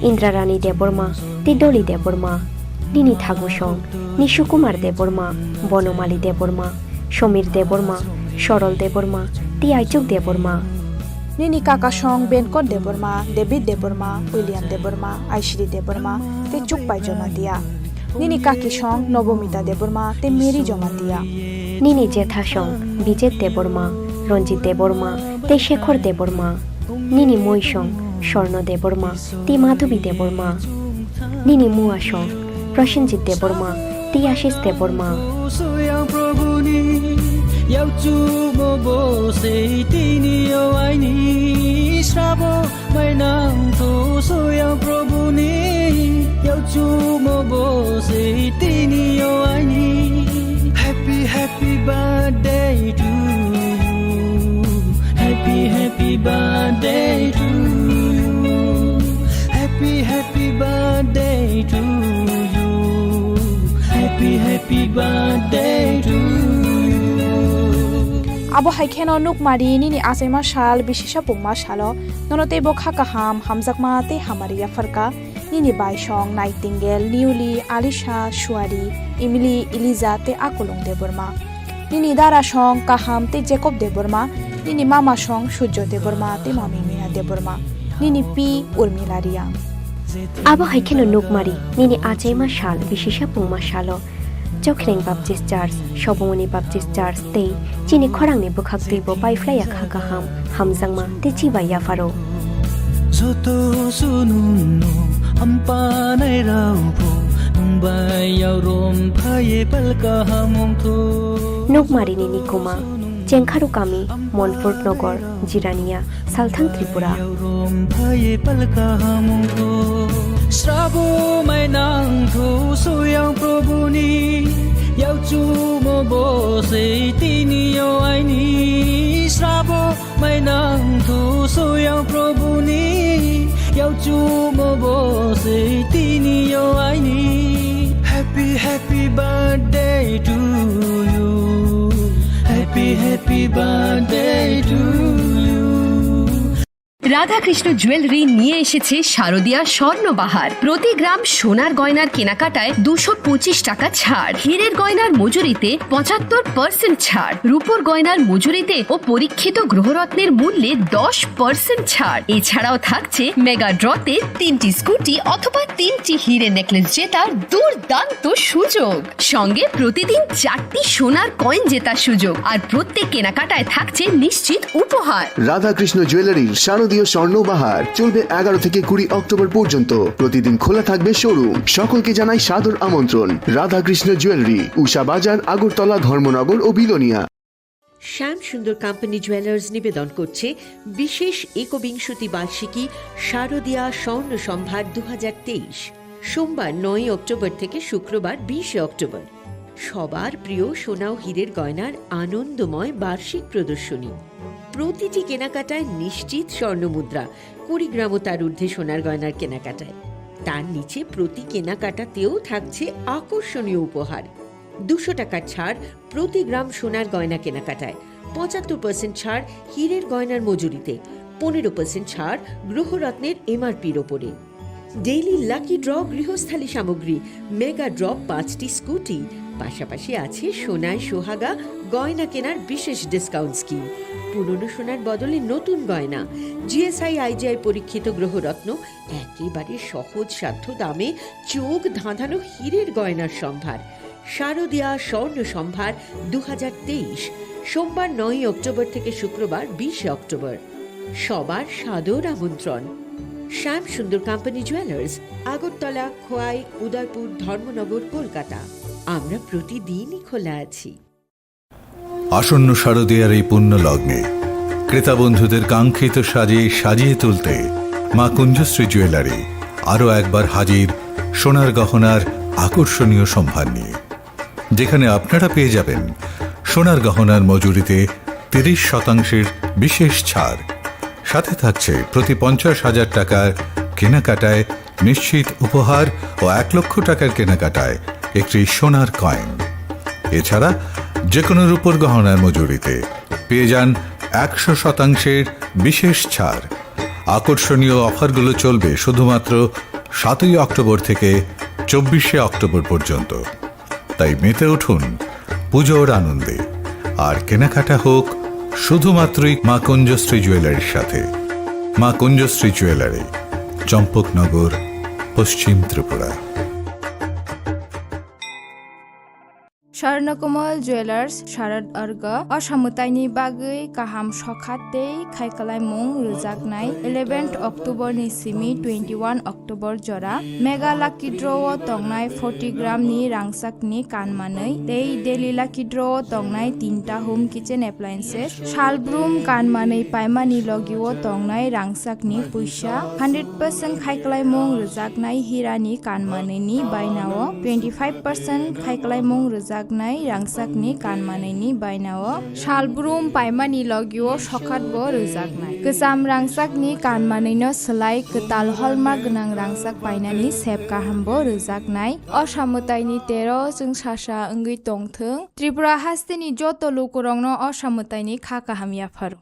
Indrarani Deborma te Doli Deborma nini Thagu song Nishukumar Deborma Bonomali Deborma Shomir Deborma Shorol Deborma te Aichuk Deborma Nini kaka song Benkot Deborma, David Deborma, William Deborma, Aishri Deborma, te Chukpai Jomatia. Nini kaki song Nobomita Deborma, te Mary Jomatia. Nini jetha song Bijet Deborma, Ronjit Deborma, te Shekhor Deborma. Nini moi song Shorno Deborma, te Madhubi Deborma. Nini mua song Prashanjit Deborma, te Ashish Deborma. Yau chu mo bo se ti ni yo ai ni srabo mai nang tho so yang prabhu ni yau chu mo bo se ti ni yo ai ni happy happy birthday to you happy happy birthday to you happy happy birthday to you happy happy birthday to you Abo haikeno nuk mari nini asema shal bishisha pungma shalo nonote bo khakaham hamjakma te hamaria farka nini baishong Nightingale Newly Alisha Shuari Emily Eliza te Akolong Deborma nini dara song kaham te Jacob Deborma nini mama song Shujo Deborma te mami Mina Deborma nini P Urmilaria Abo haikeno nuk mari nini ajema shal bishisha pungma shalo Jokhreng Baptist Church, Shobongoni Baptist Church, te Chini Khorang ni bukhak tibo pai flya khakaham hamjangma te chiba ya faro. Zoto sununno ampa nai raubo mumbai yau rom phaye palka hamong tho. Nuk marini nikuma Chengkharu kami Monfort Nogor Jirania Salthang Tripura. Srabo mai nang tho so yang prabhu ni yau chu mo bo se ti ni yo ai ni srabo mai nang tho so yang prabhu ni yau chu mo bo se ti ni yo ai ni happy happy birthday to you happy happy birthday to you Radhakrishna jewellery নিয়ে এসেছে শারদীয়া স্বর্ণবাহার। প্রতি গ্রাম সোনার গয়নার কেনাকাটায় 225 টাকা ছাড়, হীরের গয়নার মজুরিতে 75% ছাড়, রূপোর গয়নার মজুরিতে ও পরীক্ষিত গ্রহরত্নের মূল্যে 10% ছাড়। এছাড়াও থাকছে মেগা ড্রতে 3টি স্কুটি অথবা 3টি হীরের নেকলেস জেতার দুর্দান্ত সুযোগ, সঙ্গে প্রতিদিন 4টি সোনার কয়েন জেতার সুযোগ, আর প্রত্যেক কেনাকাটায় থাকছে নিশ্চিত উপহার। রাধাকৃষ্ণ জুয়েলারির শারদীয় স্বর্ণবাহার চলবে 11 থেকে 20 অক্টোবর পর্যন্ত। প্রতিদিন খোলা থাকবে শোরুম। সকলকে জানাই সাদর আমন্ত্রণ। রাধাকৃষ্ণ জুয়েলারি, উষা বাজার, আগরতলা, ধর্মনগর ও বিলোনিয়া। শ্যাম সুন্দর কোম্পানি জুয়েলার্স নিবেদন করছে বিশেষ একবিংশতি বার্ষিকী শারদীয়া স্বর্ণ সম্ভার 2023, সোমবার 9 অক্টোবর থেকে শুক্রবার 20 অক্টোবর। সবার প্রিয় সোনা ও হীরের গয়নার আনন্দময় বার্ষিক প্রদর্শনী। প্রতিটি কেনাকাটায় নিশ্চিত স্বর্ণমুদ্রা, 20 গ্রাম ও তার ঊর্ধ্বে সোনার গয়নার কেনাকাটায়। তার নিচে প্রতি কেনাকাটাতেও থাকছে আকর্ষণীয় উপহার। 200 টাকার ছাড় প্রতি গ্রাম সোনার গয়না কেনাকাটায়, 75% ছাড় হীরের গয়নার মজুরিতে, 15% ছাড় গ্রহরত্নের এমআরপির ওপরে। ডেইলি লাকি ড্র গৃহস্থালী সামগ্রী, মেগা ড্র 5টি স্কুটি, পাশাপাশি আছে সোনায় সোহাগা গয়না কেনার বিশেষ ডিসকাউন্ট স্কিম, পুরনো সোনার বদলে নতুন গয়না, জিএসআই আইজিআই পরীক্ষিত গ্রহরত্ন, একেবারে সহজ সাধ্য দামে চোখ ধাঁধানো হীরের গয়নার সম্ভার। শারদীয়া স্বর্ণ সম্ভার 2023, সোমবার 9 অক্টোবর থেকে শুক্রবার 20 অক্টোবর। সবার সাদর আমন্ত্রণ। শ্যাম সুন্দর কোম্পানি জুয়েলার্স, আগরতলা, খোয়াই, উদয়পুর, ধর্মনগর, কলকাতা। আমরা প্রতিদিনই খোলা আছি। আসন্ন শারদীয়ার এই পুণ্য লগ্নে ক্রেতা বন্ধুদের কাঙ্ক্ষিত সাজে সাজিয়ে তুলতে মা কুঞ্জশ্রী জুয়েলারি আরও একবার হাজির সোনার গহনার আকর্ষণীয় সম্ভার নিয়ে, যেখানে আপনারা পেয়ে যাবেন সোনার গহনার মজুরিতে 30% বিশেষ ছাড়, সাথে থাকছে প্রতি 50,000 টাকার কেনাকাটায় নিশ্চিত উপহার ও 1 লক্ষ টাকার কেনাকাটায় একটি সোনার কয়েন। এছাড়া যে কোনো রূপোর গহনার মজুরিতে পেয়ে যান 100% বিশেষ ছাড়। আকর্ষণীয় অফারগুলো চলবে শুধুমাত্র 7 অক্টোবর থেকে 24 অক্টোবর পর্যন্ত। তাই মেতে উঠুন পুজোর আনন্দে, আর কেনাকাটা হোক শুধুমাত্রই মা কুঞ্জশ্রী জুয়েলারির সাথে। মা কুঞ্জশ্রী জুয়েলারি, চম্পকনগর, পশ্চিম ত্রিপুরা। স্বর্ণকমল জুয়েলার্স শারद अर्ग असामुताइनि बागै गाहाम सखातै खायखालायमुं रोजागनाय 11 अक्ट'बरनि सिमी 21 अक्ट'बर जरा मेगा लाकी ड्र'आव तंनाय 40 ग्रामनि रांसाकनि कानमानै दै डेली लाकी ड्र'आव तंनाय 3टा होम किचेन एप्लायेन्सेस शालब्रुम कानमानै पाइमानि लगिव तंनाय रांसाकनि पैसा 100% खायखालायमुं रोजागनाय हिरानि कानमानैनि बायनाव 25% खायखालायमुं रोजाग रांसाकनि कानमानैनि बायनाव शालब्रुम पाइमानि लगिव सखातबो रोजागनाय गोजाम रांसाकनि कानमानैनो सोलाय गोताल हलमार्क गोनां रांसाक बायनानि सेब गाहामबो रोजागनाय असामुताइनि 13 जों सासा ओंगै तंथों त्रिपुरा हास्तेनि जत लोकरंनो असामुताइनि खा गाहामियाफोर।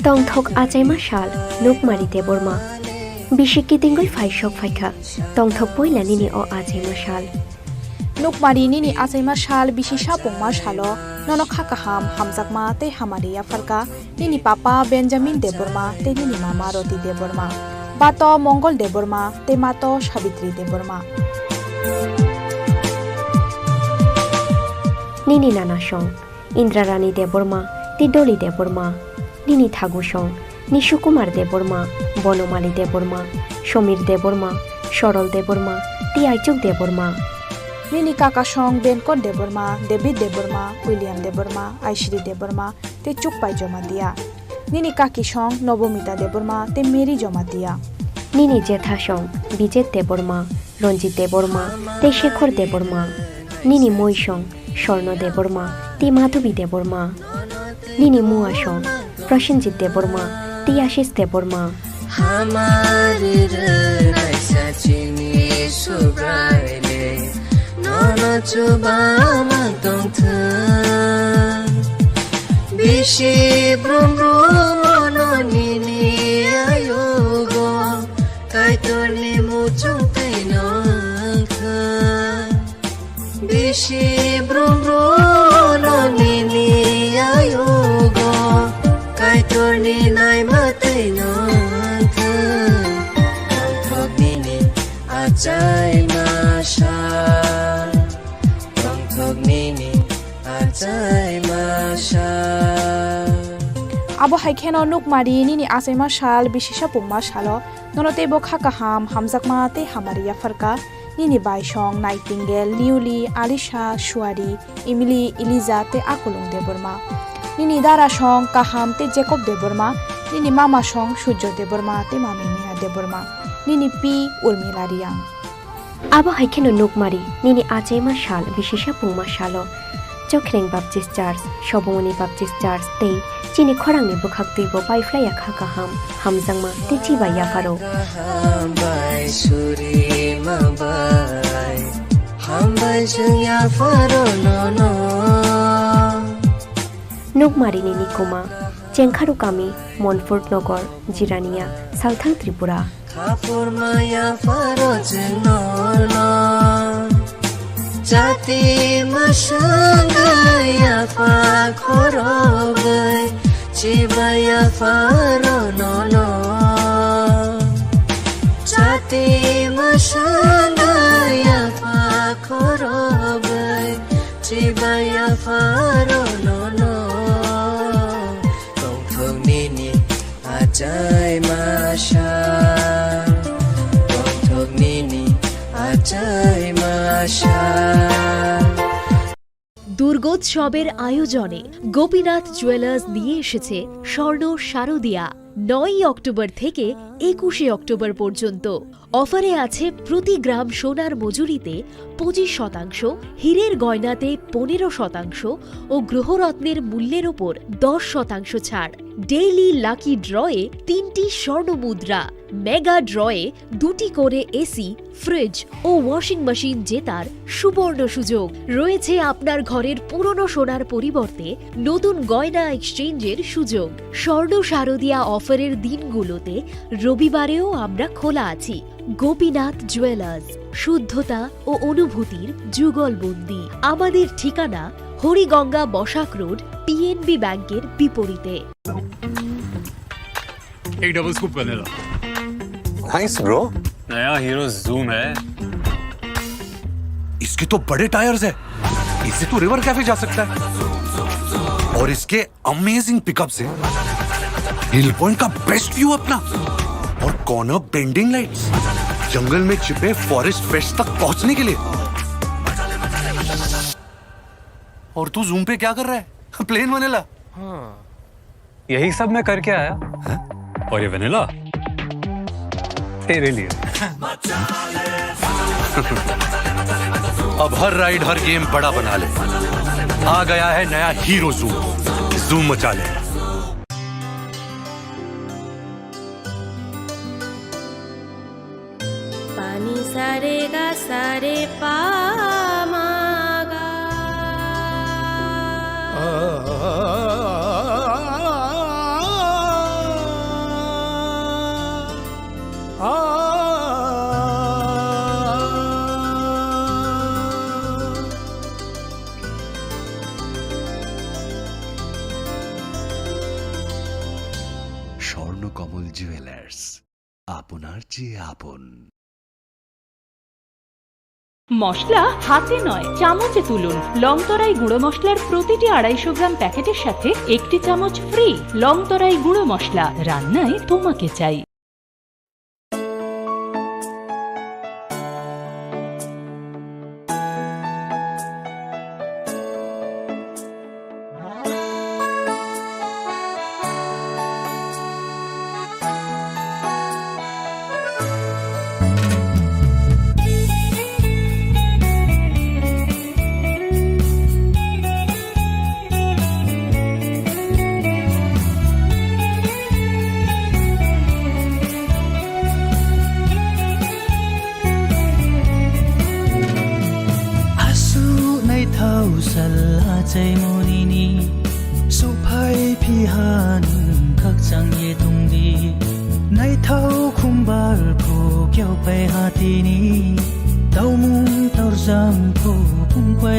Tongthok ajai mashal lukmari deborma bishiki tingoi faishok faikha tongthok poila nini o ajai mashal nukmari nini achaima shal bisisa pongma shalo nono khakaham hamjakma te hamaria farka nini papa Benjamin Deborma te nini mama Roti Deborma bato Mongol Deborma te mato Savitri Deborma nini nana song Indrarani Deborma te Doli Deborma nini Thagu song Nishukumar Deborma Bonomali Deborma Shomir Deborma Sorol Deborma te Aichuk Deborma nini kaka song Benkot Deborma David Deborma William Deborma Aishri Deborma te Chukpai joma dia nini kaki song Nobomita Deborma te Mary joma dia nini jetha song Bijet Deborma Ronjit Deborma te Shekhor Deborma nini moi song Sorno Deborma te Madhubi Deborma nini mua song Prashanjit Deborma te Ashish Deborma हमारी रनाई साचिनी सुब्राइले नोनो चुबामा तोंथन बिशी ब्रुम ब्रुम निनी आयोगो काइतोरनि मुचुं तैनोंथन बिशी ब्रुम ब्रुम निनी आयोगो काइतोरनि Naima तैनोंथन Ajay masha Tongthok nini Ajay masha abo haikeno nukmari nini achaima shal bisisa pongma shalo nonote bo khakaham hamjakma te hamaria farka nini baisong Nightingale Niuli Alisha Shuari Emily Eliza te Akulung Deborma nini dara song Kaham te Jacob Deborma nini mama song Sujyo Deborma te mami Mia Deborma nini P Urmila Riang abo haikeno nukmari nini achaima shal bisisa pongma shalo Chokhreng Baptist Church Shobomoni Baptist Church te Chini Khorang ni bukhak tuibo baiflaya khakaham hamjangma te chibaya faro Hambai suri mabai Hambai jungya faro no no nukmari nini kuma Chengkharu Kami Montfort Nogor Jirania Southern Tripura Kapur maya faro no no Jati masangaya fa khorobai Chibaya faro no no Jati masangaya fa khorobai Chibaya faro no no Tongthok nini ajay masha Tongthok nini ajay masha দুর্গোৎসবের আয়োজনে Gopinath jewellers নিয়ে এসেছে স্বর্ণ শারদিয়া 9 October থেকে 21 October পর্যন্ত অফারে আছে প্রতি গ্রাম সোনার মজুরিতে 25%, হীরের গয়নাতে 15% ও গ্রহরত্নের মূল্যের ওপর 10% ছাড়। ডেইলি লাকি ড্রয়ে 3টি স্বর্ণ মুদ্রা, মেগা ড্রয়ে 2টি করে এসি, ফ্রিজ ও ওয়াশিং মেশিন জেতার সুবর্ণ সুযোগ রয়েছে। আপনার ঘরের পুরনো সোনার পরিবর্তে নতুন গয়না এক্সচেঞ্জের সুযোগ। স্বর্ণ শারদিয়া অফারের দিনগুলোতে রবিবারেও আমরা খোলা আছি। গোপীনাথ জুয়েলার্স, শুদ্ধতা ও অনুভূতির যুগলবন্দি। আমাদের ঠিকানা হরিগঙ্গা বসাক রোড, পিএনবি ব্যাংকের বিপরীতে। एक डबल स्कूप करने ला। Nice bro. नया हीरो जूम है। इसके तो बड़े टायर्स है, इससे तो रिवर कैफे जा सकता है। और इसके अमेजिंग पिकअप से हिल पॉइंट का बेस्ट व्यू अपना, और कॉर्नर बेंडिंग लाइट्स, जंगल में छिपे फॉरेस्ट फेस्ट तक पहुंचने के लिए। और तू जूम पे क्या कर रहा है? Plane vanilla. हाँ, यही सब मैं करके आया। और ये वनीला तेरे लिए। अब हर राइड हर गेम बड़ा बना ले। आ गया है नया हीरो जूम, जूम मचा ले। पानी सारे गा सारे पा मागा স্বর্ণকমল জুয়েলার্স আপনার চেয়ে আপন। মশলা হাতে নয় চামচে তুলুন। লংতরাই গুঁড়ো মশলার প্রতিটি 250 গ্রাম প্যাকেটের সাথে 1টি চামচ ফ্রি। লংতরাই গুঁড়ো মশলা, রান্নায় তোমাকে চাই। Say monini supai pihan khak chang ye tungdi nai thau khumbar pho kyau pai hatini tau mung tor jam pho phung pai